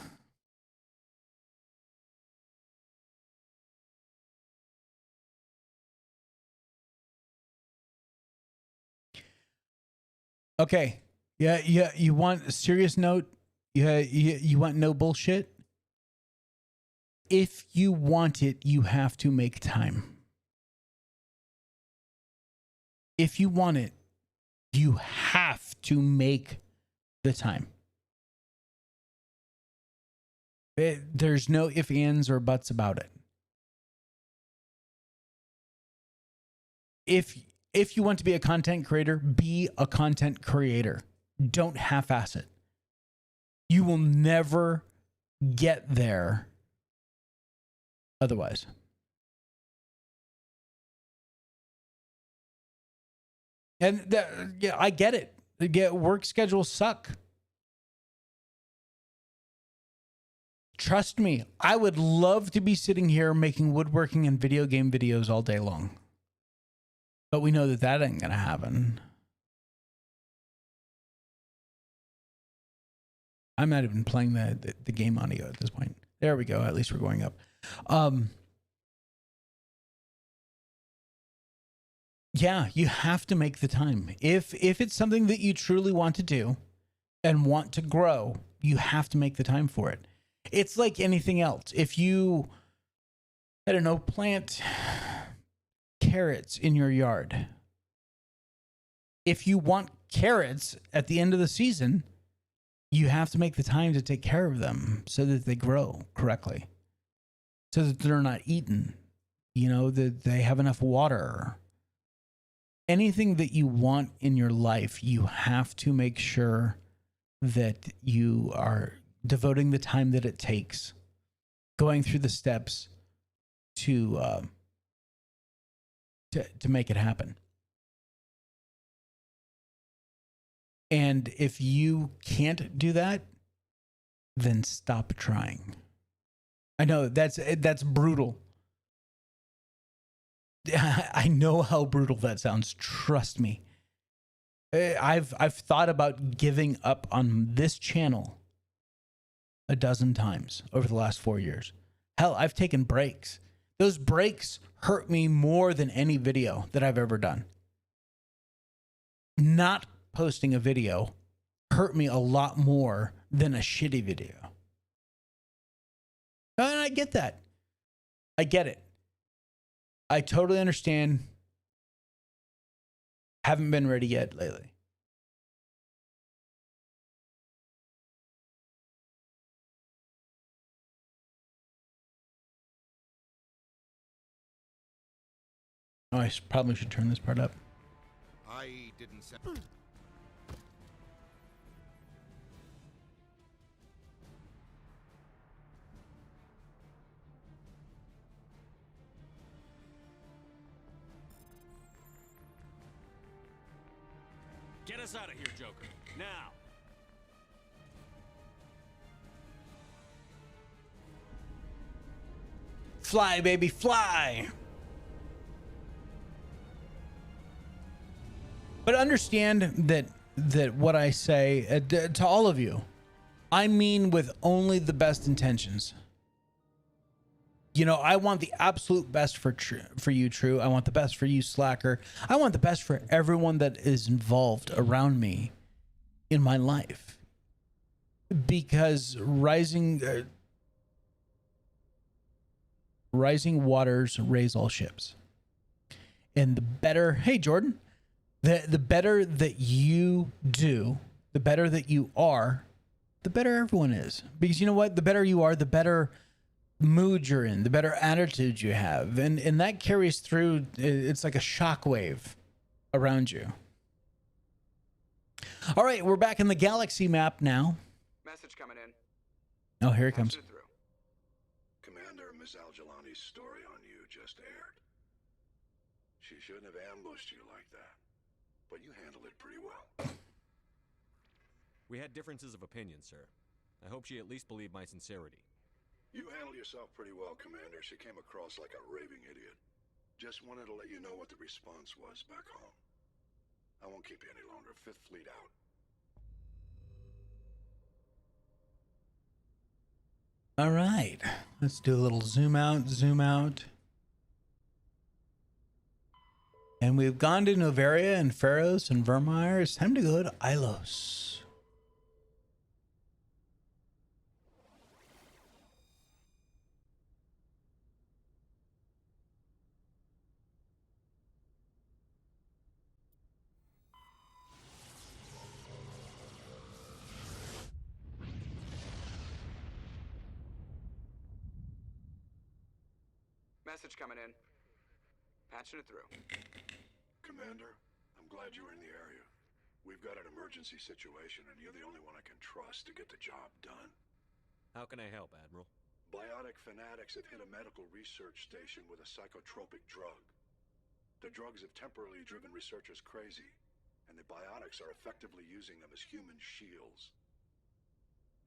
Speaker 1: Okay. Yeah. You want a serious note? You want no bullshit? If you want it, you have to make time. If you want it, you have to make the time. There's no ifs, ands, or buts about it. If you want to be a content creator, be a content creator. Don't half-ass it. You will never get there otherwise. And yeah, I get it. Work schedules suck. Trust me, I would love to be sitting here making woodworking and video game videos all day long. But we know that ain't going to happen. I'm not even playing the game audio at this point. There we go. At least we're going up. Yeah, you have to make the time. If it's something that you truly want to do and want to grow, you have to make the time for it. It's like anything else. If you, I don't know, plant carrots in your yard. If you want carrots at the end of the season, you have to make the time to take care of them so that they grow correctly, so that they're not eaten, you know, that they have enough water. Anything that you want in your life, you have to make sure that you are devoting the time that it takes, going through the steps to make it happen. And if you can't do that, then stop trying. I know that's brutal. I know how brutal that sounds. Trust me. I've thought about giving up on this channel a dozen times over the last 4 years. Hell, I've taken breaks. Those breaks hurt me more than any video that I've ever done. Not posting a video hurt me a lot more than a shitty video. And I get that. I get it. I totally understand. Haven't been ready yet lately. Oh, I probably should turn this part up.
Speaker 6: I didn't say.
Speaker 5: Get us out of here, Joker. Now.
Speaker 1: Fly, baby, fly. But understand that what I say to all of you, I mean with only the best intentions. You know, I want the absolute best for you, True. I want the best for you, Slacker. I want the best for everyone that is involved around me in my life. Because rising waters raise all ships. And the better, hey, Jordan, the better that you do, the better that you are, the better everyone is. Because you know what? The better you are, the better mood you're in, the better attitude you have. And that carries through. It's like a shockwave around you. All right, we're back in the galaxy map now.
Speaker 9: Message coming in.
Speaker 1: Oh, here it comes.
Speaker 11: Commander, Ms. Al-Jalani's story on you just aired. She shouldn't have ambushed you like that, but you handled it pretty well.
Speaker 5: We had differences of opinion, sir. I hope she at least believed my sincerity.
Speaker 11: You handled yourself pretty well, Commander. She came across like a raving idiot. Just wanted to let you know what the response was back home. I won't keep you any longer. Fifth Fleet out.
Speaker 1: All right, let's do a little zoom out. And we've gone to Novaria and Pharos and Vermeer. It's time to go to Ilos.
Speaker 9: Message coming in. Patching it through.
Speaker 11: Commander, I'm glad you were in the area. We've got an emergency situation, and you're the only one I can trust to get the job done.
Speaker 5: How can I help, Admiral?
Speaker 11: Biotic fanatics have hit a medical research station with a psychotropic drug. The drugs have temporarily driven researchers crazy, and the biotics are effectively using them as human shields.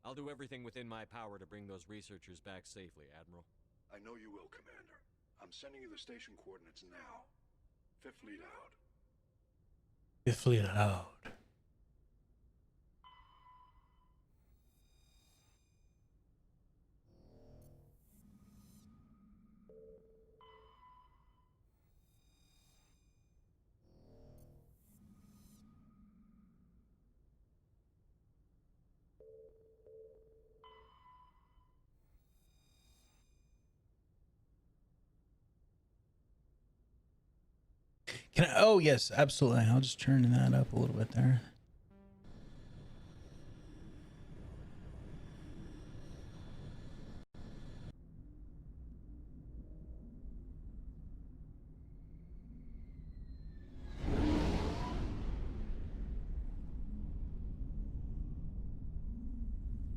Speaker 5: I'll do everything within my power to bring those researchers back safely, Admiral.
Speaker 11: I know you will, Commander. I'm sending you the station coordinates now. Fifth Fleet out.
Speaker 1: Fifth Fleet out. Can I, oh yes, absolutely. I'll just turn that up a little bit there.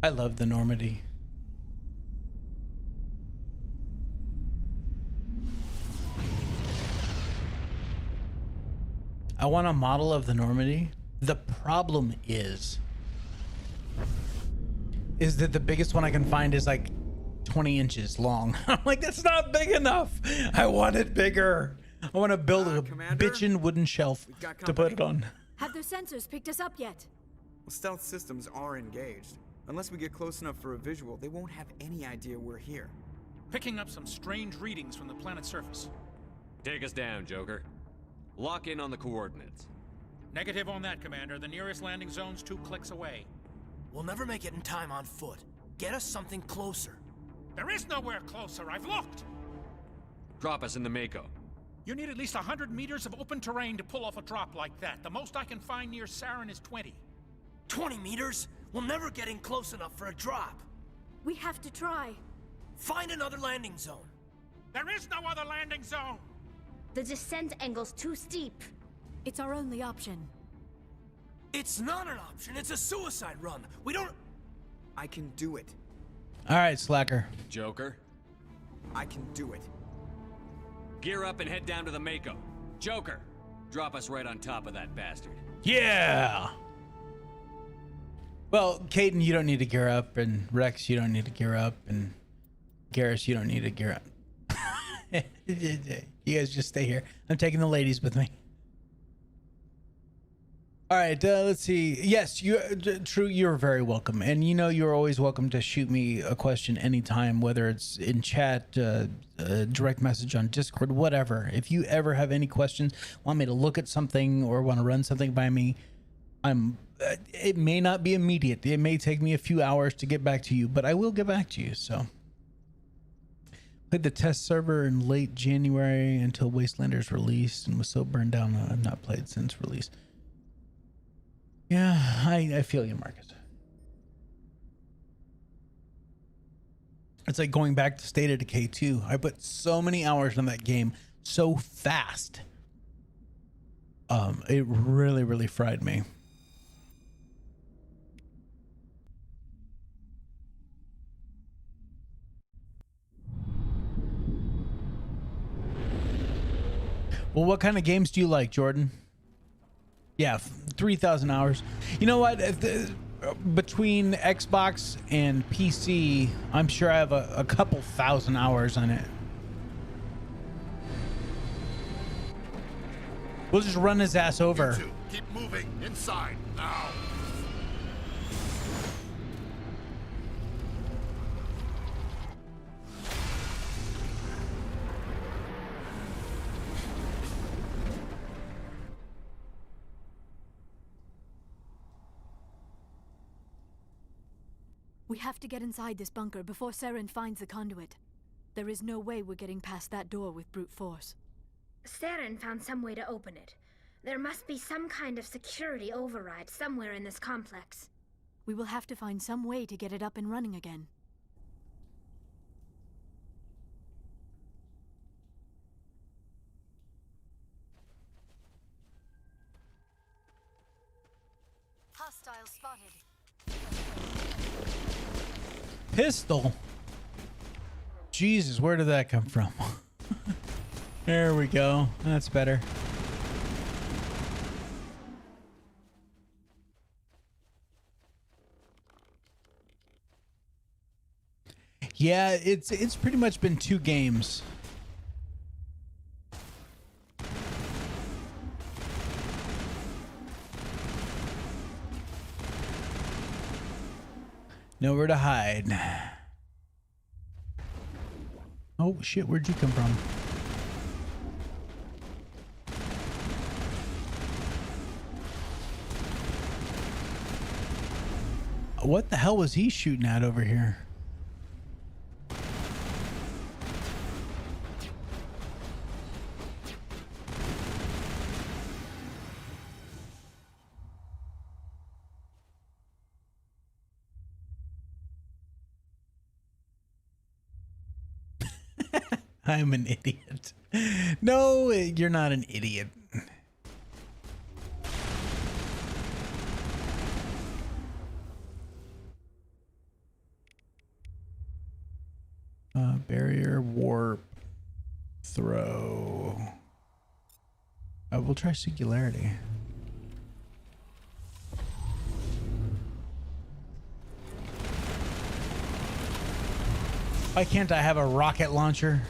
Speaker 1: I love the Normandy. I want a model of the Normandy. The problem is that the biggest one I can find is like 20 inches long. I'm like, that's not big enough. I want it bigger. I want to build a bitchin' wooden shelf to put it on.
Speaker 7: Have their sensors picked us up yet?
Speaker 9: Well, stealth systems are engaged. Unless we get close enough for a visual, they won't have any idea we're here.
Speaker 21: Picking up some strange readings from the planet's surface.
Speaker 5: Take us down, Joker. Lock in on the coordinates.
Speaker 21: Negative on that, Commander. The nearest landing zone's 2 clicks away.
Speaker 4: We'll never make it in time on foot. Get us something closer.
Speaker 21: There is nowhere closer. I've looked.
Speaker 5: Drop us in the Mako.
Speaker 21: You need at least 100 meters of open terrain to pull off a drop like that. The most I can find near Saren is 20.
Speaker 4: 20 meters? We'll never get in close enough for a drop.
Speaker 7: We have to try.
Speaker 4: Find another landing zone.
Speaker 21: There is no other landing zone!
Speaker 8: The descent angle's too steep.
Speaker 7: It's our only option.
Speaker 4: It's not an option. It's a suicide run. We don't...
Speaker 9: I can do it.
Speaker 1: All right, Slacker.
Speaker 5: Joker.
Speaker 9: I can do it.
Speaker 5: Gear up and head down to the Mako. Joker, drop us right on top of that bastard.
Speaker 1: Yeah! Well, Caden, you don't need to gear up, and Rex, you don't need to gear up, and Garrus, you don't need to gear up. You guys just stay here. I'm taking the ladies with me. All right, let's see. Yes, True, you're very welcome. And you know you're always welcome to shoot me a question anytime, whether it's in chat, direct message on Discord, whatever. If you ever have any questions, want me to look at something or want to run something by me, it may not be immediate. It may take me a few hours to get back to you, but I will get back to you. So played the test server in late January until Wastelanders released and was so burned down I've not played since release. Yeah, I feel you, Marcus. It's like going back to State of Decay 2. I put so many hours in that game so fast. It really, really fried me. Well, what kind of games do you like, Jordan? Yeah, 3,000 hours. You know what? Between Xbox and PC, I'm sure I have a couple thousand hours on it. We'll just run his ass over.
Speaker 6: You two, keep moving inside now.
Speaker 7: We have to get inside this bunker before Saren finds the conduit. There is no way we're getting past that door with brute force.
Speaker 8: Saren found some way to open it. There must be some kind of security override somewhere in this complex.
Speaker 7: We will have to find some way to get it up and running again.
Speaker 2: Hostile spotted.
Speaker 1: Pistol? Jesus, where did that come from? There we go. That's better. Yeah, it's pretty much been 2 games. Nowhere to hide. Oh shit, where'd you come from? What the hell was he shooting at over here? I'm an idiot. No, you're not an idiot. Barrier, warp, throw. We'll try singularity. Why can't I have a rocket launcher?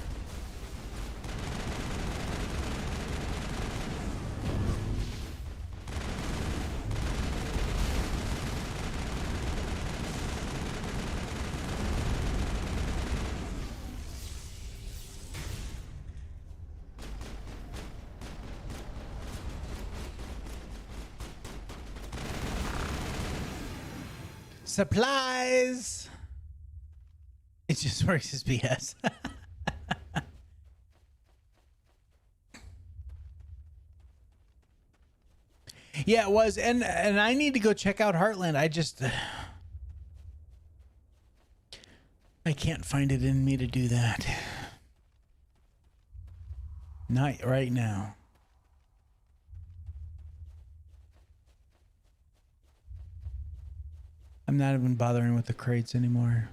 Speaker 1: supplies. It just works as BS. Yeah, it was, and I need to go check out Heartland. I can't find it in me to do that. Not right now. I'm not even bothering with the crates anymore.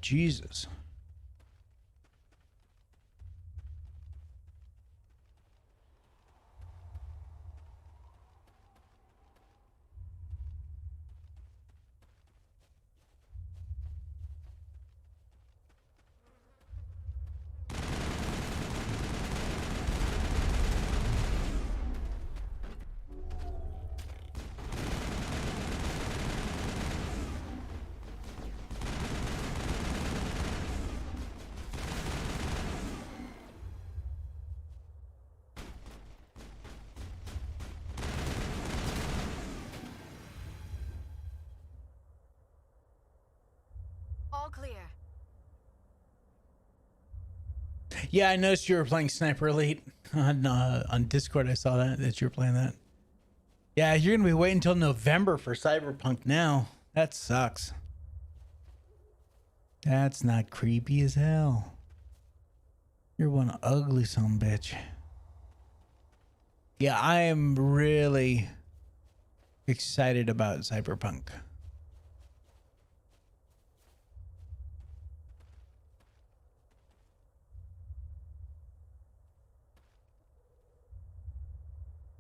Speaker 1: Jesus.
Speaker 2: All clear.
Speaker 1: Yeah, I noticed you were playing Sniper Elite on Discord. I saw that you were playing that. Yeah, you're gonna be waiting until November for Cyberpunk now. That sucks. That's not creepy as hell. You're one ugly son of a bitch. Yeah, I am really excited about Cyberpunk.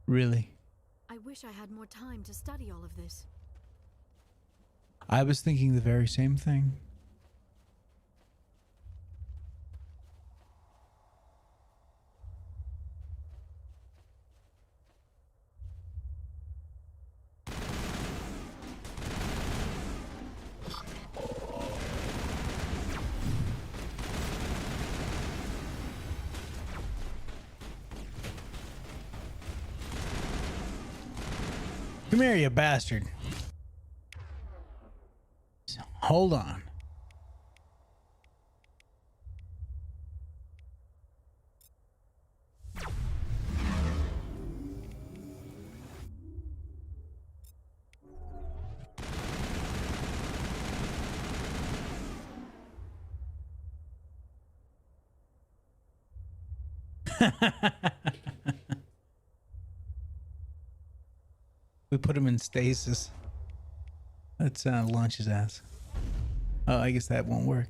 Speaker 1: Really.
Speaker 7: I wish I had more time to study all of this.
Speaker 1: I was thinking the very same thing. Come here, you bastard. Hold on. We put him in stasis. Let's launch his ass. Oh, I guess that won't work.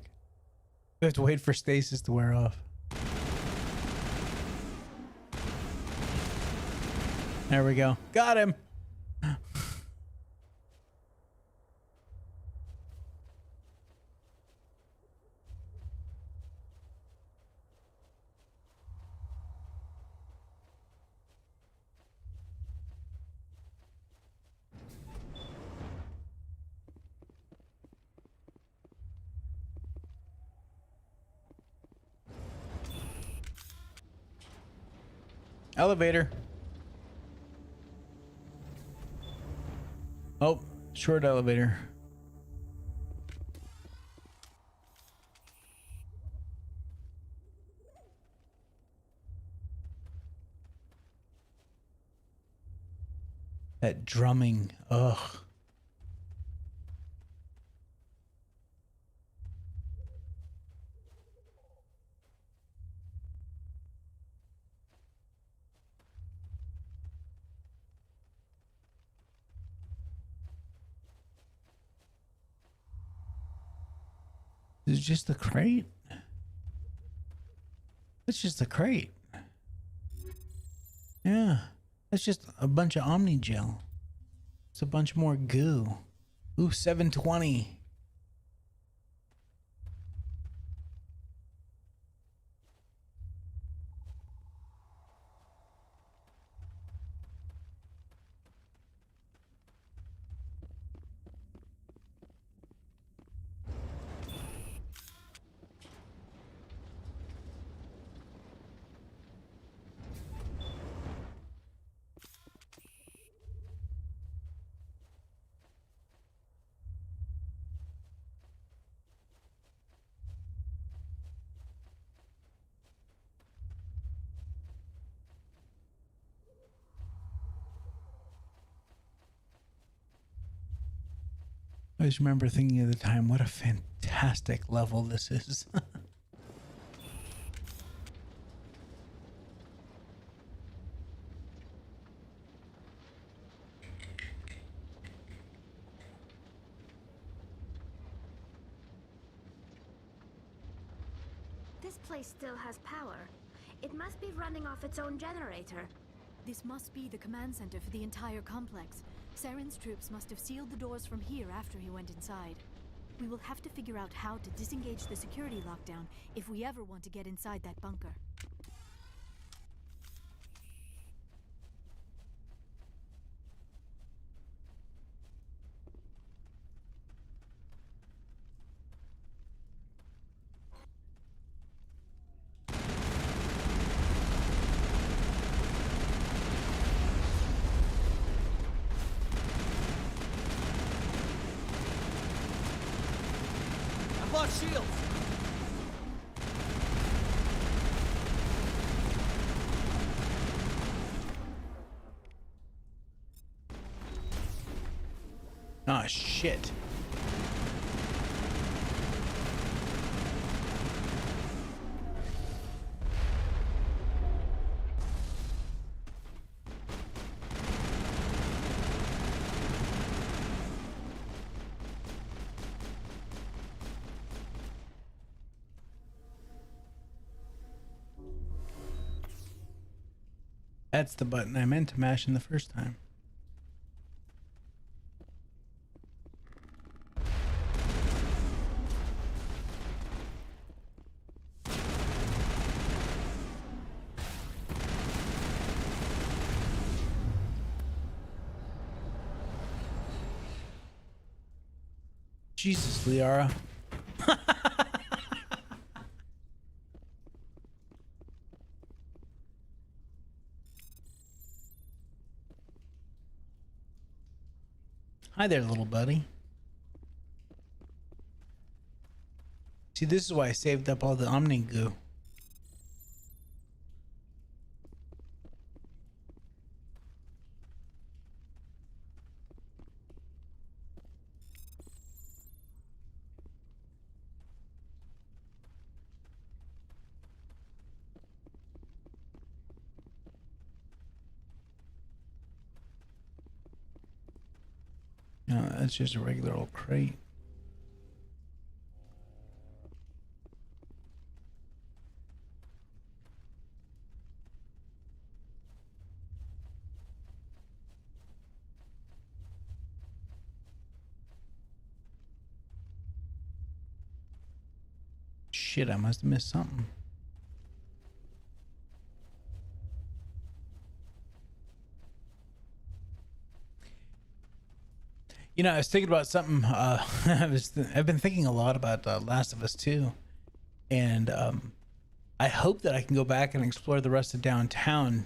Speaker 1: We have to wait for stasis to wear off. There we go. Got him. Elevator. Oh, short elevator. That drumming. Ugh. It's just a crate. It's just a crate. Yeah. That's just a bunch of Omni gel. It's a bunch more goo. Ooh, 720. I always remember thinking at the time, what a fantastic level this is.
Speaker 8: This place still has power. It must be running off its own generator.
Speaker 7: This must be the command center for the entire complex. Saren's troops must have sealed the doors from here after he went inside. We will have to figure out how to disengage the security lockdown if we ever want to get inside that bunker.
Speaker 3: I've lost shields!
Speaker 1: Ah, shit. That's the button I meant to mash in the first time. Jesus, Liara. Hi there, little buddy. See, this is why I saved up all the Omni goo. No, that's just a regular old crate. Shit, I must have missed something. You know, I was thinking about something. I've been thinking a lot about Last of Us 2, and I hope that I can go back and explore the rest of downtown.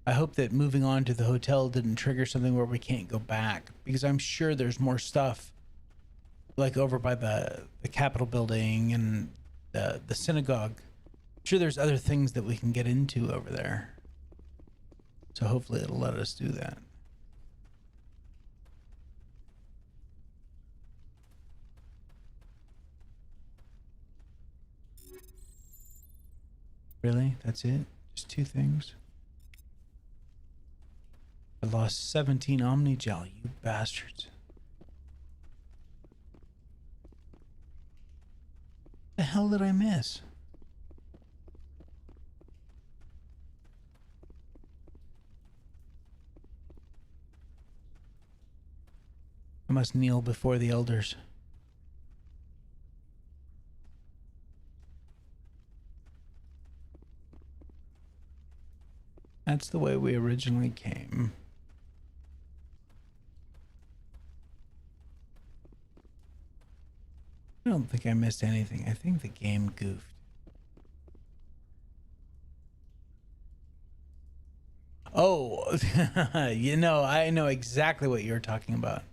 Speaker 1: I hope that moving on to the hotel didn't trigger something where we can't go back, because I'm sure there's more stuff, like over by the Capitol building and the synagogue. I'm sure there's other things that we can get into over there. So hopefully it'll let us do that. Really? That's it? Just two things? I lost 17 Omni Gel, you bastards. What the hell did I miss? I must kneel before the elders. That's the way we originally came. I don't think I missed anything. I think the game goofed. Oh, you know, I know exactly what you're talking about.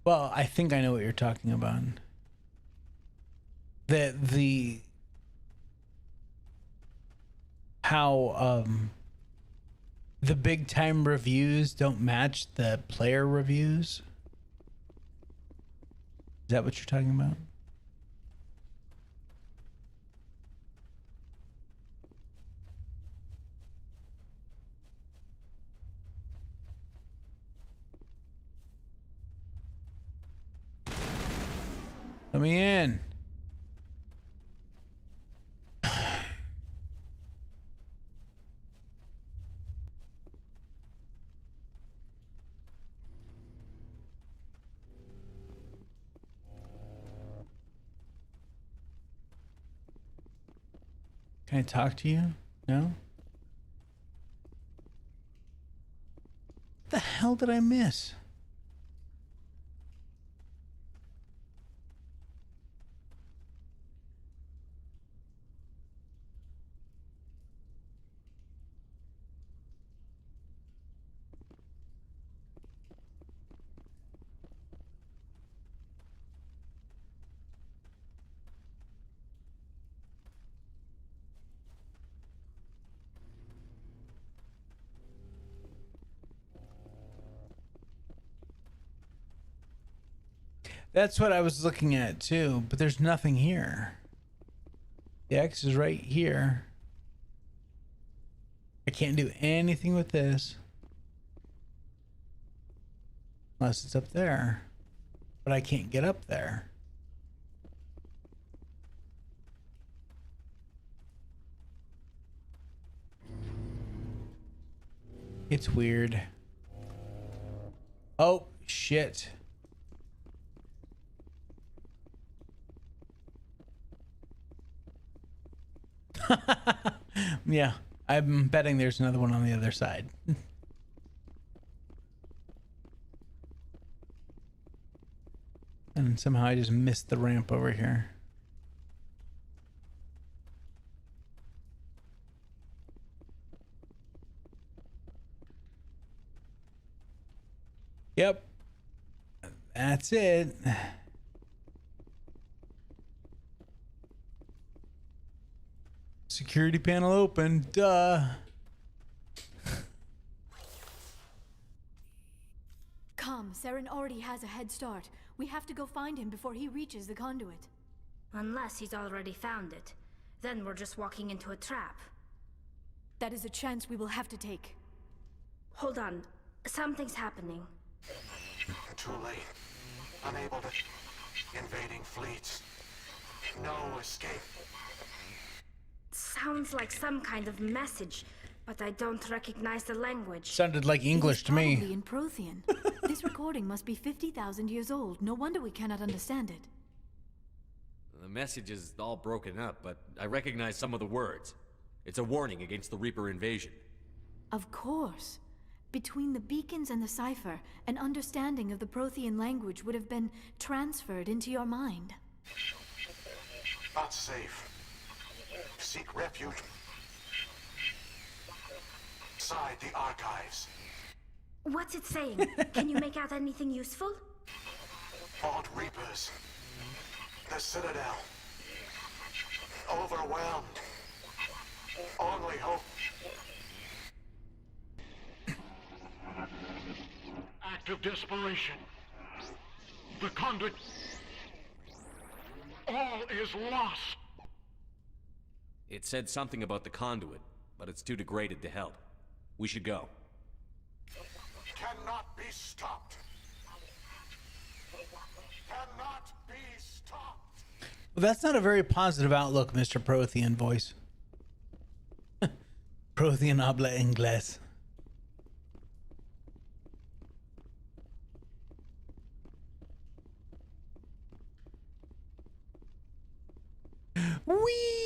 Speaker 1: Well, I think I know what you're talking about. How the big time reviews don't match the player reviews. Is that what you're talking about? Let me in. Can I talk to you? No? What the hell did I miss? That's what I was looking at too, but there's nothing here. The X is right here. I can't do anything with this. Unless it's up there. But I can't get up there. It's weird. Oh, shit. Yeah, I'm betting there's another one on the other side. And somehow I just missed the ramp over here. Yep. That's it. Security panel open. Duh.
Speaker 7: Come, Saren already has a head start. We have to go find him before he reaches the conduit.
Speaker 8: Unless he's already found it. Then we're just walking into a trap.
Speaker 7: That is a chance we will have to take.
Speaker 8: Hold on. Something's happening.
Speaker 11: Too late. Unable to... Invading fleets. No escape.
Speaker 8: Sounds like some kind of message, but I don't recognize the language.
Speaker 1: Sounded like English to me.
Speaker 7: Probably in Prothean. This recording must be 50,000 years old. No wonder we cannot understand it.
Speaker 5: The message is all broken up, but I recognize some of the words. It's a warning against the Reaper invasion.
Speaker 7: Of course. Between the beacons and the cipher, an understanding of the Prothean language would have been transferred into your mind.
Speaker 11: Not safe. Seek refuge inside the archives.
Speaker 8: What's it saying? Can you make out anything useful?
Speaker 11: Vault Reapers. The Citadel. Overwhelmed. Only hope. Act of desperation. The conduit. All is lost.
Speaker 5: It said something about the conduit, but it's too degraded to help. We should go.
Speaker 11: Cannot be stopped. Cannot be stopped.
Speaker 1: Well, that's not a very positive outlook, Mr. Prothean voice. Prothean habla inglés. Whee!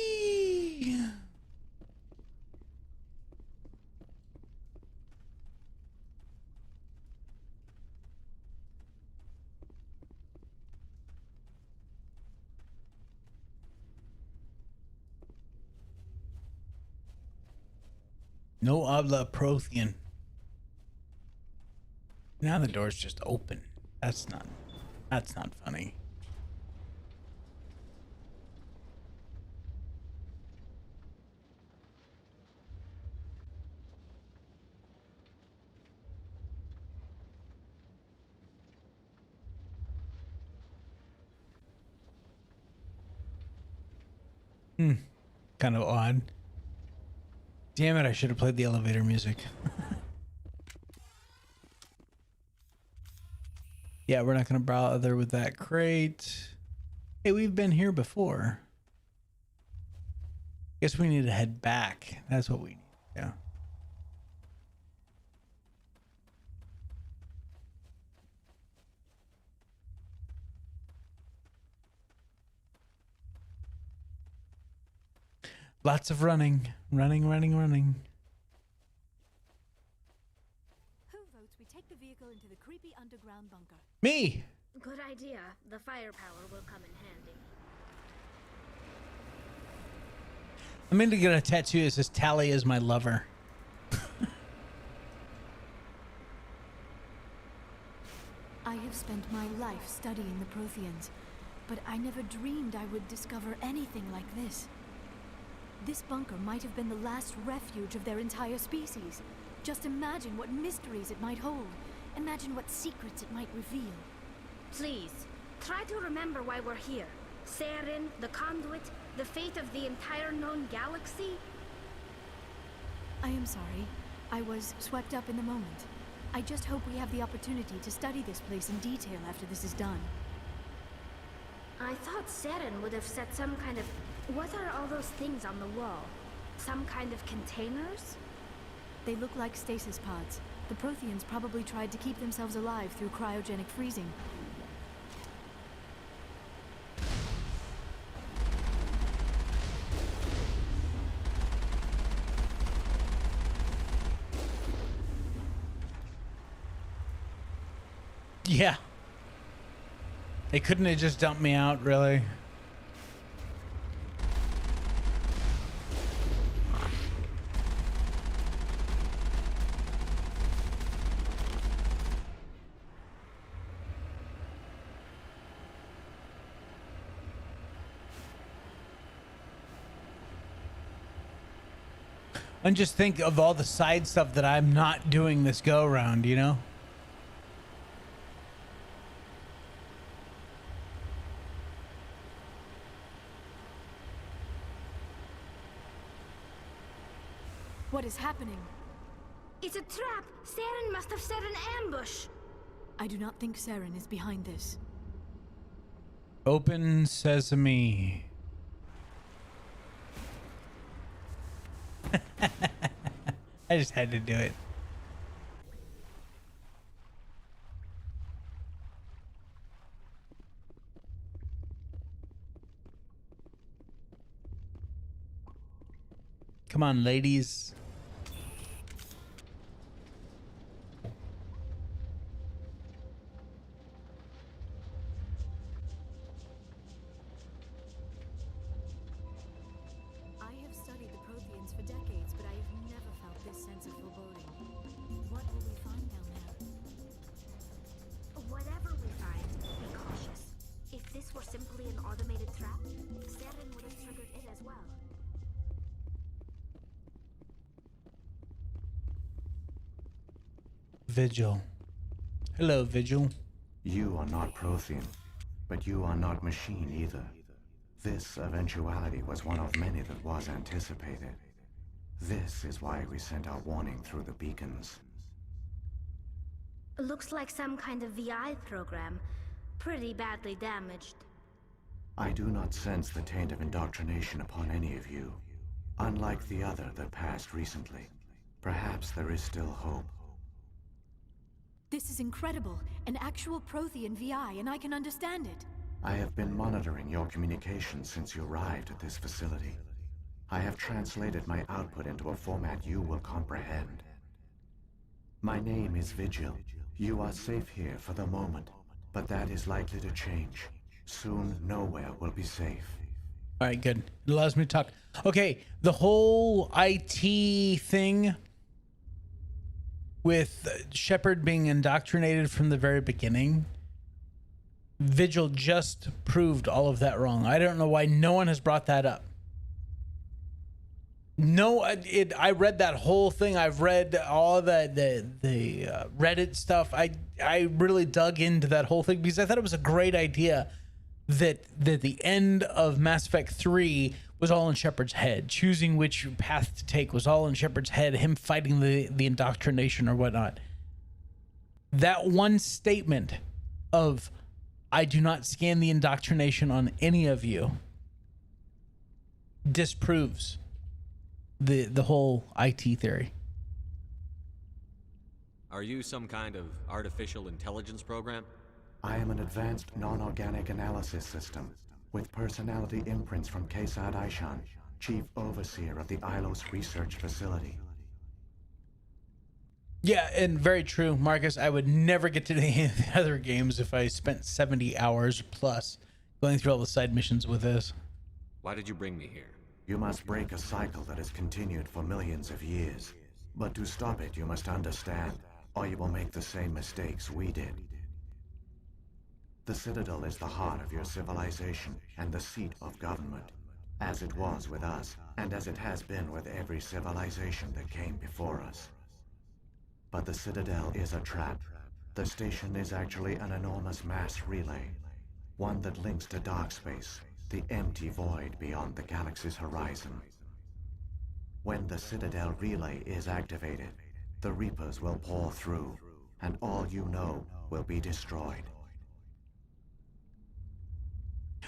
Speaker 1: No habla Prothean. Now the door's just open. That's not That's not funny. Kind of odd. Damn it, I should have played the elevator music. Yeah, we're not going to bother with that crate. Hey, we've been here before. Guess we need to head back. That's what we need. Yeah. Lots of running. Running.
Speaker 7: Who votes we take the vehicle into the creepy underground bunker?
Speaker 1: Me!
Speaker 8: Good idea. The firepower will come in handy.
Speaker 1: I'm going to get a tattoo that says Tally is my lover.
Speaker 7: I have spent my life studying the Protheans, but I never dreamed I would discover anything like this. This bunker might have been the last refuge of their entire species. Just imagine what mysteries it might hold. Imagine what secrets it might reveal.
Speaker 8: Please, try to remember why we're here. Saren, the Conduit, the fate of the entire known galaxy.
Speaker 7: I am sorry. I was swept up in the moment. I just hope we have the opportunity to study this place in detail after this is done.
Speaker 8: I thought Saren would have set some kind of... What are all those things on the wall? Some kind of containers?
Speaker 7: They look like stasis pods. The Protheans probably tried to keep themselves alive through cryogenic freezing.
Speaker 1: Yeah. They couldn't have just dumped me out, really. And just think of all the side stuff that I'm not doing this go around, you know?
Speaker 7: What is happening?
Speaker 8: It's a trap! Saren must have set an ambush!
Speaker 7: I do not think Saren is behind this.
Speaker 1: Open sesame. I just had to do it. Come on, ladies.
Speaker 7: I have studied the Protheans for decades, but I have never felt this sense of foreboding. What will we find down there?
Speaker 8: Whatever we find, be cautious. If this were simply an automated trap, Saren would have triggered it as well.
Speaker 1: Vigil. Hello, Vigil.
Speaker 3: You are not Prothean, but you are not machine either. This eventuality was one of many that was anticipated. This is why we sent our warning through the beacons.
Speaker 8: Looks like some kind of VI program. Pretty badly damaged.
Speaker 3: I do not sense the taint of indoctrination upon any of you. Unlike the other that passed recently. Perhaps there is still hope.
Speaker 7: This is incredible. An actual Prothean VI, and I can understand it.
Speaker 3: I have been monitoring your communications since you arrived at this facility. I have translated my output into a format you will comprehend. My name is Vigil. You are safe here for the moment, but that is likely to change. Soon, nowhere will be safe.
Speaker 1: All right, good. It allows me to talk. Okay, the whole IT thing with Shepard being indoctrinated from the very beginning. Vigil just proved all of that wrong. I don't know why no one has brought that up. No, I read that whole thing. I've read all the Reddit stuff. I really dug into that whole thing because I thought it was a great idea that the end of Mass Effect 3 was all in Shepard's head. Choosing which path to take was all in Shepard's head. Him fighting the indoctrination or whatnot. That one statement of, I do not scan the indoctrination on any of you, disproves the whole IT theory.
Speaker 5: Are you some kind of artificial intelligence program?
Speaker 3: I am an advanced non-organic analysis system with personality imprints from Kesad Aishan, Chief Overseer of the Ilos Research Facility.
Speaker 1: Yeah, and very true, Marcus. I would never get to any of the other games if I spent 70 hours plus going through all the side missions with this.
Speaker 5: Why did you bring me here?
Speaker 3: You must break a cycle that has continued for millions of years. But to stop it, you must understand, or you will make the same mistakes we did. The Citadel is the heart of your civilization and the seat of government, as it was with us, and as it has been with every civilization that came before us. But the Citadel is a trap. The station is actually an enormous mass relay, one that links to dark space, the empty void beyond the galaxy's horizon. When the Citadel relay is activated, the Reapers will pour through, and all you know will be destroyed.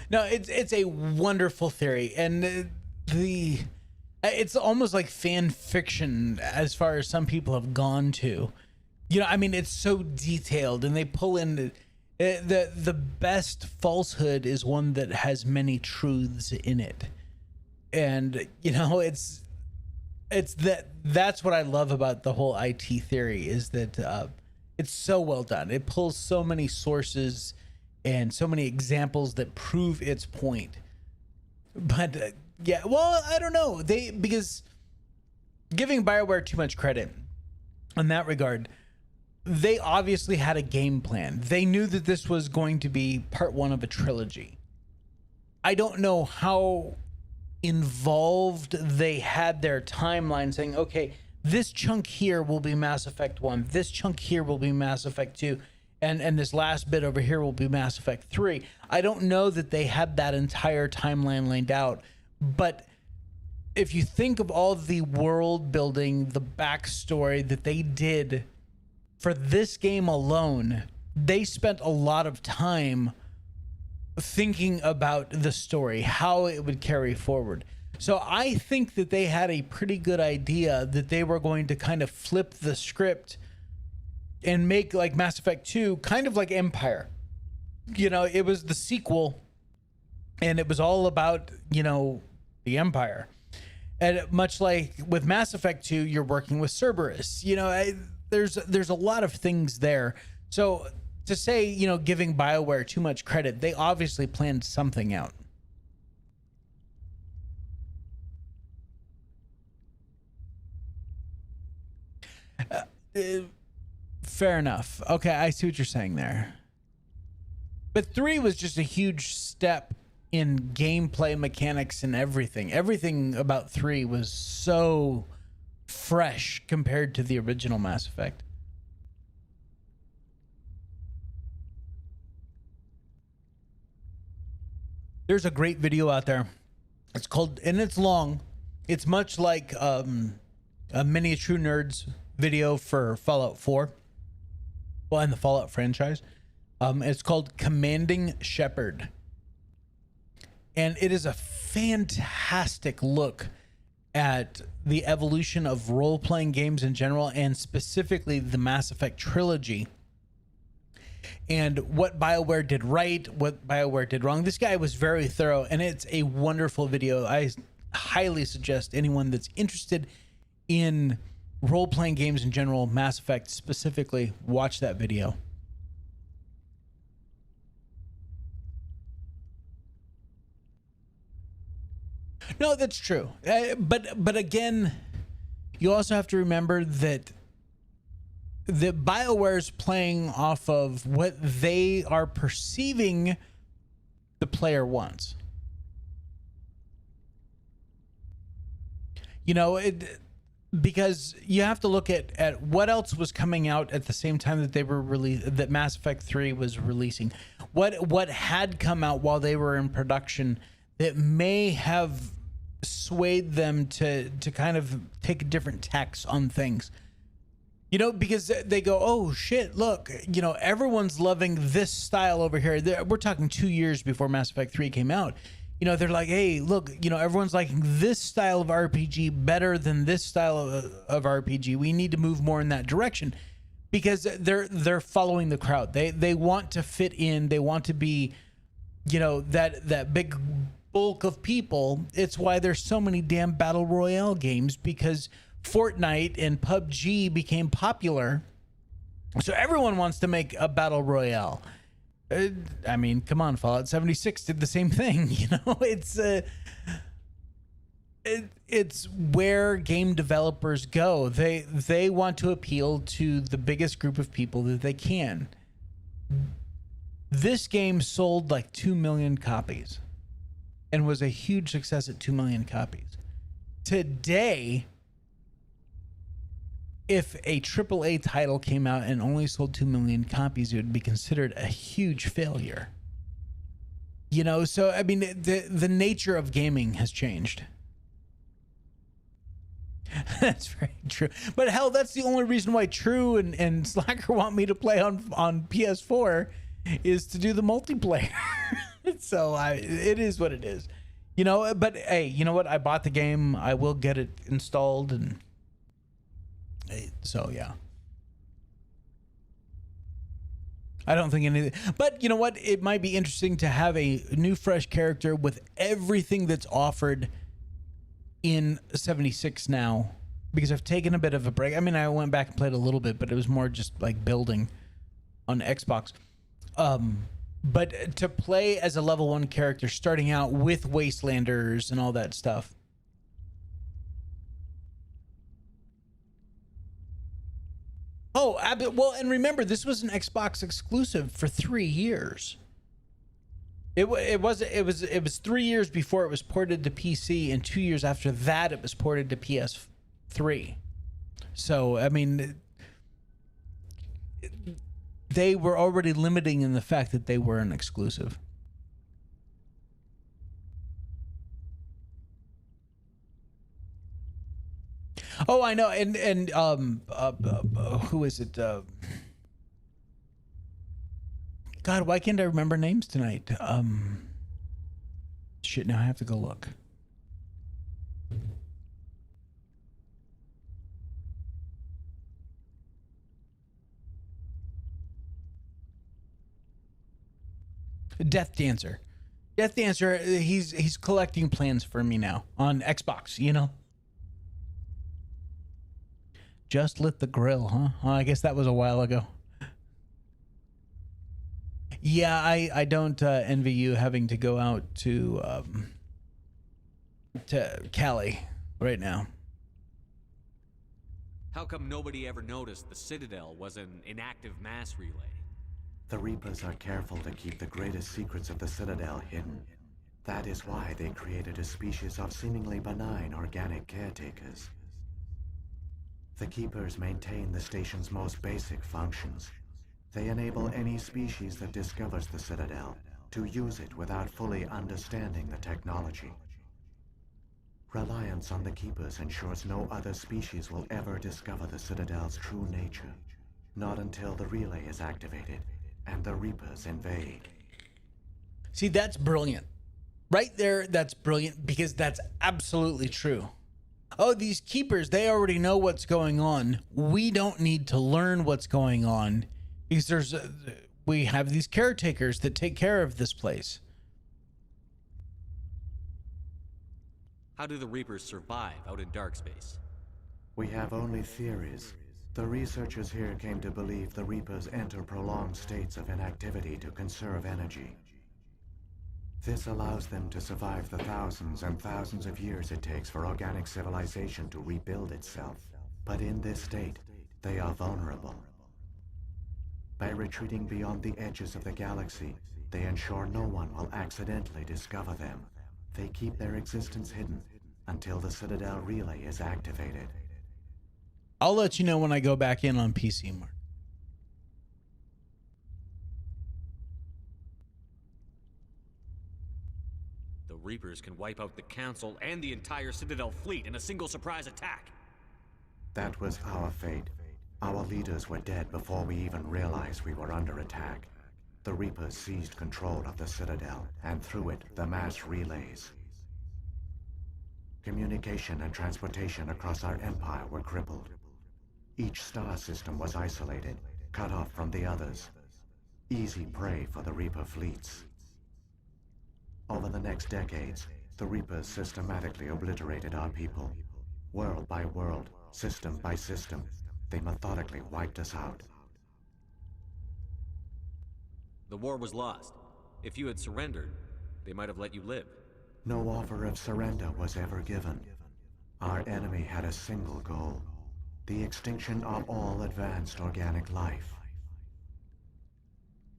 Speaker 1: No, it's a wonderful theory, and it's almost like fan fiction as far as some people have gone to. You know, I mean, it's so detailed, and they pull in the best falsehood is one that has many truths in it, and you know, that's what I love about the whole IT theory is that it's so well done. It pulls so many sources and so many examples that prove its point. But yeah, well, I don't know. Because giving BioWare too much credit in that regard, they obviously had a game plan. They knew that this was going to be part one of a trilogy. I don't know how involved they had their timeline saying, okay, this chunk here will be Mass Effect 1, this chunk here will be Mass Effect 2, and this last bit over here will be Mass Effect 3. I don't know that they had that entire timeline laid out, but if you think of all the world building, the backstory that they did for this game alone, they spent a lot of time thinking about the story, how it would carry forward. So I think that they had a pretty good idea that they were going to kind of flip the script and make like Mass Effect 2 kind of like Empire. You know, it was the sequel and it was all about, you know, the Empire. And much like with Mass Effect 2, you're working with Cerberus. You know, there's a lot of things there. So to say, you know, giving BioWare too much credit, they obviously planned something out. Fair enough. Okay, I see what you're saying there. But 3 was just a huge step in gameplay mechanics and everything. Everything about 3 was so fresh compared to the original Mass Effect. There's a great video out there. It's called, and it's long. It's much like a Mini True Nerds video for Fallout 4. Well, in the Fallout franchise. It's called Commanding Shepard. And it is a fantastic look at the evolution of role-playing games in general, and specifically the Mass Effect trilogy. And what BioWare did right, what BioWare did wrong. This guy was very thorough, and it's a wonderful video. I highly suggest anyone that's interested in role-playing games in general, Mass Effect specifically, watch that video. No, that's true. But again, you also have to remember that that BioWare's playing off of what they are perceiving the player wants. You know, because you have to look at what else was coming out at the same time that they were that Mass Effect 3 was releasing. What had come out while they were in production that may have swayed them to kind of take a different tax on things. You know, because they go, oh shit, look, you know, everyone's loving this style over here. We're talking 2 years before Mass Effect 3 came out. You know, they're like, hey, look, you know, everyone's liking this style of RPG better than this style of RPG. We need to move more in that direction, because they're following the crowd. They want to fit in. They want to be, you know, that big bulk of people. It's why there's so many damn battle royale games, because Fortnite and PUBG became popular. So everyone wants to make a battle royale. I mean, come on, Fallout 76 did the same thing. You know, it's where game developers go. They want to appeal to the biggest group of people that they can. This game sold like 2 million copies and was a huge success at 2 million copies. Today, if a AAA title came out and only sold 2 million copies, it would be considered a huge failure. You know, so I mean, the nature of gaming has changed. That's very true. But hell, that's the only reason why True and Slacker want me to play on PS4 is to do the multiplayer. So it is what it is. You know, but hey, you know what? I bought the game. I will get it installed, and so yeah. I don't think anything, but you know what? It might be interesting to have a new, fresh character with everything that's offered in 76 now, because I've taken a bit of a break. I mean, I went back and played a little bit, but it was more just like building on Xbox. But to play as a level 1 character, starting out with Wastelanders and all that stuff. Oh, well, and remember, this was an Xbox exclusive for 3 years. It was 3 years before it was ported to PC, and 2 years after that it was ported to PS3. So, I mean, they were already limiting in the fact that they were an exclusive. Oh, I know, and who is it? God, why can't I remember names tonight? Shit, now I have to go look. Death Dancer. Death Dancer, he's collecting plans for me now on Xbox, you know? Just lit the grill, huh? Oh, I guess that was a while ago. Yeah, I don't envy you having to go out to Cali right now.
Speaker 5: How come nobody ever noticed the Citadel was an inactive mass relay?
Speaker 3: The Reapers are careful to keep the greatest secrets of the Citadel hidden. That is why they created a species of seemingly benign organic caretakers. The Keepers maintain the station's most basic functions. They enable any species that discovers the Citadel to use it without fully understanding the technology. Reliance on the Keepers ensures no other species will ever discover the Citadel's true nature. Not until the relay is activated and the Reapers invade.
Speaker 1: See, that's brilliant. Right there, that's brilliant, because that's absolutely true. Oh, these Keepers, they already know what's going on. We don't need to learn what's going on, because we have these caretakers that take care of this place.
Speaker 5: How do the Reapers survive out in dark space?
Speaker 3: We have only theories. The researchers here came to believe the Reapers enter prolonged states of inactivity to conserve energy. This allows them to survive the thousands and thousands of years it takes for organic civilization to rebuild itself. But in this state, they are vulnerable. By retreating beyond the edges of the galaxy, they ensure no one will accidentally discover them. They keep their existence hidden until the Citadel relay is activated.
Speaker 1: I'll let you know when I go back in on PC, Mark.
Speaker 5: The Reapers can wipe out the Council and the entire Citadel fleet in a single surprise attack.
Speaker 3: That was our fate. Our leaders were dead before we even realized we were under attack. The Reapers seized control of the Citadel, and through it, the mass relays. Communication and transportation across our empire were crippled. Each star system was isolated, cut off from the others. Easy prey for the Reaper fleets. Over the next decades, the Reapers systematically obliterated our people. World by world, system by system, they methodically wiped us out.
Speaker 5: The war was lost. If you had surrendered, they might have let you live.
Speaker 3: No offer of surrender was ever given. Our enemy had a single goal: the extinction of all advanced organic life.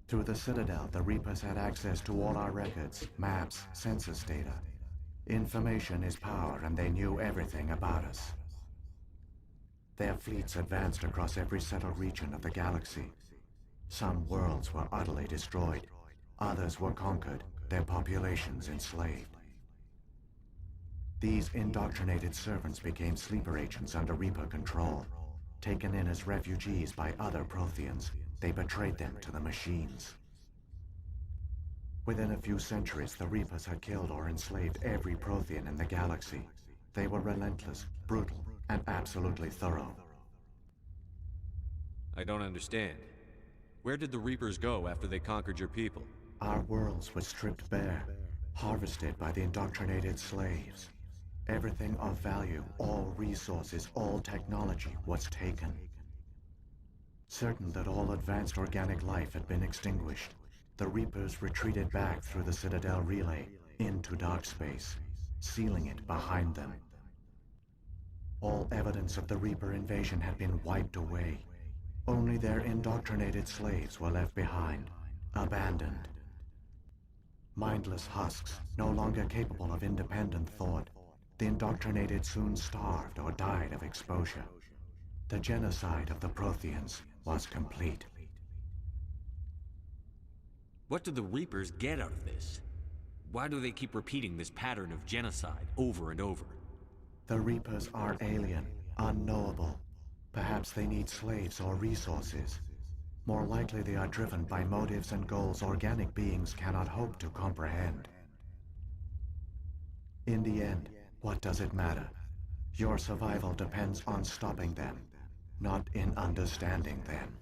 Speaker 3: Through the Citadel, the Reapers had access to all our records, maps, census data. Information is power, and they knew everything about us. Their fleets advanced across every settled region of the galaxy. Some worlds were utterly destroyed. Others were conquered, their populations enslaved. These indoctrinated servants became sleeper agents under Reaper control. Taken in as refugees by other Protheans, they betrayed them to the machines. Within a few centuries, the Reapers had killed or enslaved every Prothean in the galaxy. They were relentless, brutal, and absolutely thorough.
Speaker 5: I don't understand. Where did the Reapers go after they conquered your people?
Speaker 3: Our worlds were stripped bare, harvested by the indoctrinated slaves. Everything of value, all resources, all technology was taken. Certain that all advanced organic life had been extinguished, the Reapers retreated back through the Citadel relay into dark space, sealing it behind them. All evidence of the Reaper invasion had been wiped away. Only their indoctrinated slaves were left behind, abandoned. Mindless husks, no longer capable of independent thought, the indoctrinated soon starved or died of exposure. The genocide of the Protheans was complete.
Speaker 5: What do the Reapers get out of this? Why do they keep repeating this pattern of genocide over and over?
Speaker 3: The Reapers are alien, unknowable. Perhaps they need slaves or resources. More likely they are driven by motives and goals organic beings cannot hope to comprehend. In the end, what does it matter? Your survival depends on stopping them, not in understanding them.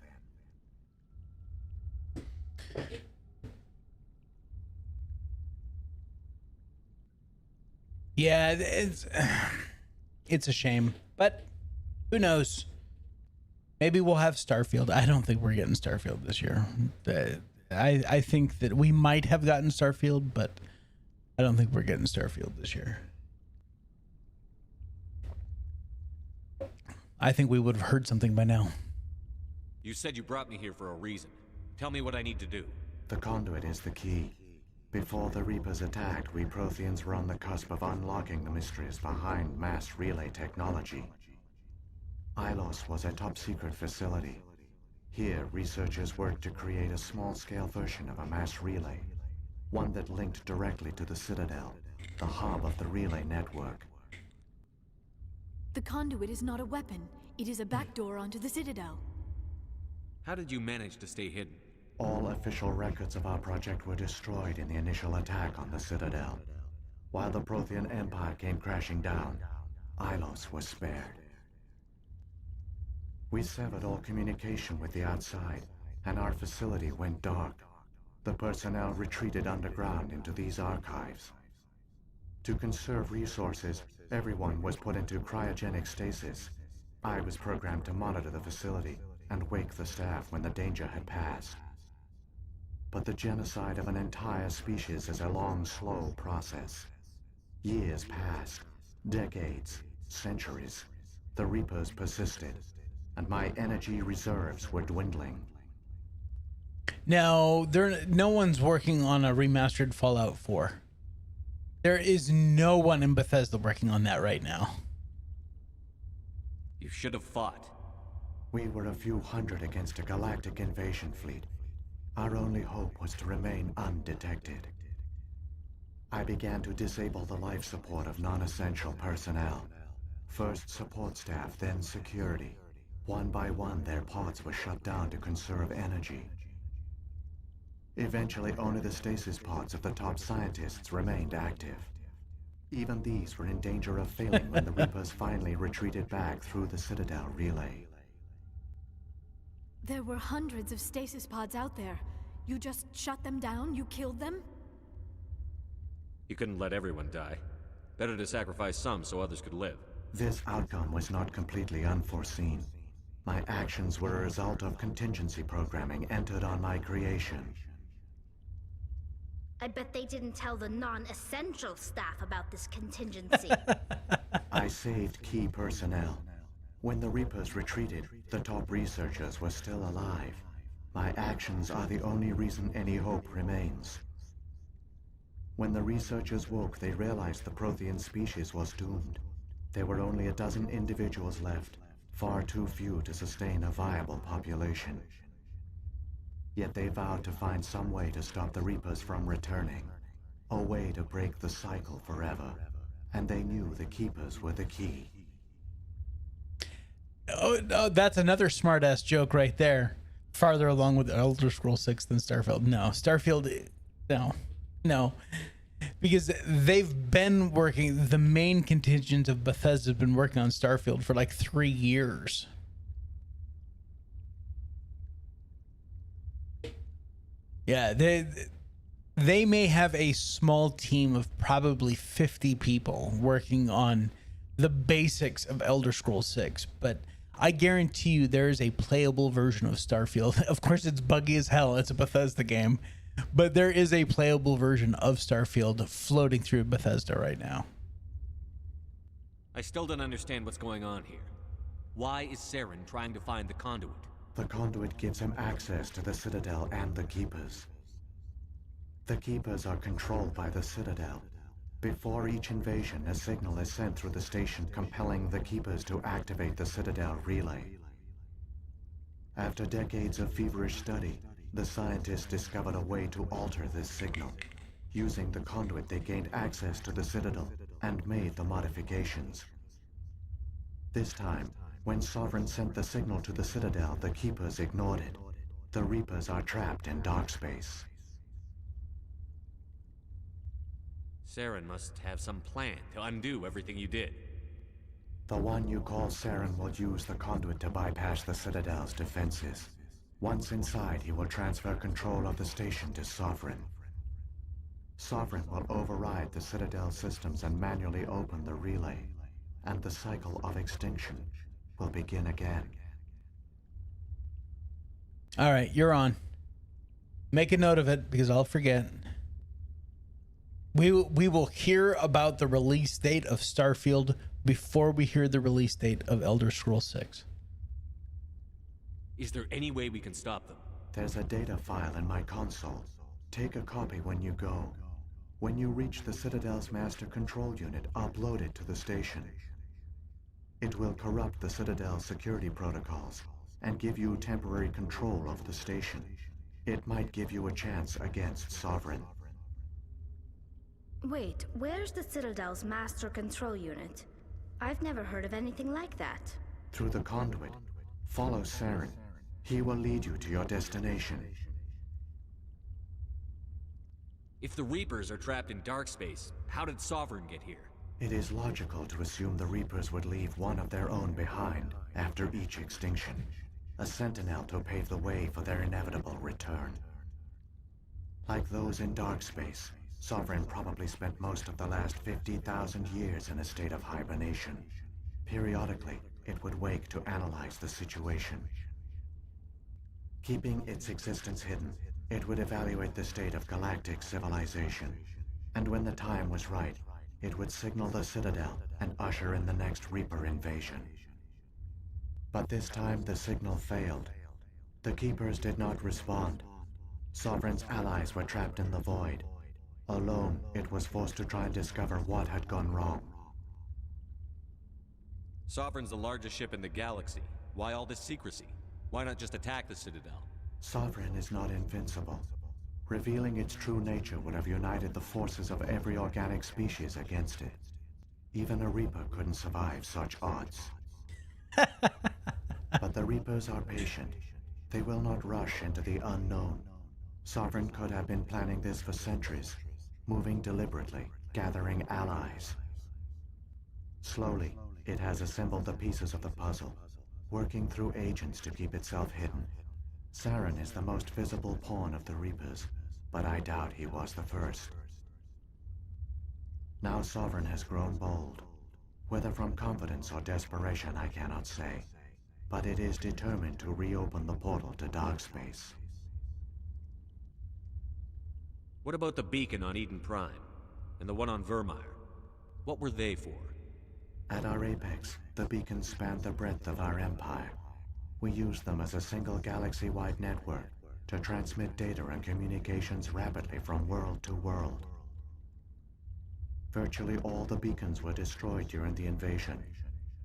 Speaker 1: Yeah, it's a shame, but who knows? Maybe we'll have Starfield. I don't think we're getting Starfield this year. I think that we might have gotten Starfield, but I don't think we're getting Starfield this year. I think we would have heard something by now.
Speaker 5: You said you brought me here for a reason. Tell me what I need to do.
Speaker 3: The conduit is the key. Before the Reapers attacked, we Protheans were on the cusp of unlocking the mysteries behind mass relay technology. Ilos was a top-secret facility. Here, researchers worked to create a small-scale version of a mass relay, one that linked directly to the Citadel, the hub of the relay network.
Speaker 7: The conduit is not a weapon. It is a backdoor onto the Citadel.
Speaker 5: How did you manage to stay hidden?
Speaker 3: All official records of our project were destroyed in the initial attack on the Citadel. While the Prothean Empire came crashing down, Ilos was spared. We severed all communication with the outside, and our facility went dark. The personnel retreated underground into these archives. To conserve resources, everyone was put into cryogenic stasis. I was programmed to monitor the facility and wake the staff when the danger had passed. But the genocide of an entire species is a long, slow process. Years passed, decades, centuries. The Reapers persisted, and my energy reserves were dwindling.
Speaker 1: Now, no one's working on a remastered Fallout 4. There is no one in Bethesda working on that right now.
Speaker 5: You should have fought.
Speaker 3: We were a few hundred against a galactic invasion fleet. Our only hope was to remain undetected. I began to disable the life support of non-essential personnel. First support staff, then security. One by one, their pods were shut down to conserve energy. Eventually, only the stasis pods of the top scientists remained active. Even these were in danger of failing when the Reapers finally retreated back through the Citadel relay.
Speaker 7: There were hundreds of stasis pods out there. You just shut them down? You killed them?
Speaker 5: You couldn't let everyone die. Better to sacrifice some so others could live.
Speaker 3: This outcome was not completely unforeseen. My actions were a result of contingency programming entered on my creation.
Speaker 8: I bet they didn't tell the non-essential staff about this contingency.
Speaker 3: I saved key personnel. When the Reapers retreated, the top researchers were still alive. My actions are the only reason any hope remains. When the researchers woke, they realized the Prothean species was doomed. There were only a dozen individuals left, far too few to sustain a viable population. Yet they vowed to find some way to stop the Reapers from returning, a way to break the cycle forever. And they knew the Keepers were the key.
Speaker 1: Oh, that's another smart-ass joke right there. Farther along with Elder Scrolls 6 than Starfield. No, Starfield, no. Because they've been working, the main contingent of Bethesda has been working on Starfield for like 3 years. Yeah, they may have a small team of probably 50 people working on the basics of Elder Scrolls 6, but I guarantee you there is a playable version of Starfield. Of course, it's buggy as hell. It's a Bethesda game, but there is a playable version of Starfield floating through Bethesda right now.
Speaker 5: I still don't understand what's going on here. Why is Saren trying to find the conduit?
Speaker 3: The conduit gives him access to the Citadel and the Keepers. The Keepers are controlled by the Citadel. Before each invasion, a signal is sent through the station compelling the Keepers to activate the Citadel relay. After decades of feverish study, the scientists discovered a way to alter this signal. Using the conduit, they gained access to the Citadel and made the modifications. This time, when Sovereign sent the signal to the Citadel, the Keepers ignored it. The Reapers are trapped in dark space.
Speaker 5: Saren must have some plan to undo everything you did.
Speaker 3: The one you call Saren will use the conduit to bypass the Citadel's defenses. Once inside, he will transfer control of the station to Sovereign. Sovereign will override the Citadel systems and manually open the relay, and the cycle of extinction will begin again.
Speaker 1: All right, you're on. Make a note of it because I'll forget. We will hear about the release date of Starfield before we hear the release date of Elder Scrolls 6.
Speaker 5: Is there any way we can stop them?
Speaker 3: There's a data file in my console. Take a copy when you go. When you reach the Citadel's master control unit, upload it to the station. It will corrupt the Citadel's security protocols and give you temporary control of the station. It might give you a chance against Sovereign.
Speaker 8: Wait, where's the Citadel's master control unit? I've never heard of anything like that.
Speaker 3: Through the conduit. Follow Saren. He will lead you to your destination.
Speaker 5: If the Reapers are trapped in dark space, how did Sovereign get here?
Speaker 3: It is logical to assume the Reapers would leave one of their own behind after each extinction. A sentinel to pave the way for their inevitable return. Like those in dark space, Sovereign probably spent most of the last 50,000 years in a state of hibernation. Periodically, it would wake to analyze the situation. Keeping its existence hidden, it would evaluate the state of galactic civilization. And when the time was right, it would signal the Citadel and usher in the next Reaper invasion. But this time the signal failed. The Keepers did not respond. Sovereign's allies were trapped in the void. Alone, it was forced to try and discover what had gone wrong.
Speaker 5: Sovereign's the largest ship in the galaxy. Why all this secrecy? Why not just attack the Citadel?
Speaker 3: Sovereign is not invincible. Revealing its true nature would have united the forces of every organic species against it. Even a Reaper couldn't survive such odds. But the Reapers are patient. They will not rush into the unknown. Sovereign could have been planning this for centuries, moving deliberately, gathering allies. Slowly, it has assembled the pieces of the puzzle, working through agents to keep itself hidden. Saren is the most visible pawn of the Reapers, but I doubt he was the first. Now Sovereign has grown bold. Whether from confidence or desperation, I cannot say. But it is determined to reopen the portal to dark space.
Speaker 5: What about the beacon on Eden Prime? And the one on Vermeer? What were they for?
Speaker 3: At our apex, the beacons spanned the breadth of our empire. We used them as a single galaxy-wide network to transmit data and communications rapidly from world to world. Virtually all the beacons were destroyed during the invasion,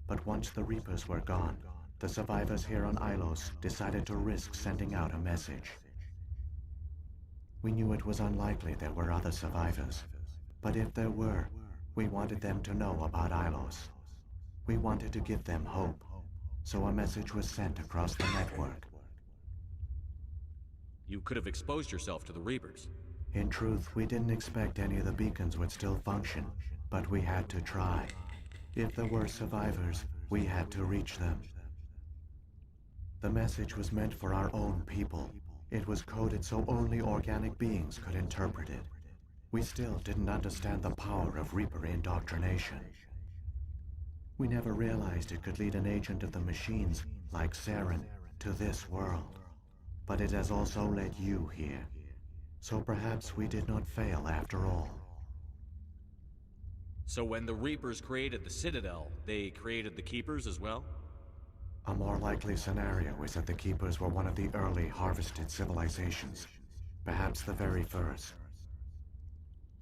Speaker 3: but once the Reapers were gone, the survivors here on Ilos decided to risk sending out a message. We knew it was unlikely there were other survivors, but if there were, we wanted them to know about Ilos. We wanted to give them hope, so a message was sent across the network.
Speaker 5: You could have exposed yourself to the Reapers.
Speaker 3: In truth, we didn't expect any of the beacons would still function, but we had to try. If there were survivors, we had to reach them. The message was meant for our own people. It was coded so only organic beings could interpret it. We still didn't understand the power of Reaper indoctrination. We never realized it could lead an agent of the machines, like Saren, to this world. But it has also led you here. So perhaps we did not fail after all.
Speaker 5: So when the Reapers created the Citadel, they created the Keepers as well?
Speaker 3: A more likely scenario is that the Keepers were one of the early harvested civilizations. Perhaps the very first.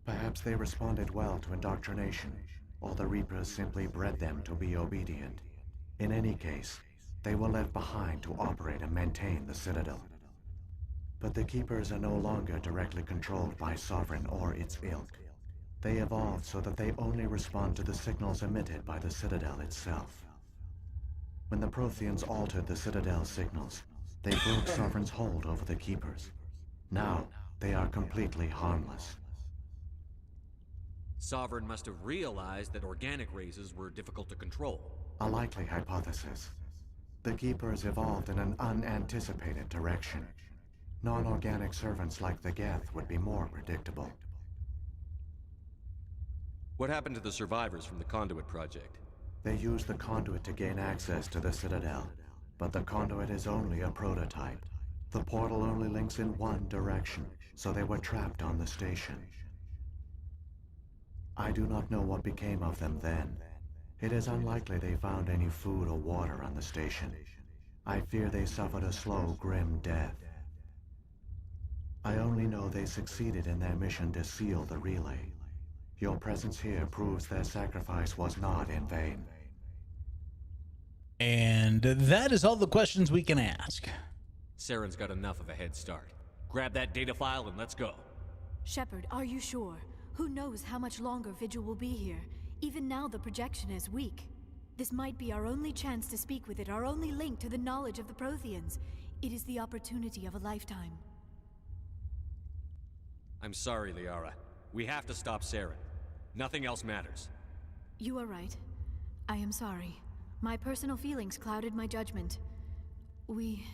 Speaker 3: Perhaps they responded well to indoctrination, or the Reapers simply bred them to be obedient. In any case, they were left behind to operate and maintain the Citadel. But the Keepers are no longer directly controlled by Sovereign or its ilk. They evolved so that they only respond to the signals emitted by the Citadel itself. When the Protheans altered the Citadel's signals, they broke Sovereign's hold over the Keepers. Now, they are completely harmless.
Speaker 5: Sovereign must have realized that organic races were difficult to control.
Speaker 3: A likely hypothesis. The Keepers evolved in an unanticipated direction. Non-organic servants like the Geth would be more predictable.
Speaker 5: What happened to the survivors from the Conduit Project?
Speaker 3: They used the Conduit to gain access to the Citadel, but the Conduit is only a prototype. The portal only links in one direction, so they were trapped on the station. I do not know what became of them then. It is unlikely they found any food or water on the station. I fear they suffered a slow, grim death. I only know they succeeded in their mission to seal the relay. Your presence here proves their sacrifice was not in vain.
Speaker 1: And that is all the questions we can ask.
Speaker 5: Saren's got enough of a head start. Grab that data file and let's go.
Speaker 7: Shepard, are you sure? Who knows how much longer Vigil will be here? Even now the projection is weak. This might be our only chance to speak with it, our only link to the knowledge of the Protheans. It is the opportunity of a lifetime.
Speaker 5: I'm sorry, Liara. We have to stop Saren. Nothing else matters.
Speaker 7: You are right. I am sorry. My personal feelings clouded my judgment. We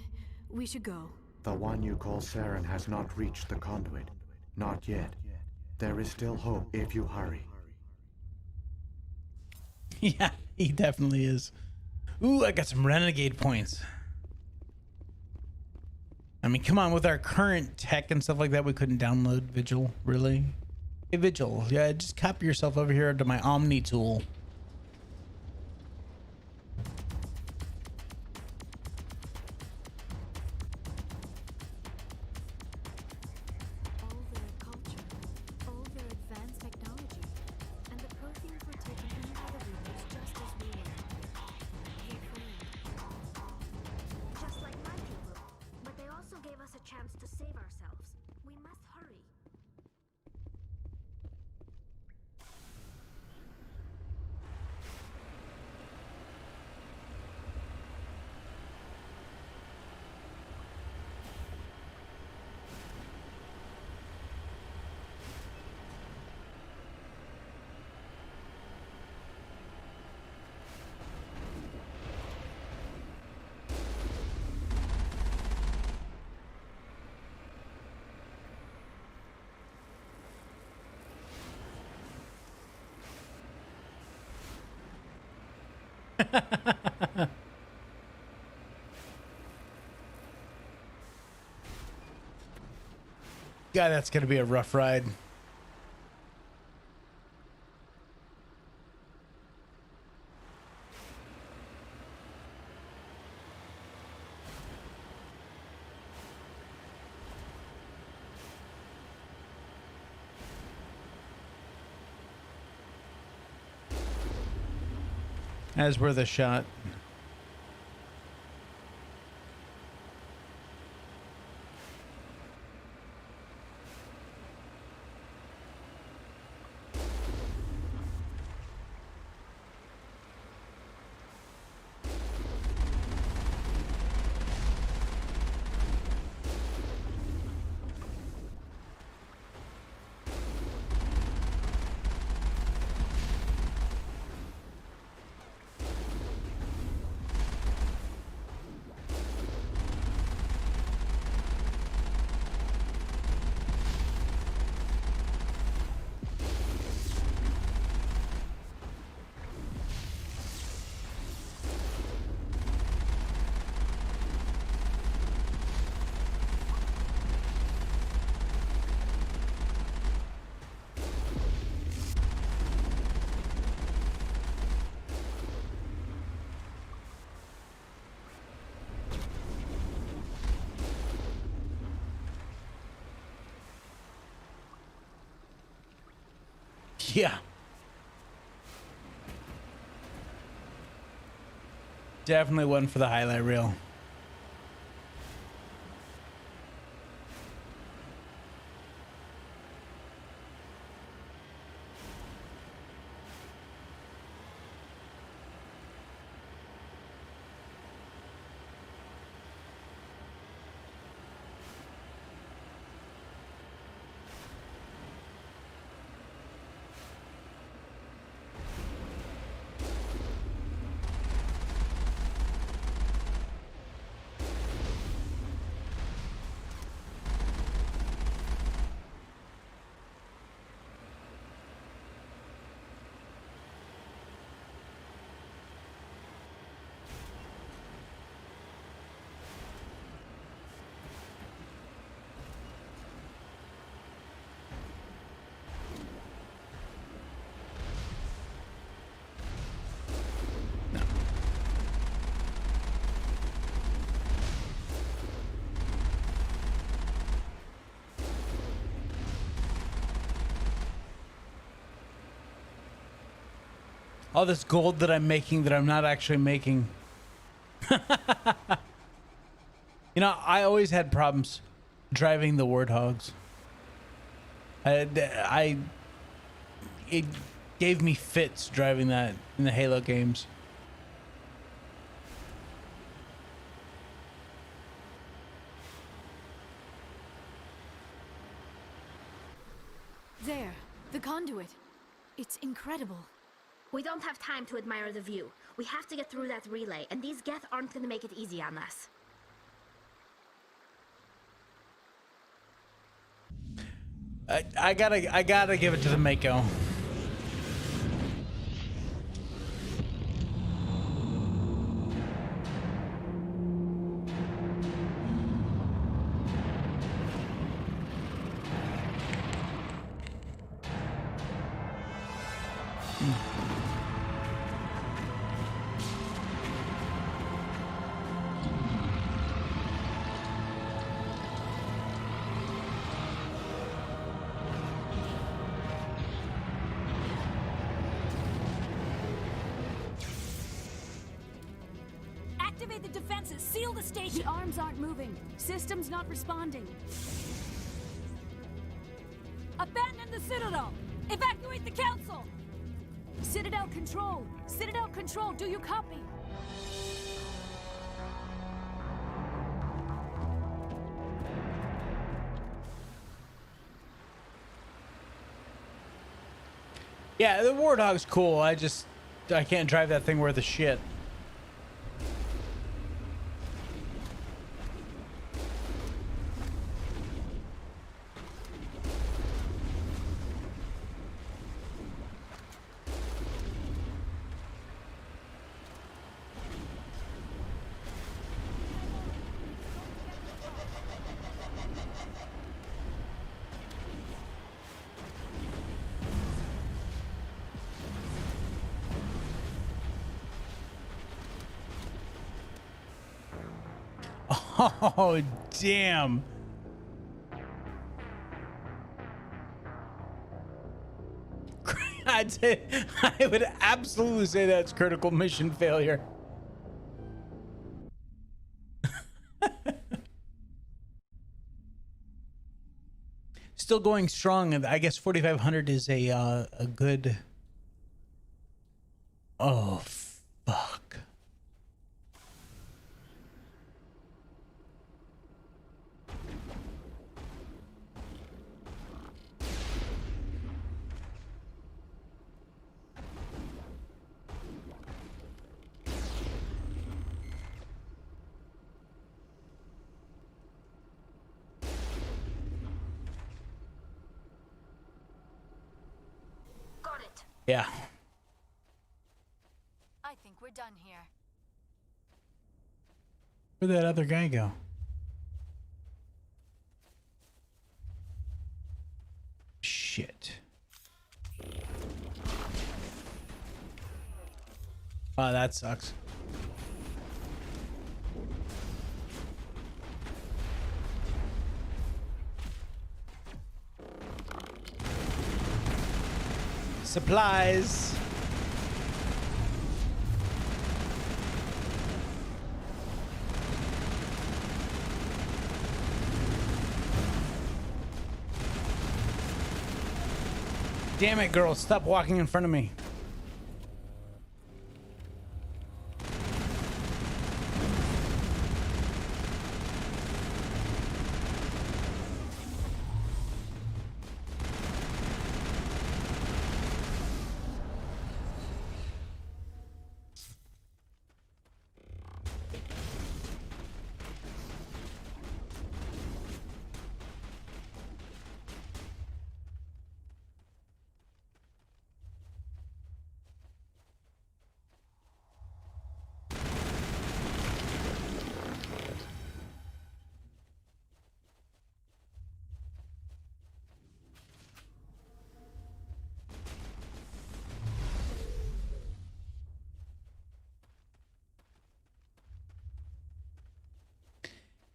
Speaker 7: should go.
Speaker 3: The one you call Saren has not reached the Conduit. Not yet. There is still hope if you hurry.
Speaker 1: Yeah, he definitely is. Ooh, I got some renegade points. I mean, come on, with our current tech and stuff like that, we couldn't download Vigil, really? Hey, Vigil, yeah, just copy yourself over here to my Omni tool. God, that's gonna be a rough ride. As worth a shot. Yeah. Definitely one for the highlight reel. All this gold that I'm making that I'm not actually making. You know, I always had problems driving the Warthogs. It gave me fits driving that in the Halo games.
Speaker 7: There, the conduit. It's incredible.
Speaker 8: We don't have time to admire the view. We have to get through that relay, and these Geth aren't gonna make it easy on us.
Speaker 1: I gotta give it to the Mako.
Speaker 13: Activate the defenses. Seal the station. The arms aren't moving. Systems not responding. Abandon the Citadel. Evacuate the Council. Citadel Control. Citadel Control, do you copy?
Speaker 1: Yeah, the Warthog's cool. I can't drive that thing worth a shit. Oh, damn. I would absolutely say that's critical mission failure. Still going strong, and I guess 4,500 is a good. Oh fuck.
Speaker 8: Got it.
Speaker 1: Yeah.
Speaker 7: I think we're done here.
Speaker 1: Where'd that other guy go? Shit. Wow, that sucks. Supplies. Damn it, girl. Stop walking in front of me.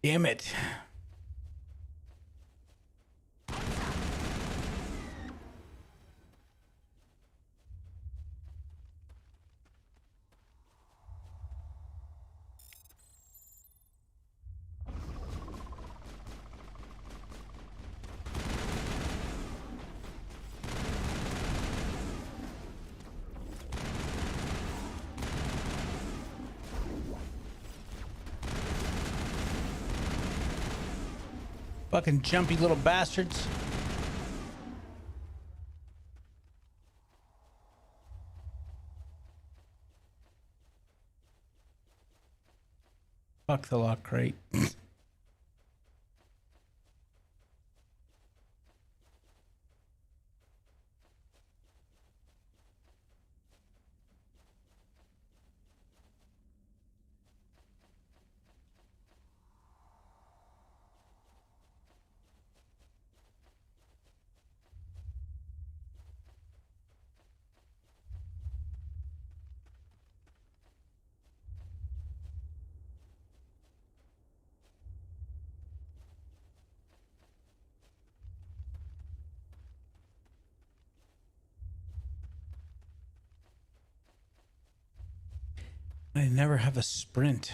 Speaker 1: Damn it. Fucking jumpy little bastards. Fuck the lock crate. I never have a sprint.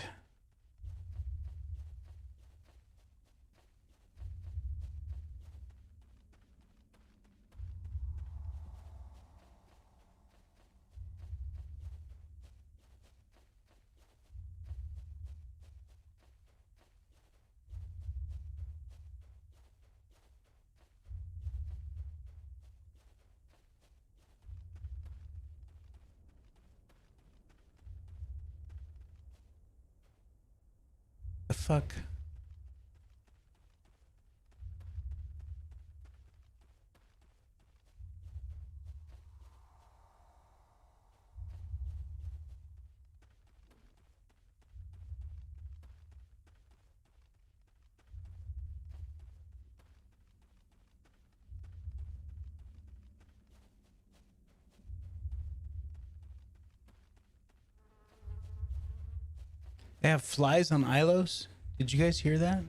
Speaker 1: The fuck? They have flies on Ilos? Did you guys hear that?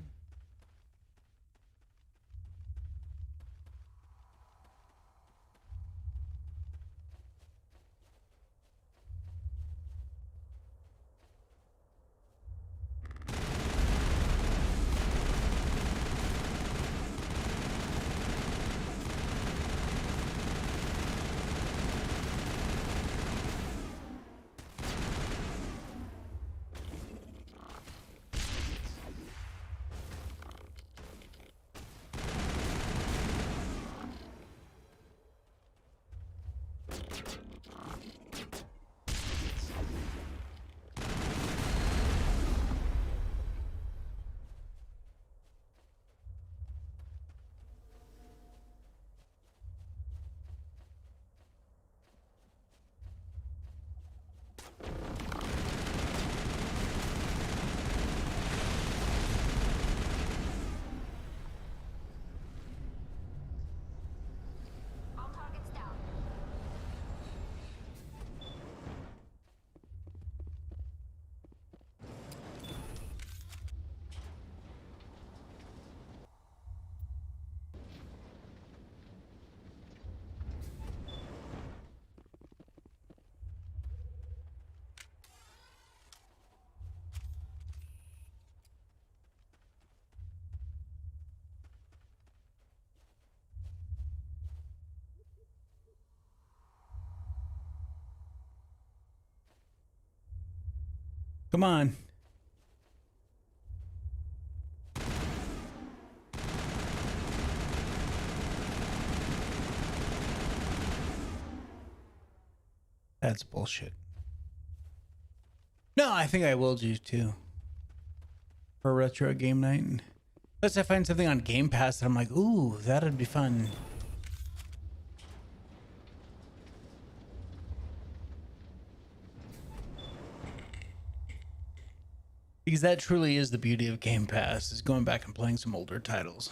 Speaker 1: Come on. That's bullshit. No, I think I will do too. For retro game night. Unless I find something on Game Pass that I'm like, ooh, that'd be fun. Because that truly is the beauty of Game Pass, is going back and playing some older titles.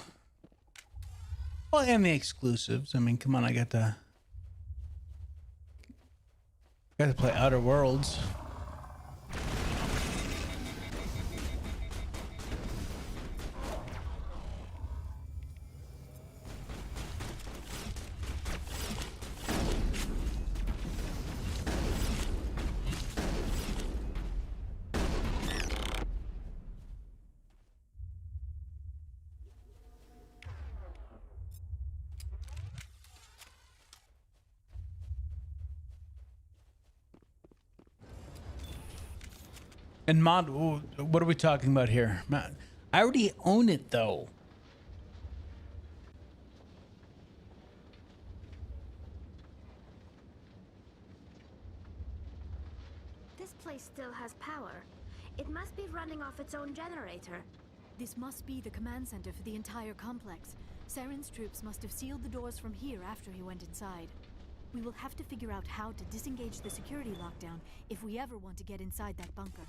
Speaker 1: Well, and the exclusives. I mean, come on, I got to play Outer Worlds. And mod, what are we talking about here? I already own it though.
Speaker 8: This place still has power. It must be running off its own generator.
Speaker 7: This must be the command center for the entire complex. Saren's troops must have sealed the doors from here after he went inside. We will have to figure out how to disengage the security lockdown if we ever want to get inside that bunker.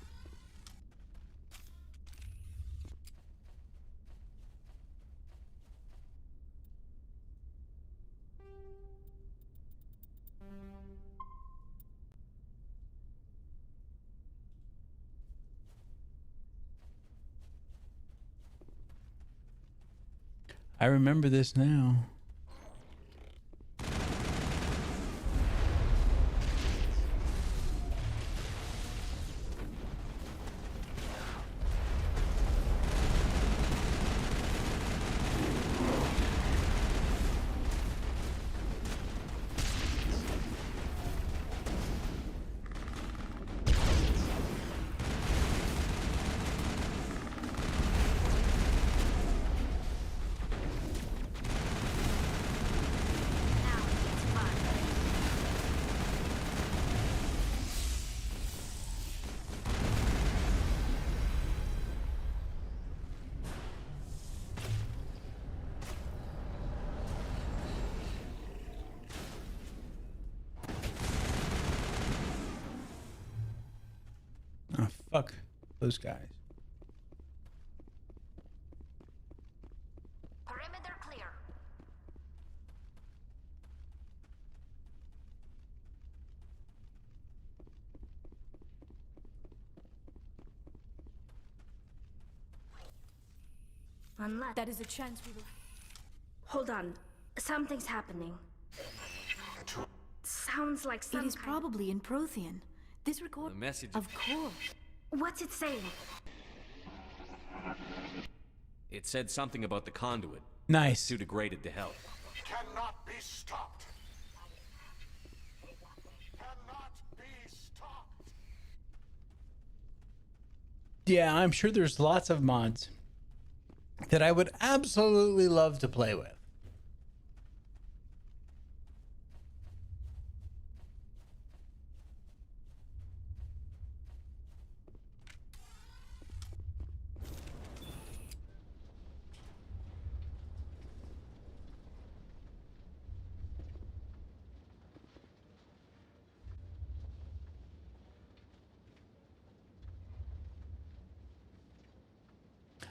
Speaker 1: I remember this now. Fuck those guys.
Speaker 8: Perimeter clear. unless...
Speaker 13: That is a chance we will...
Speaker 8: Hold on. Something's happening. Sounds like some
Speaker 7: It is probably in Prothean. This record...
Speaker 5: The message...
Speaker 7: Of course.
Speaker 8: What's it saying?
Speaker 5: It said something about the conduit.
Speaker 1: Nice.
Speaker 5: Too degraded to help.
Speaker 6: Cannot be stopped. Cannot be stopped.
Speaker 1: Yeah, I'm sure there's lots of mods that I would absolutely love to play with.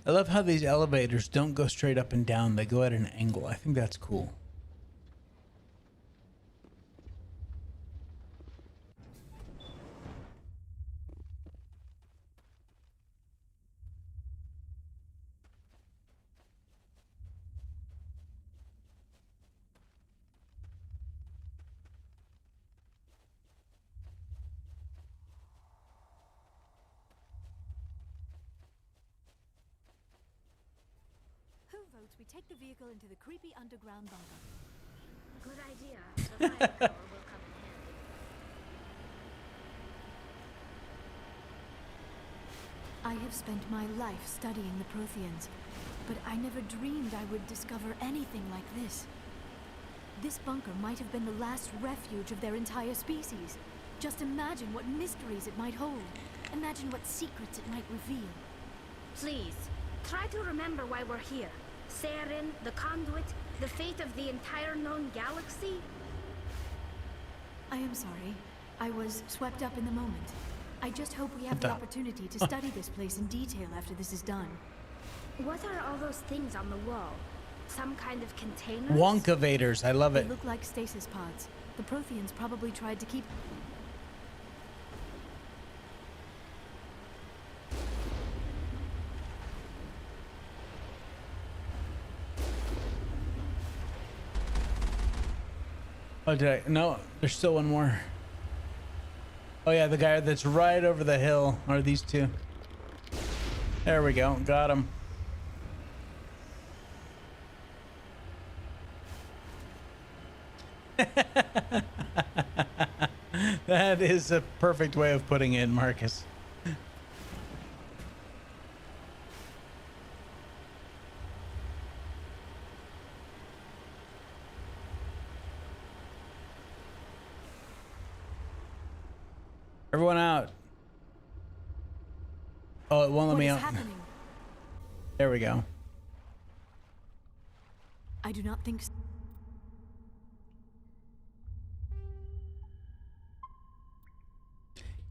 Speaker 1: I love how these elevators don't go straight up and down. They go at an angle. I think that's cool.
Speaker 7: We take the vehicle into the creepy underground bunker.
Speaker 8: Good idea. The fire power will come in handy.
Speaker 7: I have spent my life studying the Protheans, but I never dreamed I would discover anything like this. This bunker might have been the last refuge of their entire species. Just imagine what mysteries it might hold. Imagine what secrets it might reveal.
Speaker 8: Please, try to remember why we're here. Saren, the conduit, the fate of the entire known galaxy?
Speaker 7: I am sorry. I was swept up in the moment. I just hope we have the opportunity to study this place in detail after this is done.
Speaker 8: What are all those things on the wall? Some kind of containers?
Speaker 1: Wonkavaders. I love it.
Speaker 7: They look like stasis pods. The Protheans probably tried to keep...
Speaker 1: Oh, did I? No, there's still one more. Oh yeah, the guy that's right over the hill are these two. There we go. Got him. That is a perfect way of putting it, Marcus. Everyone out. Oh, it won't let me out.
Speaker 7: Happening?
Speaker 1: There we go.
Speaker 7: I do not think so.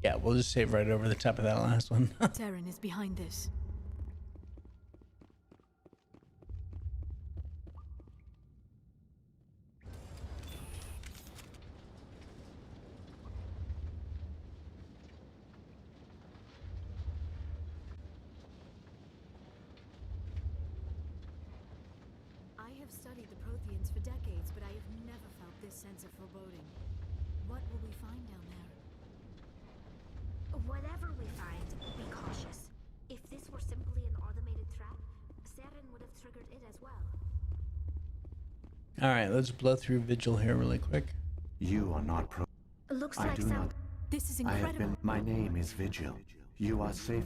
Speaker 1: Yeah, we'll just save right over the top of that last one.
Speaker 7: Saren is behind this. I have studied the Protheans for decades, but I have never felt this sense of foreboding. What will we find down there?
Speaker 8: Whatever we find, be cautious. If this were simply an automated trap, Saren would have triggered it as well.
Speaker 1: All right, let's blow through Vigil here really quick.
Speaker 3: You are not pro.
Speaker 8: Looks
Speaker 3: I
Speaker 8: like
Speaker 3: do
Speaker 8: some...
Speaker 3: not.
Speaker 7: This is
Speaker 3: I
Speaker 7: incredible.
Speaker 3: have been. My name is Vigil. You are safe.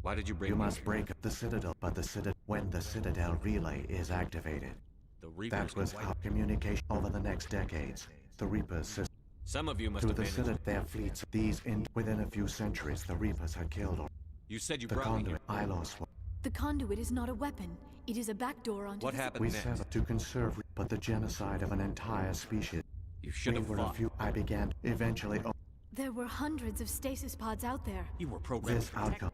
Speaker 5: Why did you bring
Speaker 3: You
Speaker 5: me
Speaker 3: must
Speaker 5: here?
Speaker 3: break up the Citadel, but the Citadel. When the Citadel relay is activated,
Speaker 5: The Reapers
Speaker 3: that was
Speaker 5: can
Speaker 3: our communication over the next decades. The Reapers system.
Speaker 5: Some of you must
Speaker 3: Through
Speaker 5: have
Speaker 3: the
Speaker 5: been...
Speaker 3: Citadel, their fleets. Within a few centuries, the Reapers had killed all.
Speaker 5: You said you
Speaker 3: The
Speaker 5: brought me here.
Speaker 3: conduit. Ilos.
Speaker 7: The conduit is not a weapon. It is a backdoor onto
Speaker 5: What
Speaker 7: the...
Speaker 5: happened
Speaker 3: We
Speaker 5: next?
Speaker 3: set up to conserve, but the genocide of an entire species.
Speaker 5: You should have
Speaker 3: We were a
Speaker 5: fought.
Speaker 3: few. I began. Eventually,
Speaker 7: There were hundreds of stasis pods out there.
Speaker 5: You were programmed
Speaker 3: this
Speaker 5: to protect.
Speaker 3: outcome.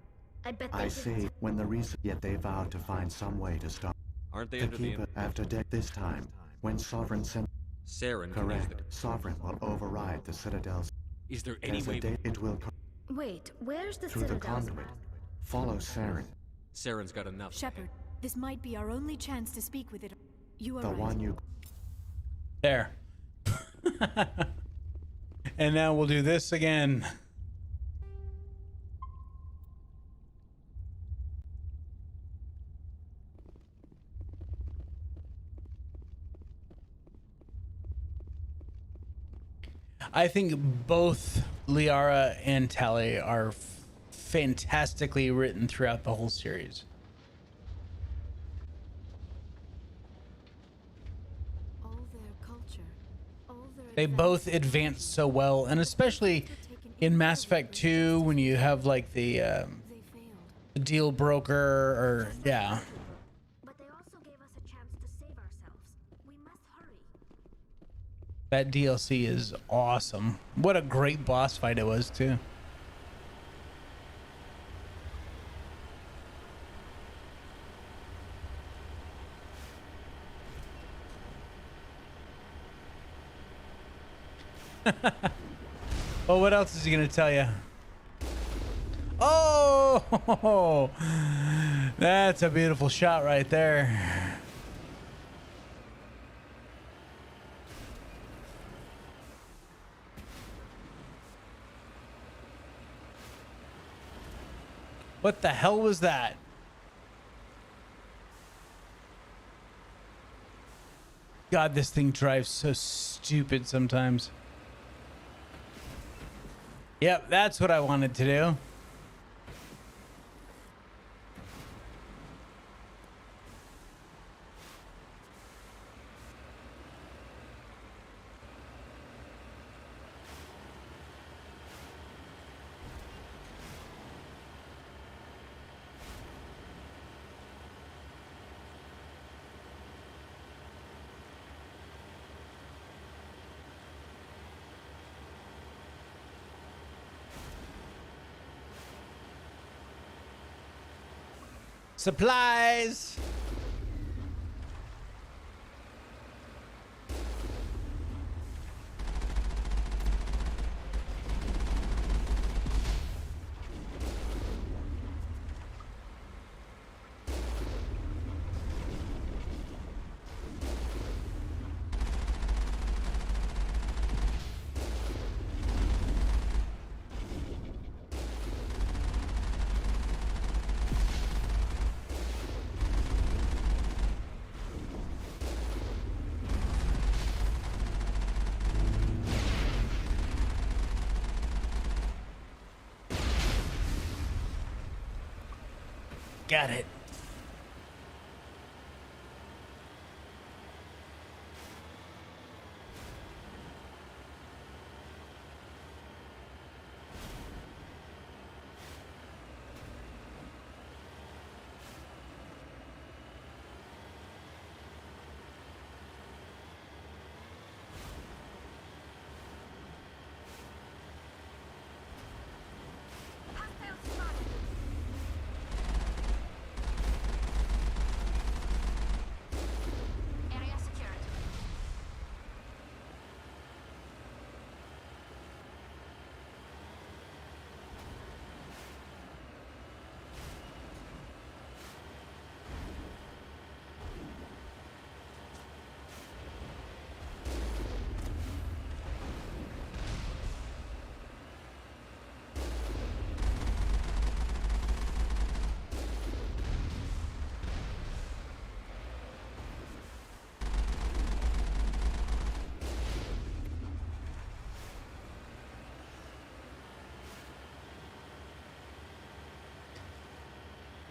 Speaker 8: I bet they
Speaker 3: I
Speaker 8: didn't.
Speaker 3: say, when the reason. Yet they vowed to find some way to stop.
Speaker 5: Aren't they
Speaker 3: The
Speaker 5: under the...
Speaker 3: Keeper, after this time, when Sovereign sent.
Speaker 5: Saren can use
Speaker 3: Correct. Sovereign will override the Citadel's.
Speaker 5: Is there any
Speaker 3: There's a
Speaker 5: way...
Speaker 3: day it will
Speaker 8: Wait, where's the
Speaker 3: through the
Speaker 8: Citadel's
Speaker 3: conduit.
Speaker 8: map?
Speaker 3: Follow Saren.
Speaker 5: Saren's got enough.
Speaker 7: Shepard, This might be our only chance to speak with it. You are
Speaker 3: The
Speaker 7: right.
Speaker 3: one you...
Speaker 1: There. And now we'll do this again. I think both Liara and Tali are fantastically written throughout the whole series.
Speaker 7: All their culture, all their
Speaker 1: They both advance so well, and especially in Mass Effect 2 when you have like the deal broker, or yeah.
Speaker 8: But they also gave us a chance to save ourselves. We must hurry.
Speaker 1: That DLC is awesome. What a great boss fight it was too. Well, what else is he gonna tell you? Oh, that's a beautiful shot right there. What the hell was that? God, this thing drives so stupid sometimes. Yep, that's what I wanted to do. Supplies. Got it.
Speaker 8: Area secured.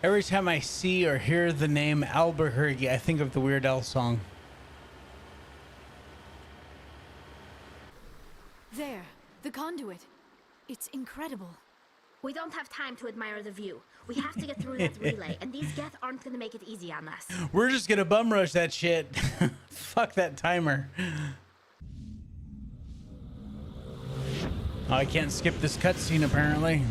Speaker 1: Every time I see or hear the name Albuquerque, I think of the Weird Al song.
Speaker 7: There, the conduit. It's incredible.
Speaker 8: We don't have time to admire the view. We have to get through that relay, and these Geth aren't gonna make it easy on us.
Speaker 1: We're just gonna bum rush that shit. Fuck that timer. Oh, I can't skip this cutscene apparently.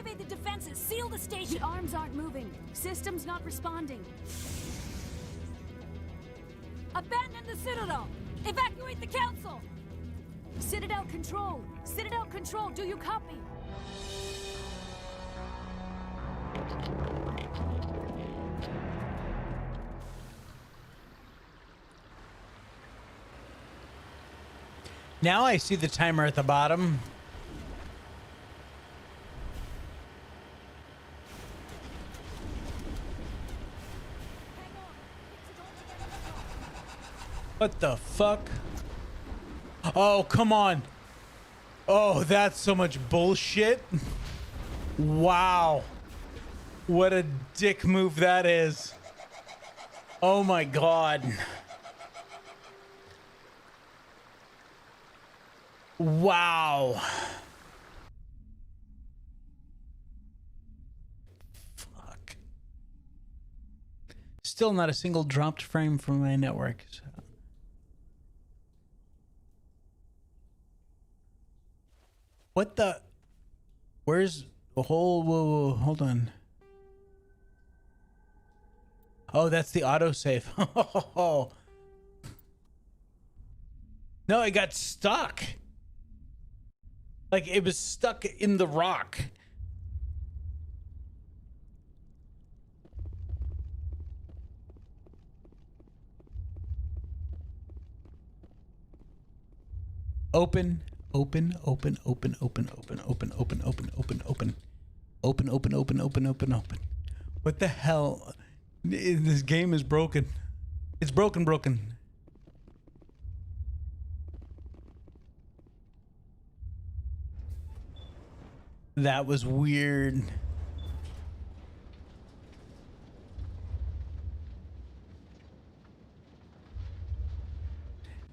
Speaker 13: Activate the defenses! Seal the station! The arms aren't moving. Systems not responding. Abandon the Citadel! Evacuate the Council! Citadel Control! Citadel Control, do you copy?
Speaker 1: Now I see the timer at the bottom. What the fuck? Oh, come on. Oh, that's so much bullshit. Wow. What a dick move that is. Oh my god. Wow. Fuck. Still not a single dropped frame from my network. So. What the? Where's the whole? Whoa, hold on. Oh, that's the autosave. No, it got stuck. Like it was stuck in the rock. Open. Open. What the hell? This game is broken. It's broken. That was weird.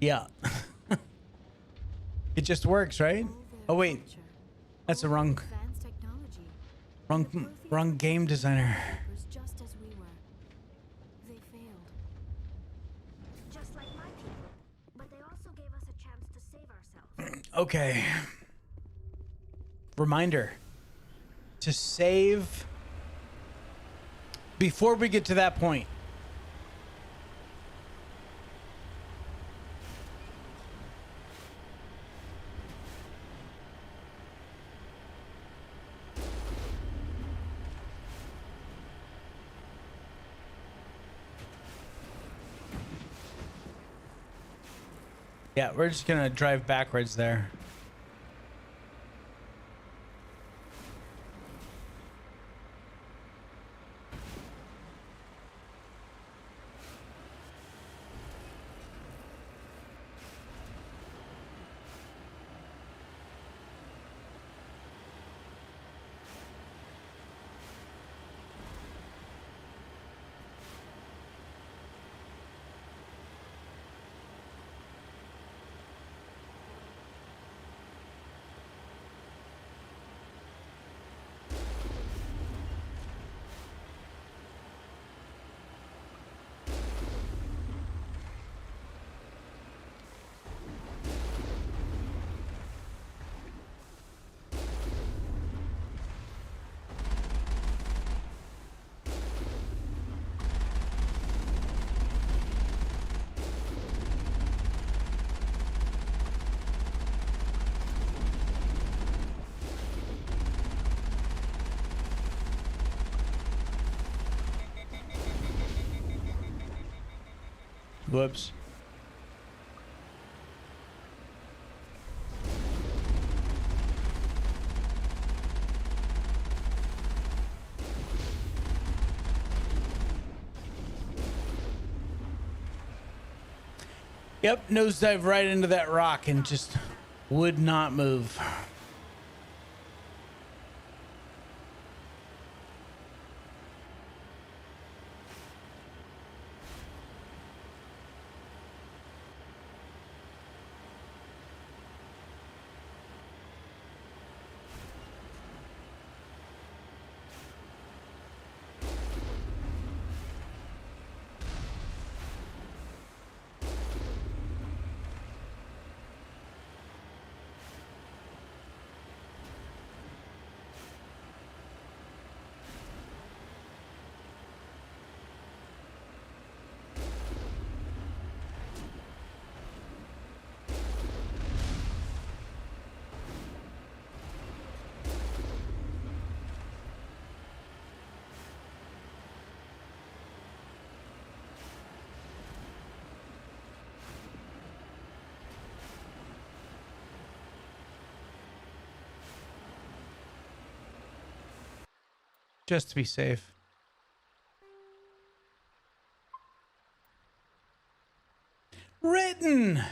Speaker 1: Yeah. It just works, right? Oh wait, that's the wrong game designer.
Speaker 7: Just as we were. They failed.
Speaker 8: Just like my people. But they also gave us a chance to save ourselves.
Speaker 1: Okay. Reminder to save before we get to that point. Yeah, we're just gonna drive backwards there. Whoops. Yep, nosedive right into that rock and just would not move. just to be safe. Written.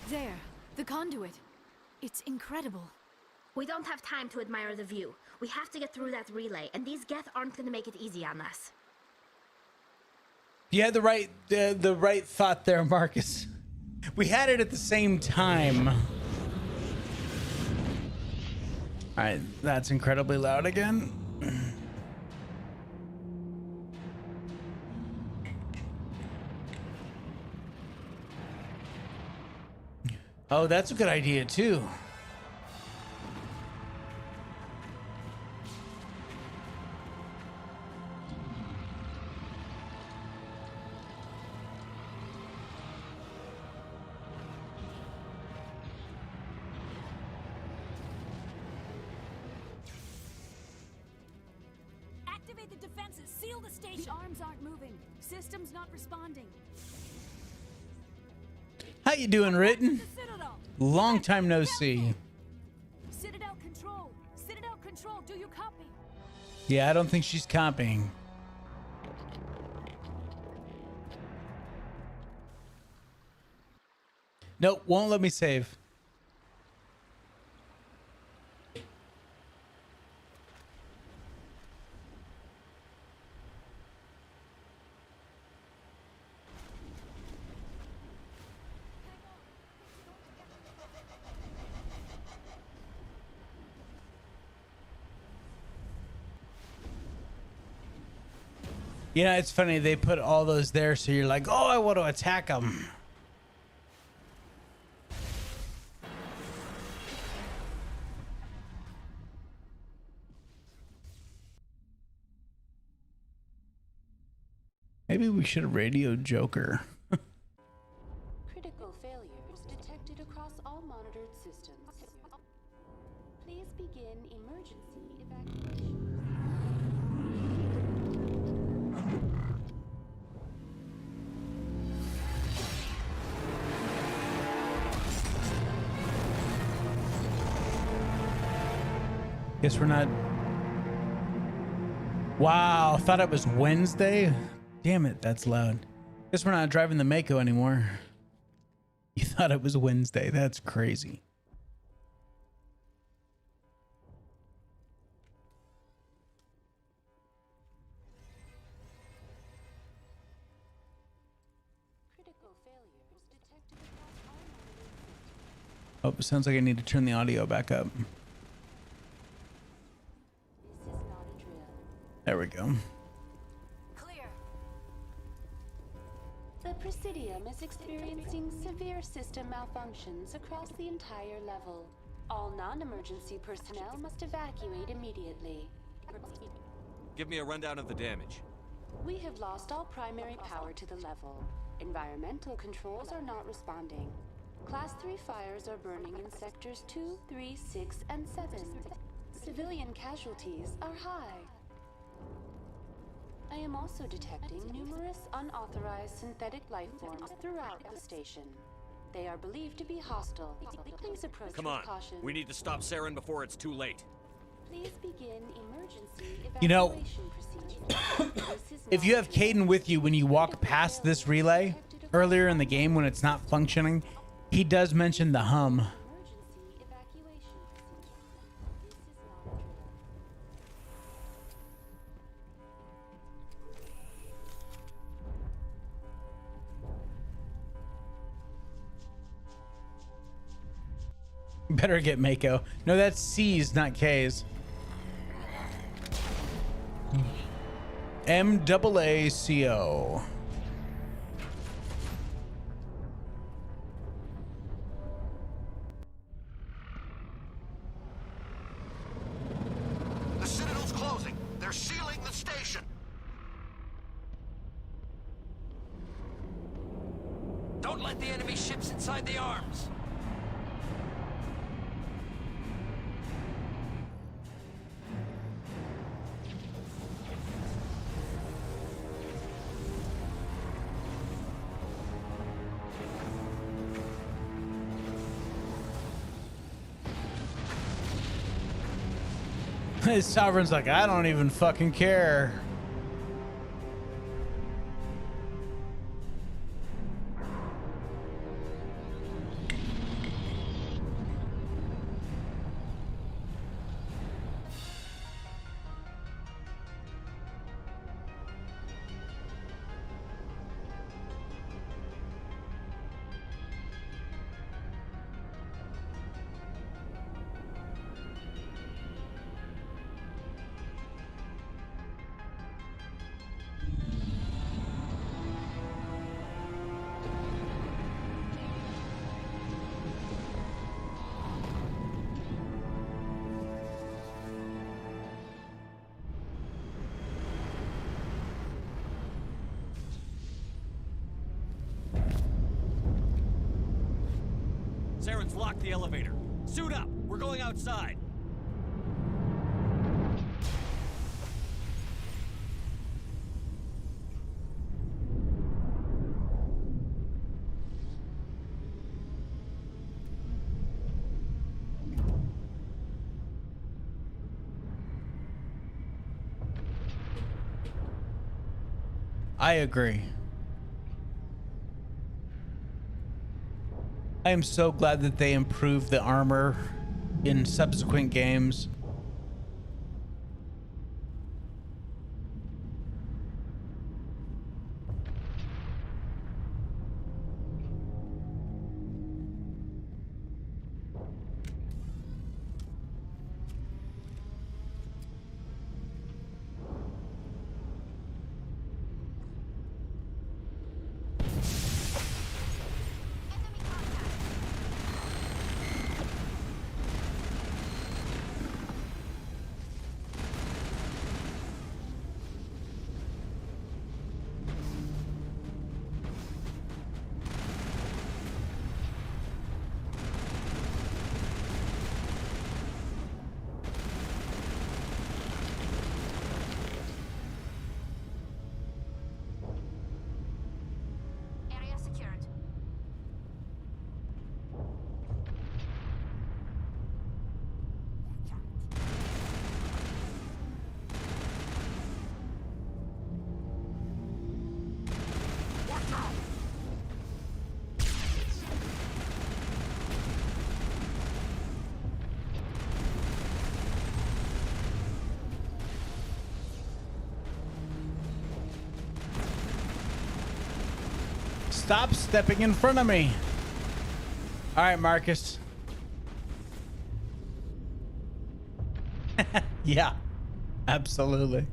Speaker 7: There, the conduit. It's incredible.
Speaker 8: We don't have time to admire the view. We have to get through that relay, and these Geth aren't gonna make it easy on us.
Speaker 1: You had the right thought there, Marcus. We had it at the same time. All right, that's incredibly loud again. Oh, that's a good idea too.
Speaker 13: Activate the defenses. Seal the station. The arms aren't moving. System's not responding.
Speaker 1: How you doing, Written? Long time no see.
Speaker 13: Citadel Control. Citadel Control, do you copy?
Speaker 1: Yeah, I don't think she's copying. Nope, won't let me save. You know, it's funny, they put all those there so you're like, oh, I want to attack them. Maybe we should have radioed Joker.
Speaker 14: Critical failures detected across all monitored systems. Please begin emergency evacuation.
Speaker 1: Guess we're not. Wow, thought it was Wednesday. Damn it, that's loud. Guess we're not driving the Mako anymore. You thought it was Wednesday. That's crazy.
Speaker 14: Critical failures detected across all monitored systems.
Speaker 1: Oh, it sounds like I need to turn the audio back up.
Speaker 14: This is not a drill.
Speaker 1: There we go.
Speaker 14: The Presidium is experiencing severe system malfunctions across the entire level. All non-emergency personnel must evacuate immediately.
Speaker 5: Give me a rundown of the damage.
Speaker 14: We have lost all primary power to the level. Environmental controls are not responding. Class 3 fires are burning in sectors 2, 3, 6, and 7. Civilian casualties are high. I am also detecting numerous unauthorized synthetic life forms throughout the station. They are believed to be hostile. Please approach
Speaker 5: Come
Speaker 14: with
Speaker 5: on,
Speaker 14: caution.
Speaker 5: we need to stop Saren before it's too late.
Speaker 14: Please begin emergency
Speaker 1: You know,
Speaker 14: evacuation procedures. This is
Speaker 1: if you have Caden with you when you walk past this relay earlier in the game when it's not functioning, he does mention the hum.
Speaker 14: emergency evacuation procedure. This is not a drill.
Speaker 1: Better get Mako. No, that's C's, not K's. MAACO.
Speaker 6: The Citadel's closing. They're sealing the station.
Speaker 4: Don't let the enemy ships inside the arms.
Speaker 1: Sovereign's like, I don't even fucking care.
Speaker 5: Saren's locked the elevator. Suit up. We're going outside.
Speaker 1: I agree. I am so glad that they improved the armor in subsequent games. Stop stepping in front of me. All right, Marcus. Yeah, absolutely.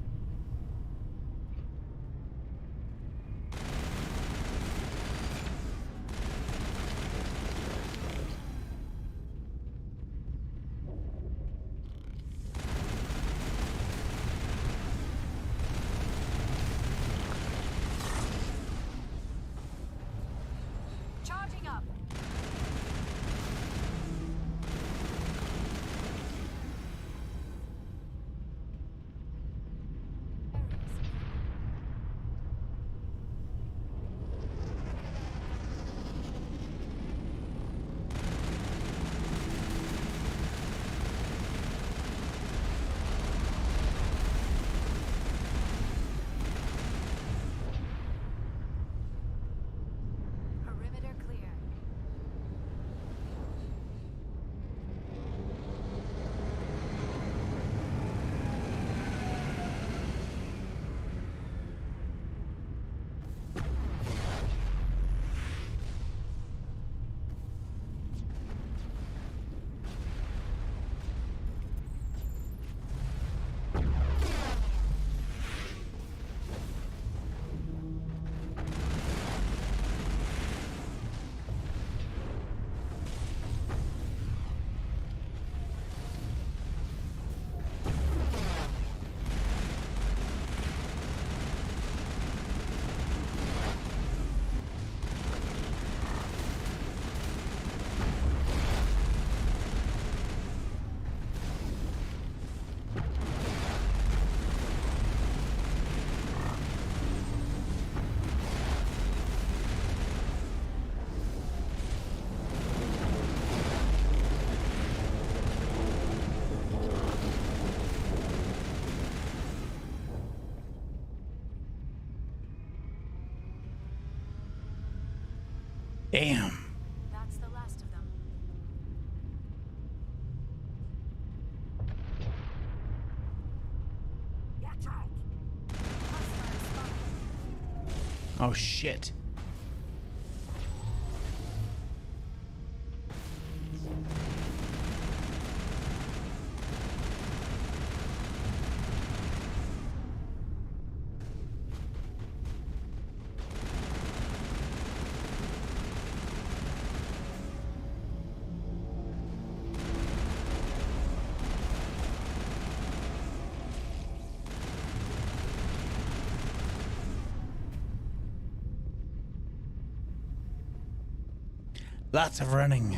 Speaker 1: Damn.
Speaker 13: That's the last of them.
Speaker 6: Watch out!
Speaker 1: Oh shit. Lots of running.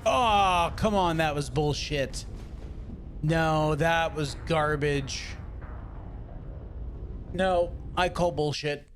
Speaker 1: Oh, come on, that was bullshit. No, that was garbage. No, I call bullshit.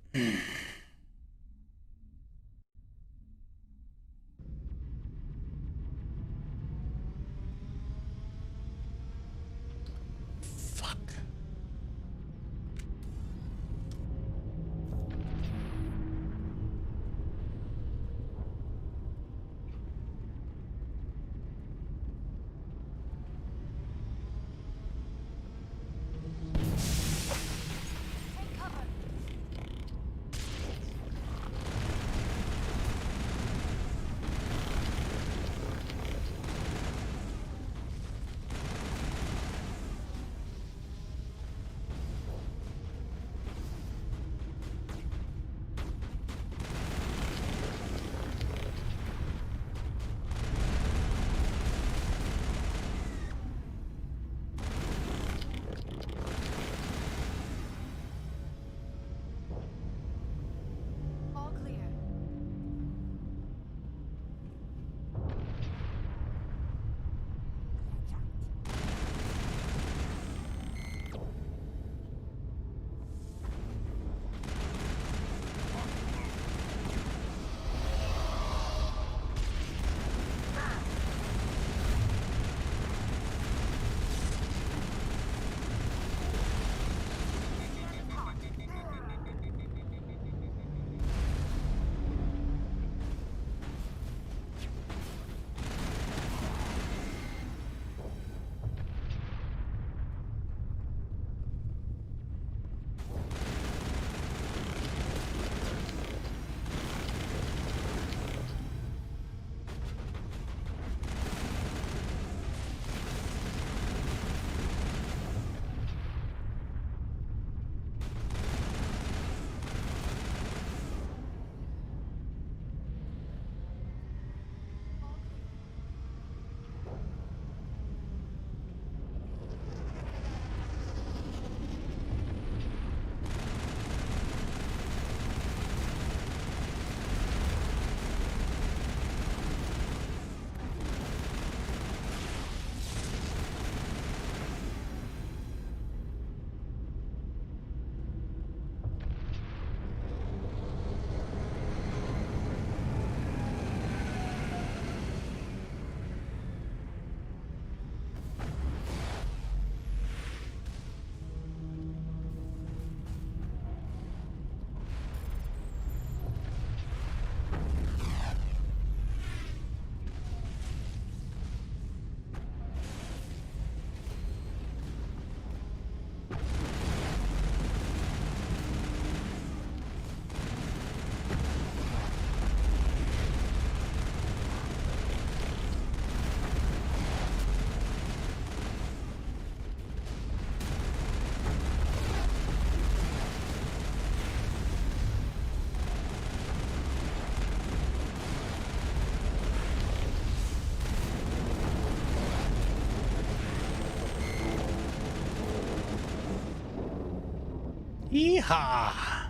Speaker 1: Yeehaw!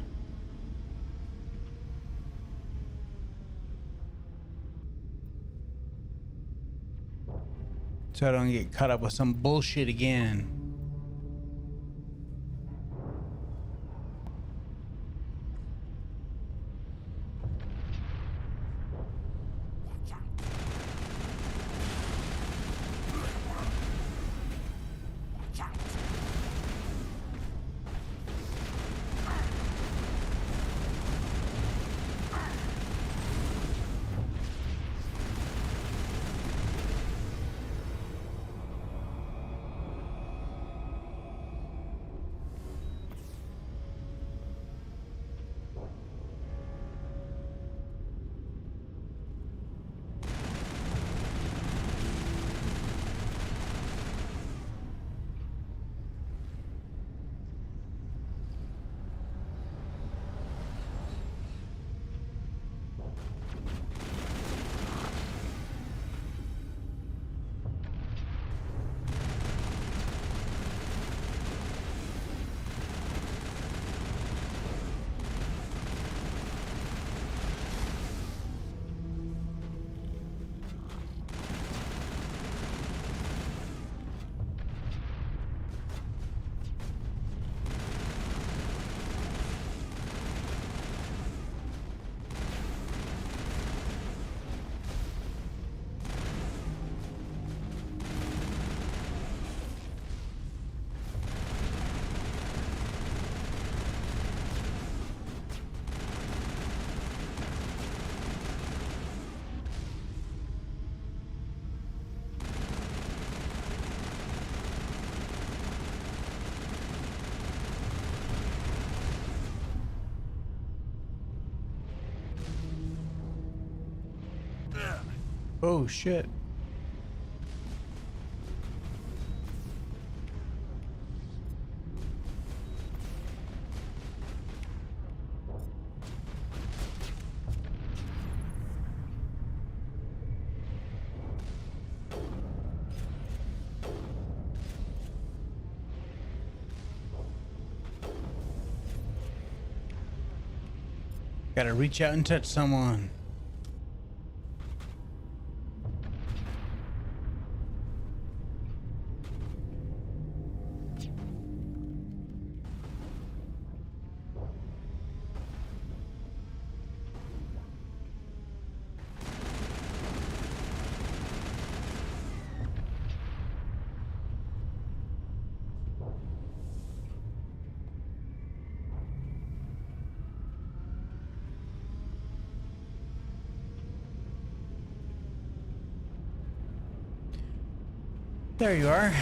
Speaker 1: So I don't get caught up with some bullshit again. Oh shit. Gotta reach out and touch someone. There you are.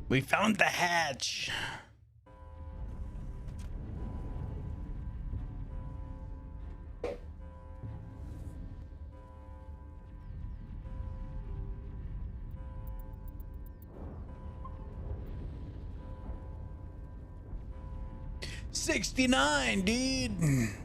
Speaker 1: We found the hatch. $69, dude.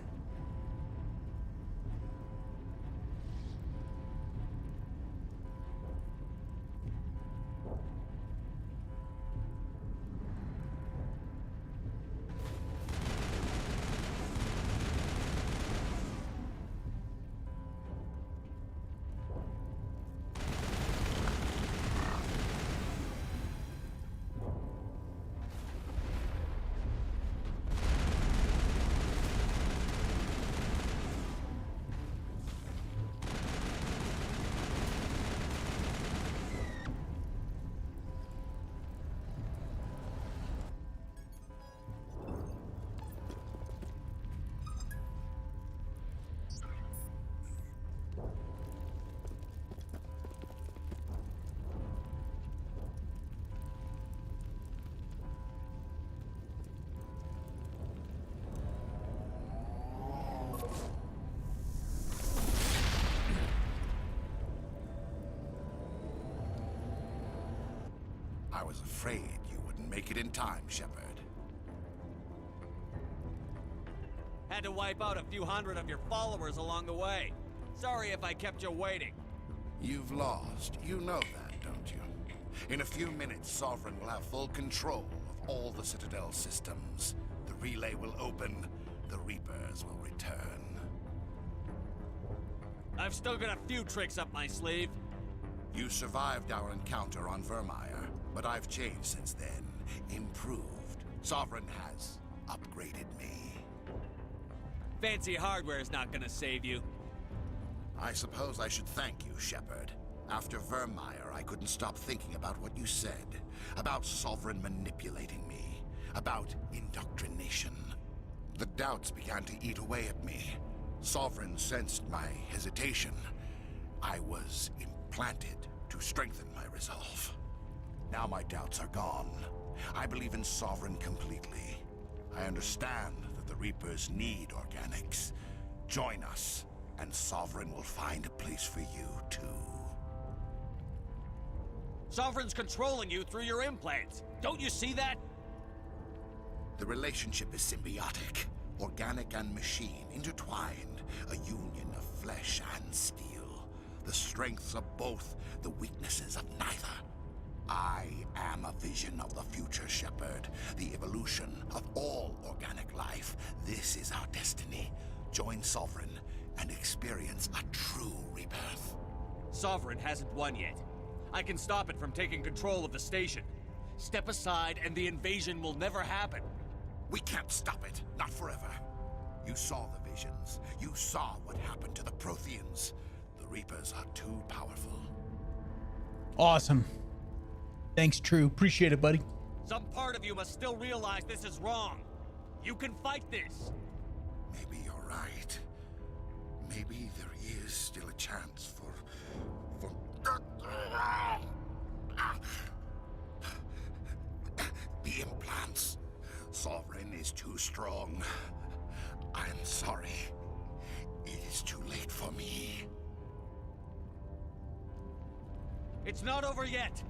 Speaker 6: was afraid you wouldn't make it in time, Shepard.
Speaker 5: Had to wipe out a few hundred of your followers along the way. Sorry if I kept you waiting.
Speaker 6: You've lost. You know that, don't you? In a few minutes, Sovereign will have full control of all the Citadel systems. The relay will open. The Reapers will return.
Speaker 5: I've still got a few tricks up my sleeve.
Speaker 6: You survived our encounter on Vermeer, but I've changed since then. Improved. Sovereign has upgraded me.
Speaker 5: Fancy hardware is not gonna save you.
Speaker 6: I suppose I should thank you, Shepard. After Vermeer, I couldn't stop thinking about what you said. About Sovereign manipulating me. About indoctrination. The doubts began to eat away at me. Sovereign sensed my hesitation. I was implanted to strengthen my resolve. Now my doubts are gone. I believe in Sovereign completely. I understand that the Reapers need organics. Join us, and Sovereign will find a place for you, too.
Speaker 5: Sovereign's controlling you through your implants. Don't you see that?
Speaker 6: The relationship is symbiotic. Organic and machine intertwined. A union of flesh and steel. The strengths of both, the weaknesses of neither. I am a vision of the future, Shepard. The evolution of all organic life. This is our destiny. Join Sovereign and experience a true rebirth.
Speaker 5: Sovereign hasn't won yet. I can stop it from taking control of the station. Step aside and the invasion will never happen.
Speaker 6: We can't stop it. Not forever. You saw the visions. You saw what happened to the Protheans. The Reapers are too powerful.
Speaker 1: Awesome. Thanks, True. Appreciate it, buddy.
Speaker 5: Some part of you must still realize this is wrong. You can fight this.
Speaker 6: Maybe you're right. Maybe there is still a chance for... The implants. Sovereign is too strong. I'm sorry. It is too late for me.
Speaker 5: It's not over yet.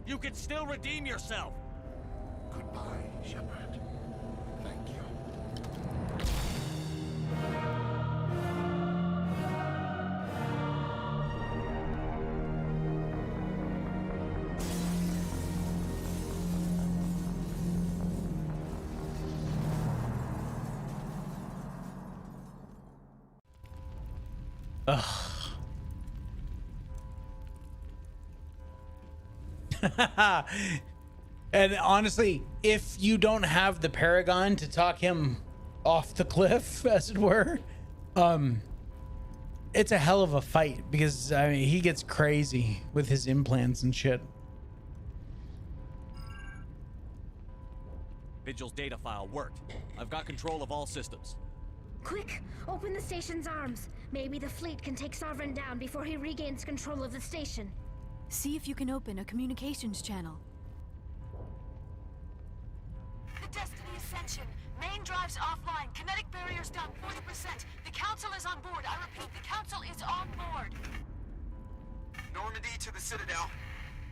Speaker 5: You can still redeem yourself.
Speaker 6: Goodbye, Shepard. Thank you.
Speaker 1: And honestly, if you don't have the Paragon to talk him off the cliff, as it were, it's a hell of a fight, because I mean, he gets crazy with his implants and shit.
Speaker 5: Vigil's data file worked. I've got control of all systems.
Speaker 8: Quick! Open the station's arms. Maybe the fleet can take Sovereign down before he regains control of the station.
Speaker 7: See if you can open a communications channel.
Speaker 13: The Destiny Ascension. Main drives offline. Kinetic barriers down 40%. The Council is on board. I repeat, the Council is on board.
Speaker 9: Normandy to the Citadel.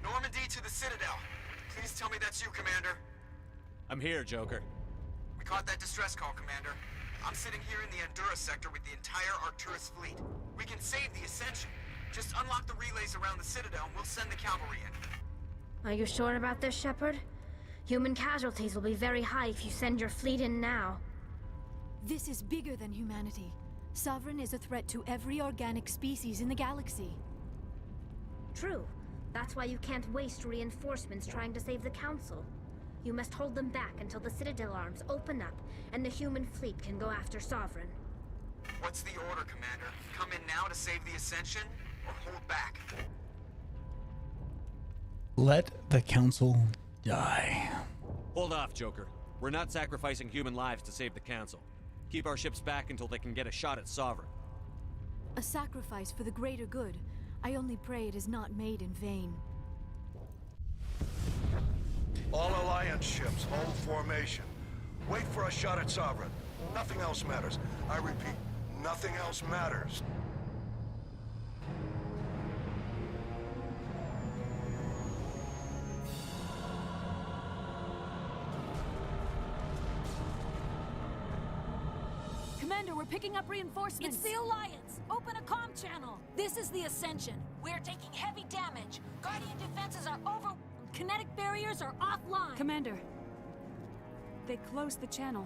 Speaker 9: Normandy to the Citadel. Please tell me that's you, Commander.
Speaker 5: I'm here, Joker.
Speaker 9: We caught that distress call, Commander. I'm sitting here in the Endura sector with the entire Arcturus fleet. We can save the Ascension. Just unlock the relays around the Citadel and we'll send the cavalry in.
Speaker 8: Are you sure about this, Shepard? Human casualties will be very high if you send your fleet in now.
Speaker 7: This is bigger than humanity. Sovereign is a threat to every organic species in the galaxy.
Speaker 8: True. That's why you can't waste reinforcements trying to save the Council. You must hold them back until the Citadel arms open up and the human fleet can go after Sovereign.
Speaker 9: What's the order, Commander? Come in now to save the Ascension, or hold back?
Speaker 1: Let the Council die.
Speaker 5: Hold off, Joker. We're not sacrificing human lives to save the Council. Keep our ships back until they can get a shot at Sovereign.
Speaker 7: A sacrifice for the greater good. I only pray it is not made in vain.
Speaker 11: All Alliance ships, hold formation. Wait for a shot at Sovereign. Nothing else matters. I repeat, nothing else matters.
Speaker 13: picking up reinforcements. It's the Alliance. Open a comm channel. This is the Ascension. We're taking heavy damage. Guardian defenses are over. Kinetic barriers are offline.
Speaker 15: Commander, they closed the channel.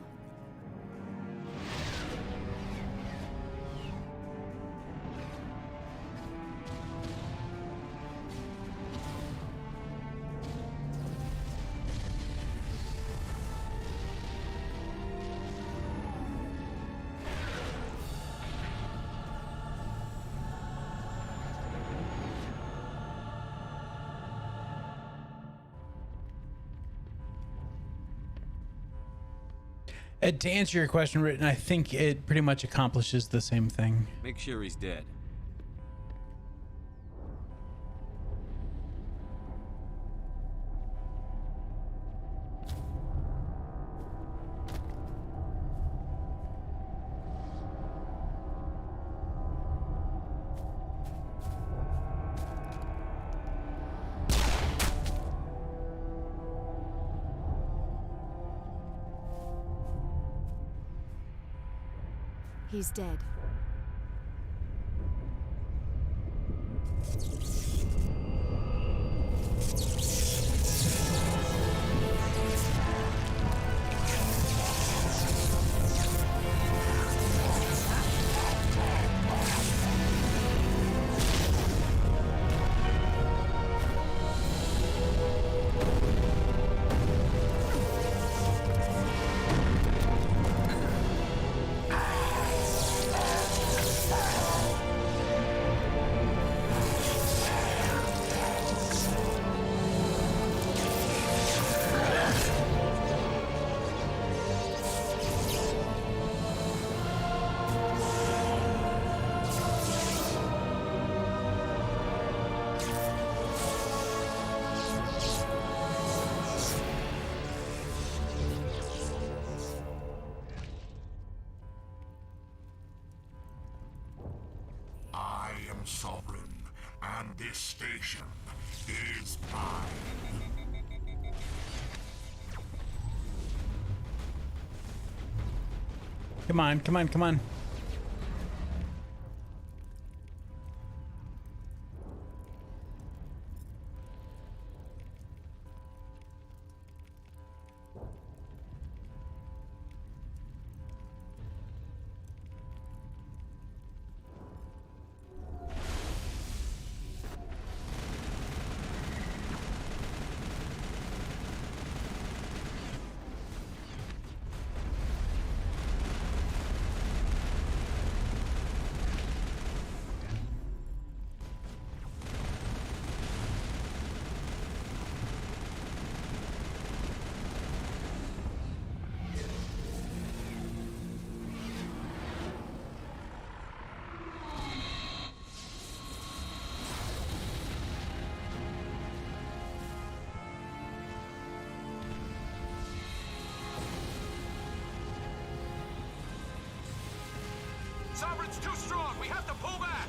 Speaker 1: To answer your question, Ritten, I think it pretty much accomplishes the same thing.
Speaker 5: Make sure he's dead.
Speaker 7: He's dead.
Speaker 6: Sovereign, and this station is mine.
Speaker 1: Come on, come on, come on.
Speaker 4: Sovereign's too strong. We have to pull back.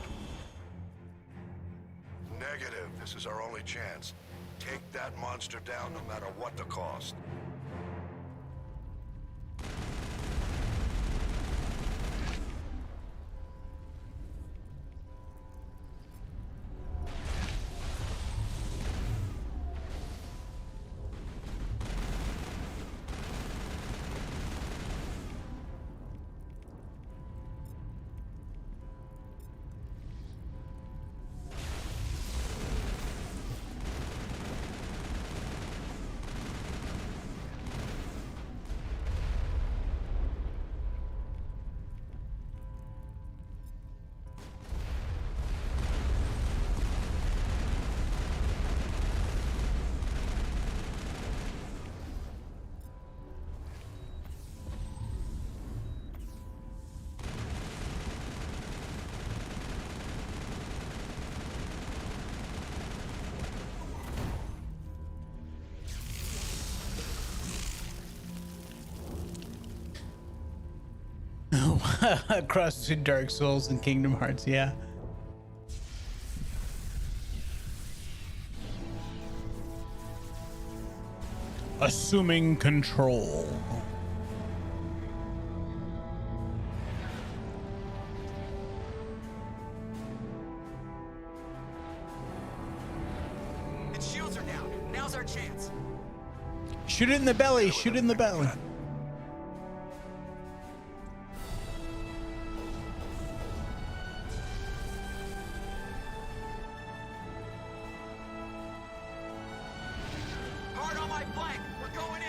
Speaker 11: Negative. This is our only chance. Take that monster down no matter what the cost.
Speaker 1: Across between Dark Souls and Kingdom Hearts, yeah. Assuming control.
Speaker 20: are down. Now's our chance.
Speaker 1: Shoot it in the belly. Shoot it in the belly.
Speaker 20: Hard on my flank. We're going in.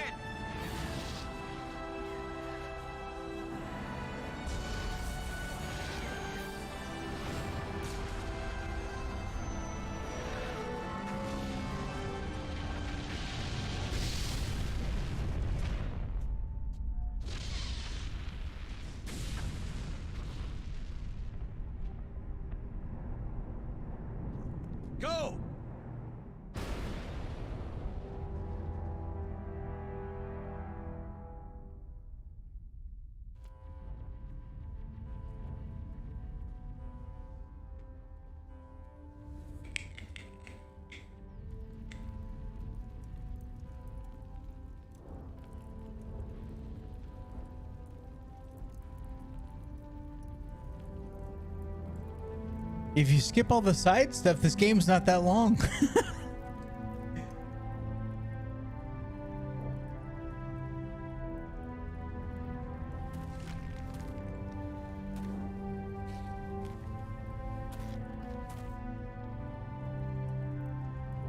Speaker 5: Go!
Speaker 1: If you skip all the side stuff, this game's not that long.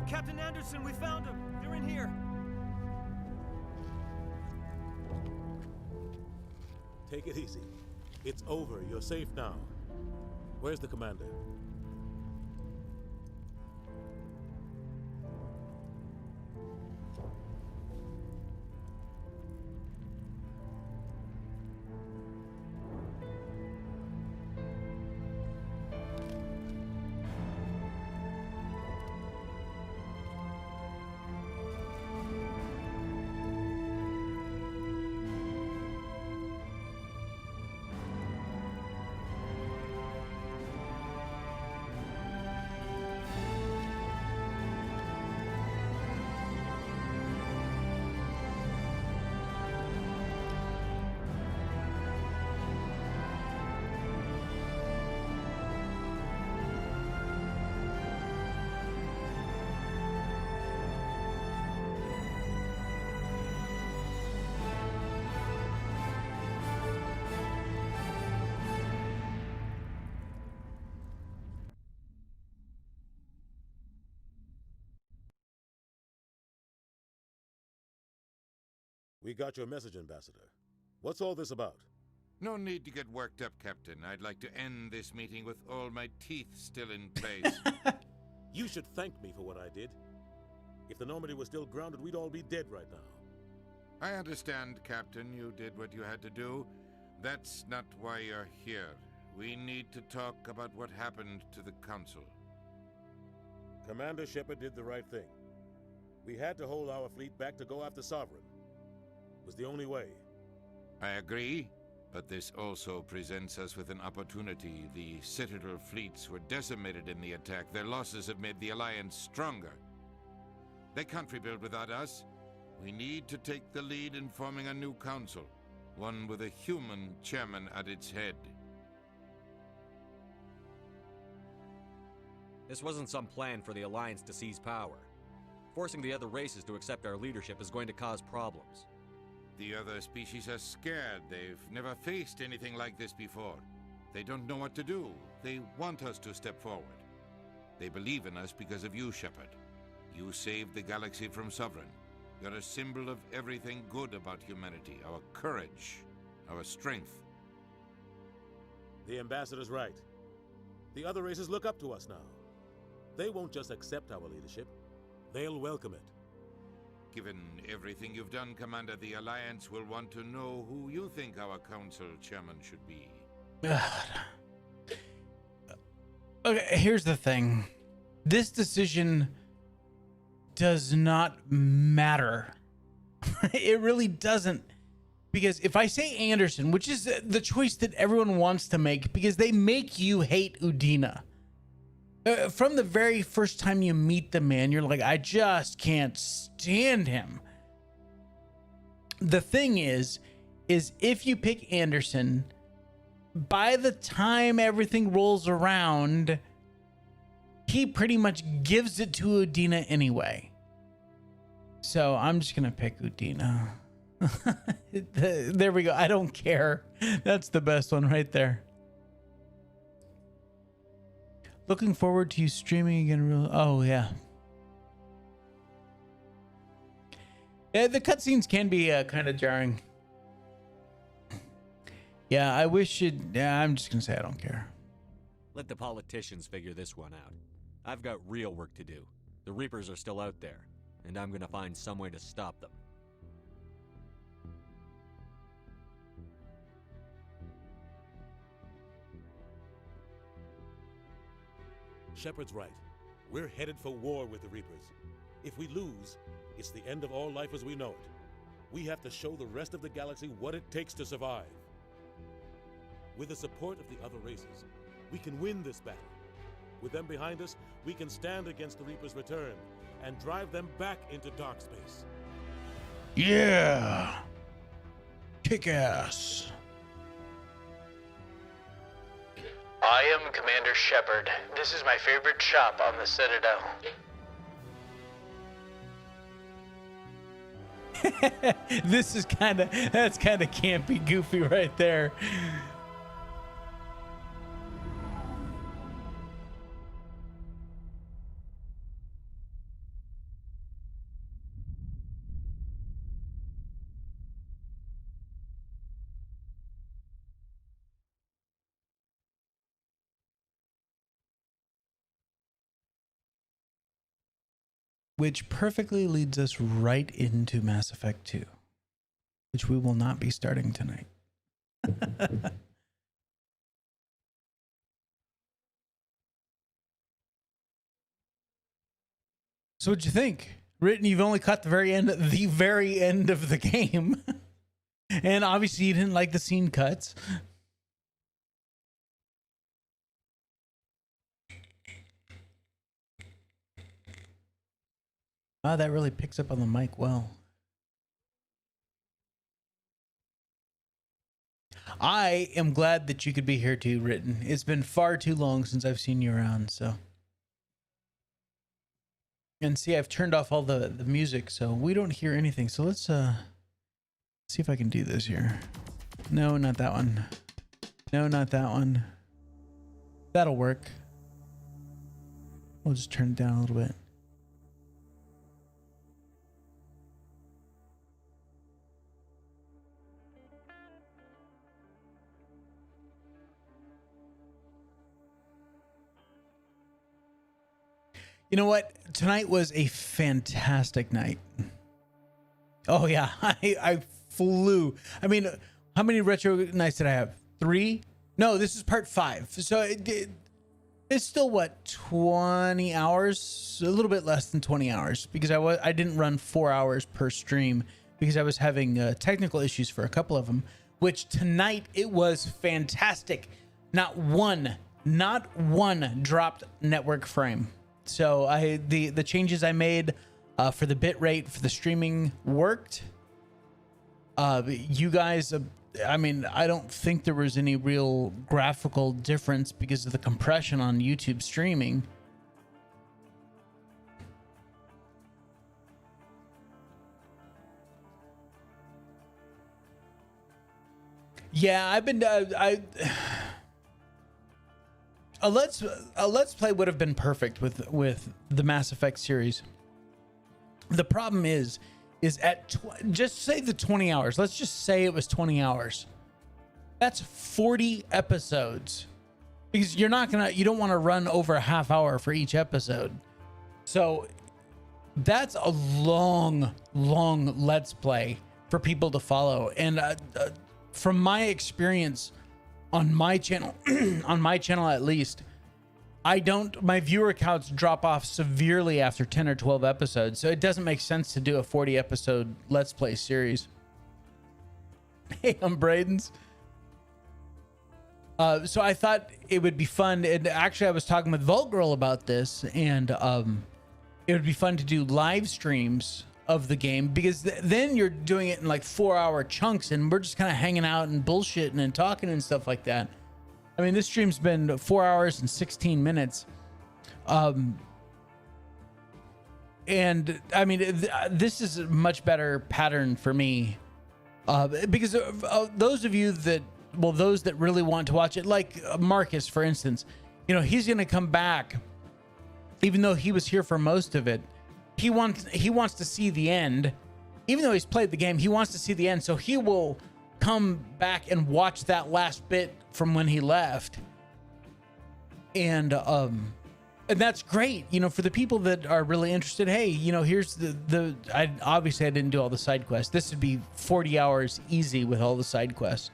Speaker 12: Captain Anderson, we found him. They're in here.
Speaker 19: Take it easy. It's over. You're safe now. Where's the commander? We got your message, Ambassador. What's all this about?
Speaker 22: No need to get worked up, Captain. I'd like to end this meeting with all my teeth still in place.
Speaker 19: You should thank me for what I did. If the Normandy was still grounded, we'd all be dead right now.
Speaker 22: I understand, Captain. You did what you had to do. That's not why you're here. We need to talk about what happened to the Council.
Speaker 19: Commander Shepard did the right thing. We had to hold our fleet back to go after Sovereign. It was the only way.
Speaker 22: I agree, but this also presents us with an opportunity. The Citadel fleets were decimated in the attack. Their losses have made the Alliance stronger. They can't rebuild without us. We need to take the lead in forming a new council, one with a human chairman at its head.
Speaker 5: This wasn't some plan for the Alliance to seize power. Forcing the other races to accept our leadership is going to cause problems.
Speaker 22: The other species are scared. They've never faced anything like this before. They don't know what to do. They want us to step forward. They believe in us because of you, Shepard. You saved the galaxy from Sovereign. You're a symbol of everything good about humanity. Our courage, our strength.
Speaker 19: The Ambassador's right. The other races look up to us now. They won't just accept our leadership. They'll welcome it.
Speaker 22: Given everything you've done, Commander, the Alliance will want to know who you think our council chairman should be.
Speaker 1: Okay, here's the thing. This decision does not matter. It really doesn't. Because if I say Anderson, which is the choice that everyone wants to make, because they make you hate Udina. From the very first time you meet the man, you're like, I just can't stand him. The thing is if you pick Anderson, by the time everything rolls around, he pretty much gives it to Udina anyway. So I'm just gonna pick Udina. There we go. I don't care. That's the best one right there. Looking forward to you streaming again. Oh yeah. Yeah, the cutscenes can be kind of jarring. Yeah, I wish it. Yeah, I'm just gonna say I don't care.
Speaker 5: Let the politicians figure this one out. I've got real work to do. The Reapers are still out there, and I'm gonna find some way to stop them.
Speaker 19: Shepard's right. We're headed for war with the Reapers. If we lose, it's the end of all life as we know it. We have to show the rest of the galaxy what it takes to survive. With the support of the other races, we can win this battle. With them behind us, we can stand against the Reapers' return and drive them back into dark space.
Speaker 1: Yeah. Kick ass.
Speaker 10: I am Commander Shepard. This is my favorite shop on the Citadel.
Speaker 1: This is that's kind of campy, goofy right there. Which perfectly leads us right into Mass Effect 2, which we will not be starting tonight. So what'd you think? Written, you've only caught the very end of the game. And obviously you didn't like the scene cuts. Wow, that really picks up on the mic well. I am glad that you could be here too, Written. It's been far too long since I've seen you around, so. And see, I've turned off all the music, so we don't hear anything. So let's see if I can do this here. No, not that one. No, not that one. That'll work. We'll just turn it down a little bit. You know what? Tonight was a fantastic night. Oh yeah, I flew. I mean, how many retro nights did I have? 3? No, this is part 5. So it's still what, 20 hours? A little bit less than 20 hours because I didn't run 4 hours per stream because I was having technical issues for a couple of them. Which tonight it was fantastic. Not one dropped network frame. So the changes I made for the bit rate for the streaming worked. You guys, I mean, I don't think there was any real graphical difference because of the compression on YouTube streaming. Yeah, I've been A let's play would have been perfect with the Mass Effect series. The problem is at just say the 20 hours. Let's just say it was 20 hours. That's 40 episodes because you don't want to run over a half hour for each episode. So that's a long let's play for people to follow. And from my experience, on my channel, at least, my viewer counts drop off severely after 10 or 12 episodes. So it doesn't make sense to do a 40 episode Let's Play series. Hey, I'm Braden's. So I thought it would be fun. And actually I was talking with Vault Girl about this, and it would be fun to do live streams of the game because then you're doing it in like 4-hour chunks and we're just kind of hanging out and bullshitting and talking and stuff like that. I mean, this stream's been 4 hours and 16 minutes. And I mean, this is a much better pattern for me, because those of you that, well, those that really want to watch it, like Marcus, for instance, you know, he's going to come back, even though he was here for most of it. He wants to see the end, even though he's played the game. He wants to see the end, so he will come back and watch that last bit from when he left. And that's great, you know, for the people that are really interested. Hey, you know, here's I obviously didn't do all the side quests. This would be 40 hours easy with all the side quests.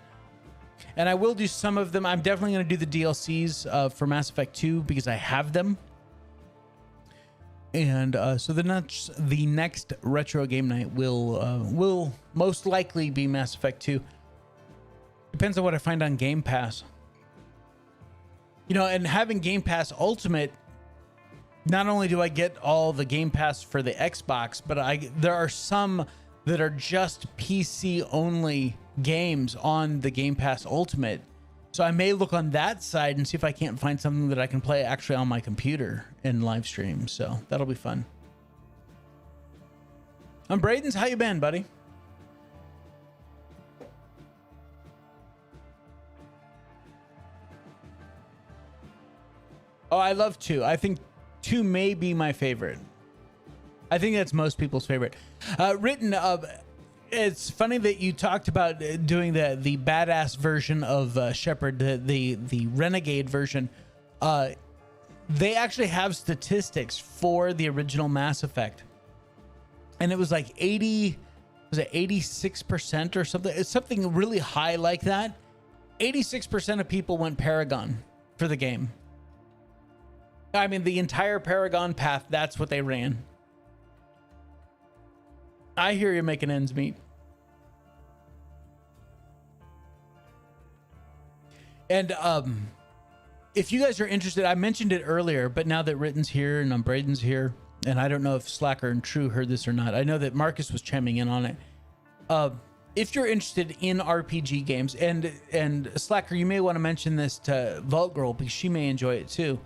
Speaker 1: And I will do some of them. I'm definitely going to do the DLCs for Mass Effect 2 because I have them. And so the next retro game night will most likely be Mass Effect 2. Depends on what I find on Game Pass. You know, and having Game Pass Ultimate, not only do I get all the Game Pass for the Xbox, but there are some that are just PC only games on the Game Pass Ultimate. So I may look on that side and see if I can't find something that I can play actually on my computer and live stream. So that'll be fun. Braden's, how you been, buddy? Oh, I love 2. I think 2 may be my favorite. I think that's most people's favorite. It's funny that you talked about doing the badass version of Shepard, the renegade version. They actually have statistics for the original Mass Effect, and it was like 86% or something? It's something really high like that. 86% of people went Paragon for the game. I mean, the entire Paragon path, that's what they ran. I hear you're making ends meet. And if you guys are interested, I mentioned it earlier, but now that Ritten's here and Braden's here, and I don't know if Slacker and True heard this or not. I know that Marcus was chiming in on it. If you're interested in RPG games, and Slacker, you may want to mention this to Vault Girl because she may enjoy it too.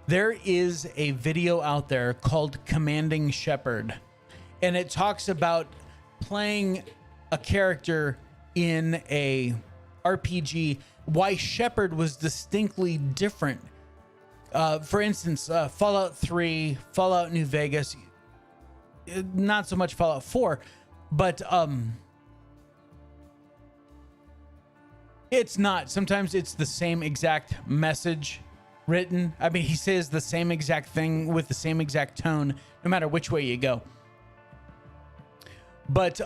Speaker 1: There is a video out there called Commanding Shepard, and it talks about playing a character in a RPG, why Shepard was distinctly different. For instance, Fallout 3, Fallout New Vegas, not so much Fallout 4, but it's not. Sometimes it's the same exact message written. I mean, he says the same exact thing with the same exact tone, no matter which way you go. But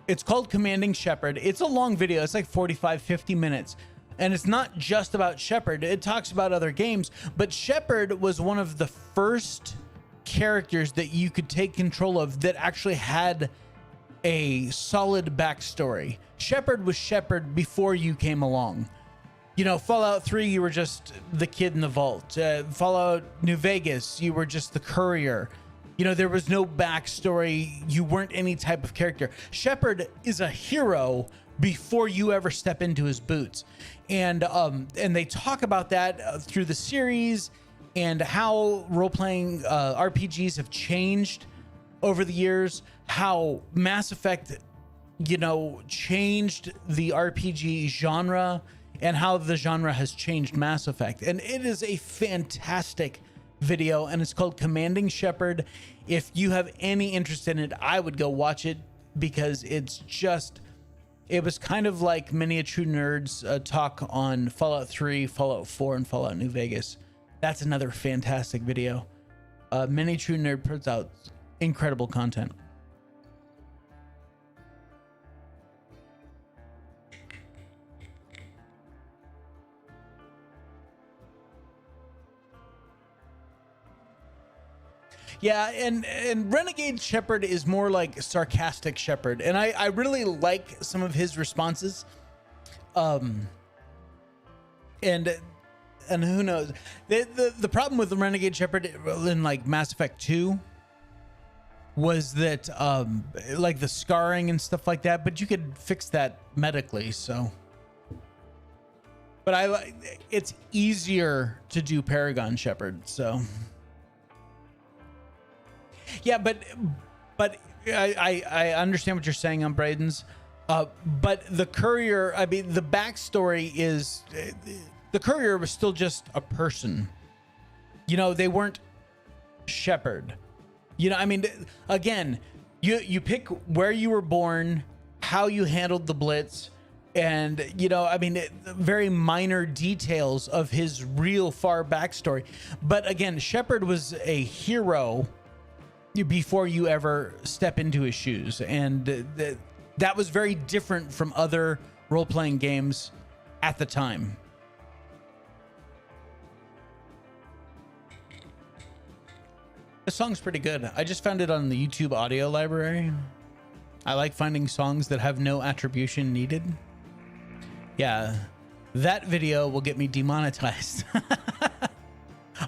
Speaker 1: it's called Commanding Shepard. It's a long video. It's like 45, 50 minutes. And it's not just about Shepard. It talks about other games. But Shepard was one of the first characters that you could take control of that actually had a solid backstory. Shepard was Shepard before you came along. You know, Fallout 3, you were just the kid in the vault. Fallout New Vegas, you were just the courier. You know, there was no backstory. You weren't any type of character. Shepard is a hero before you ever step into his boots. And they talk about that through the series and how role-playing RPGs have changed over the years, how Mass Effect, you know, changed the RPG genre, and how the genre has changed Mass Effect. And it is a fantastic video, and it's called Commanding Shepard. If you have any interest in it, I would go watch it because it was kind of like many a true nerds talk on Fallout 3, Fallout 4, and Fallout New Vegas. That's another fantastic video. Many True Nerd puts out incredible content. Yeah, and Renegade Shepard is more like sarcastic Shepard, and I really like some of his responses. And who knows? The problem with the Renegade Shepard in like Mass Effect 2 was that like the scarring and stuff like that, but you could fix that medically, so. But it's easier to do Paragon Shepard, so Yeah, but I understand what you're saying on Braden's. But the courier, I mean, the backstory is the courier was still just a person. You know, they weren't Shepard. You know, I mean, again, you pick where you were born, how you handled the Blitz, and, you know, I mean, very minor details of his real far backstory. But again, Shepard was a hero before you ever step into his shoes. And that was very different from other role-playing games at the time. The song's pretty good. I just found it on the YouTube audio library. I like finding songs that have no attribution needed. Yeah, that video will get me demonetized.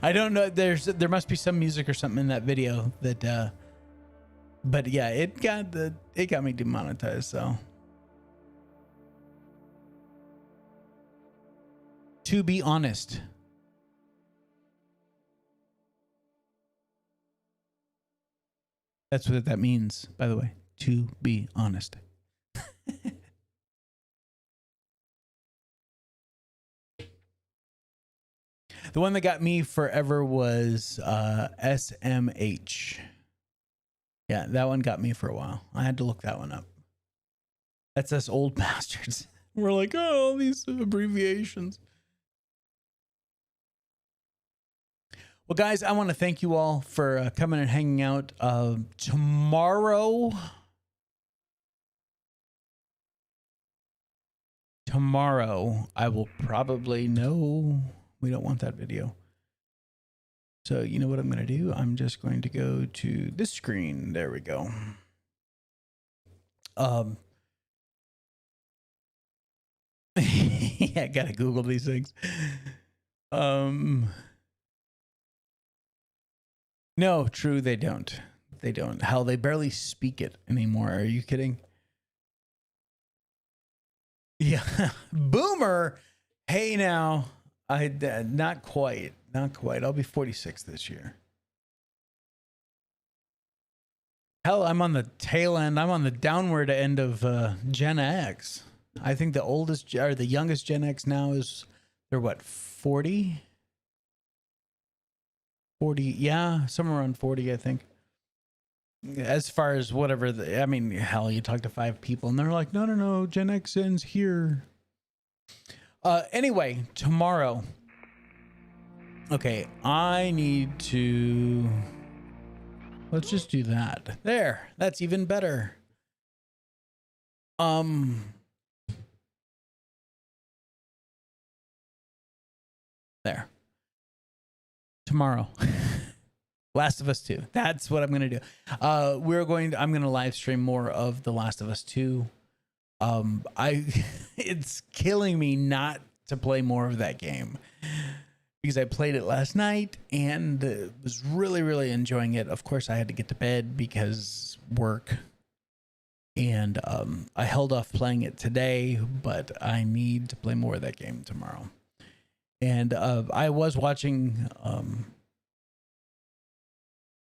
Speaker 1: I don't know. There must be some music or something in that video that but yeah, it got me demonetized, so. To be honest. That's what that means, by the way. To be honest. The one that got me forever was SMH. Yeah, that one got me for a while. I had to look that one up. That's us old bastards. We're like, oh, all these abbreviations. Well, guys, I want to thank you all for coming and hanging out. Tomorrow, I will probably know. We don't want that video. So you know what I'm going to do? I'm just going to go to this screen. There we go. Yeah, I got to Google these things. No, true, they don't. They don't. Hell, they barely speak it anymore. Are you kidding? Yeah. Boomer. Hey, now. Not quite. Not quite. I'll be 46 this year. Hell, I'm on the tail end. I'm on the downward end of Gen X. I think the oldest or the youngest Gen X now is, they're what, 40? 40, yeah, somewhere around 40, I think. As far as whatever, I mean, hell, you talk to 5 people and they're like, no, Gen X ends here. Anyway, tomorrow. Okay, I need to... Let's just do that. There, that's even better. There. Tomorrow. Last of Us 2. That's what I'm going to do. I'm going to live stream more of The Last of Us 2. It's killing me not to play more of that game because I played it last night and was really, really enjoying it. Of course, I had to get to bed because work, and I held off playing it today, but I need to play more of that game tomorrow. And I was watching...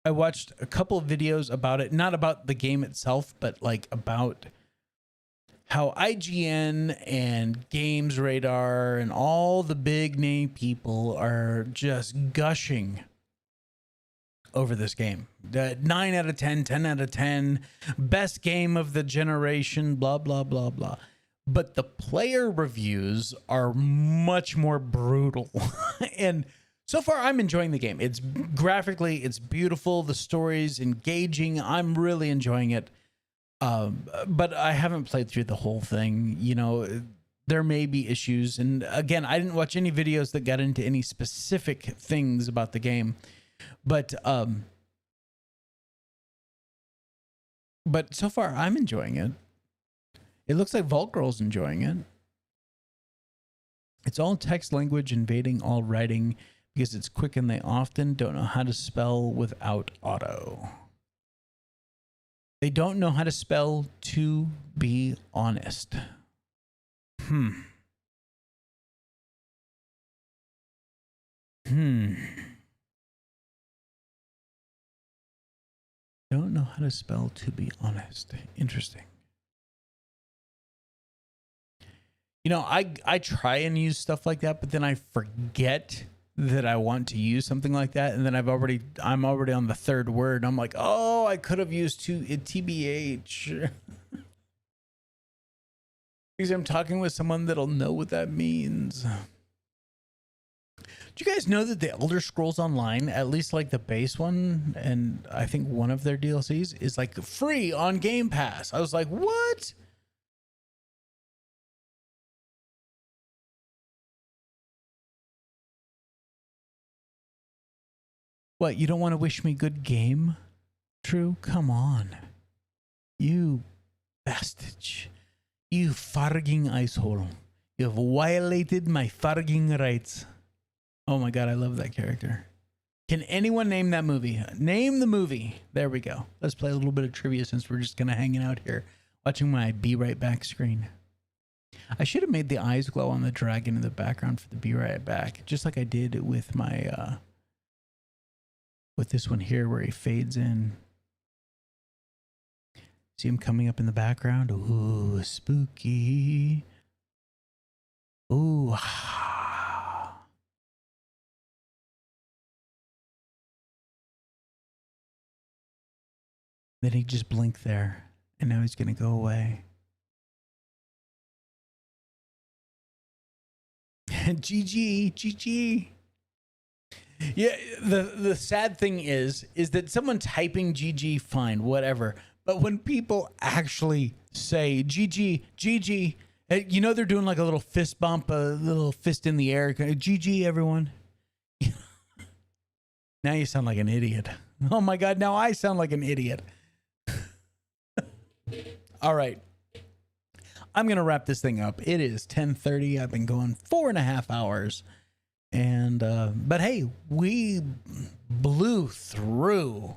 Speaker 1: I watched a couple of videos about it, not about the game itself, but like about how IGN and Games Radar and all the big name people are just gushing over this game. 9 out of 10, 10 out of 10, best game of the generation, blah, blah, blah, blah. But the player reviews are much more brutal. And so far, I'm enjoying the game. It's graphically, it's beautiful. The story's engaging. I'm really enjoying it. But I haven't played through the whole thing. You know, there may be issues. And again, I didn't watch any videos that got into any specific things about the game. But so far, I'm enjoying it. It looks like Vault Girl's enjoying it. It's all text language invading all writing, because it's quick and they often don't know how to spell without auto. They don't know how to spell, to be honest. Don't know how to spell, to be honest. Interesting. You know, I try and use stuff like that, but then I forget that I want to use something like that, and then I'm already on the third word. I'm like, oh, I could have used TBH. Because I'm talking with someone that'll know what that means. Do you guys know that the Elder Scrolls Online, at least like the base one, and I think one of their DLCs, is like free on Game Pass? I was like, what? What, you don't want to wish me good game? True? Come on. You bastard. You farging icehole. You have violated my farging rights. Oh my god, I love that character. Can anyone name that movie? Name the movie. There we go. Let's play a little bit of trivia since we're just kind of hanging out here, watching my Be Right Back screen. I should have made the eyes glow on the dragon in the background for the Be Right Back, just like I did with my, with this one here where he fades in. See him coming up in the background? Ooh, spooky. Ooh. Then he just blinked there, and now he's gonna go away. GG. Yeah, the sad thing is that someone typing GG, fine, whatever. But when people actually say GG, you know they're doing like a little fist bump, a little fist in the air. GG, everyone. Now you sound like an idiot. Oh my God, now I sound like an idiot. All right. I'm going to wrap this thing up. It is 10:30. I've been going 4.5 hours. And, but hey, we blew through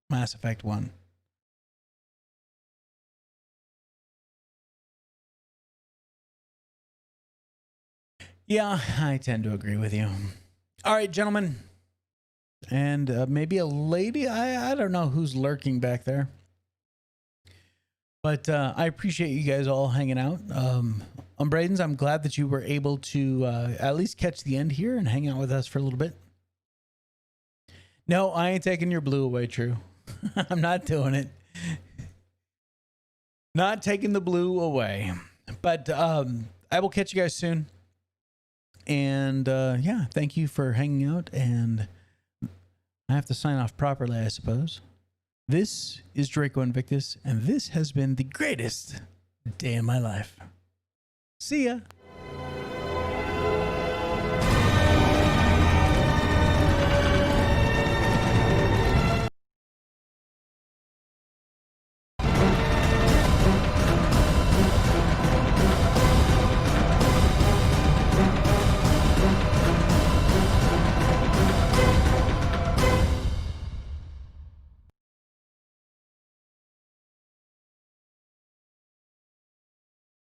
Speaker 1: Mass Effect 1. Yeah, I tend to agree with you. All right, gentlemen. And maybe a lady. I don't know who's lurking back there. But I appreciate you guys all hanging out. Bradens, I'm glad that you were able to at least catch the end here and hang out with us for a little bit. No, I ain't taking your blue away, True. I'm not doing it. Not taking the blue away. But I will catch you guys soon. And yeah, thank you for hanging out. And I have to sign off properly, I suppose. This is Draco Invictus, and this has been the greatest day in my life. See ya.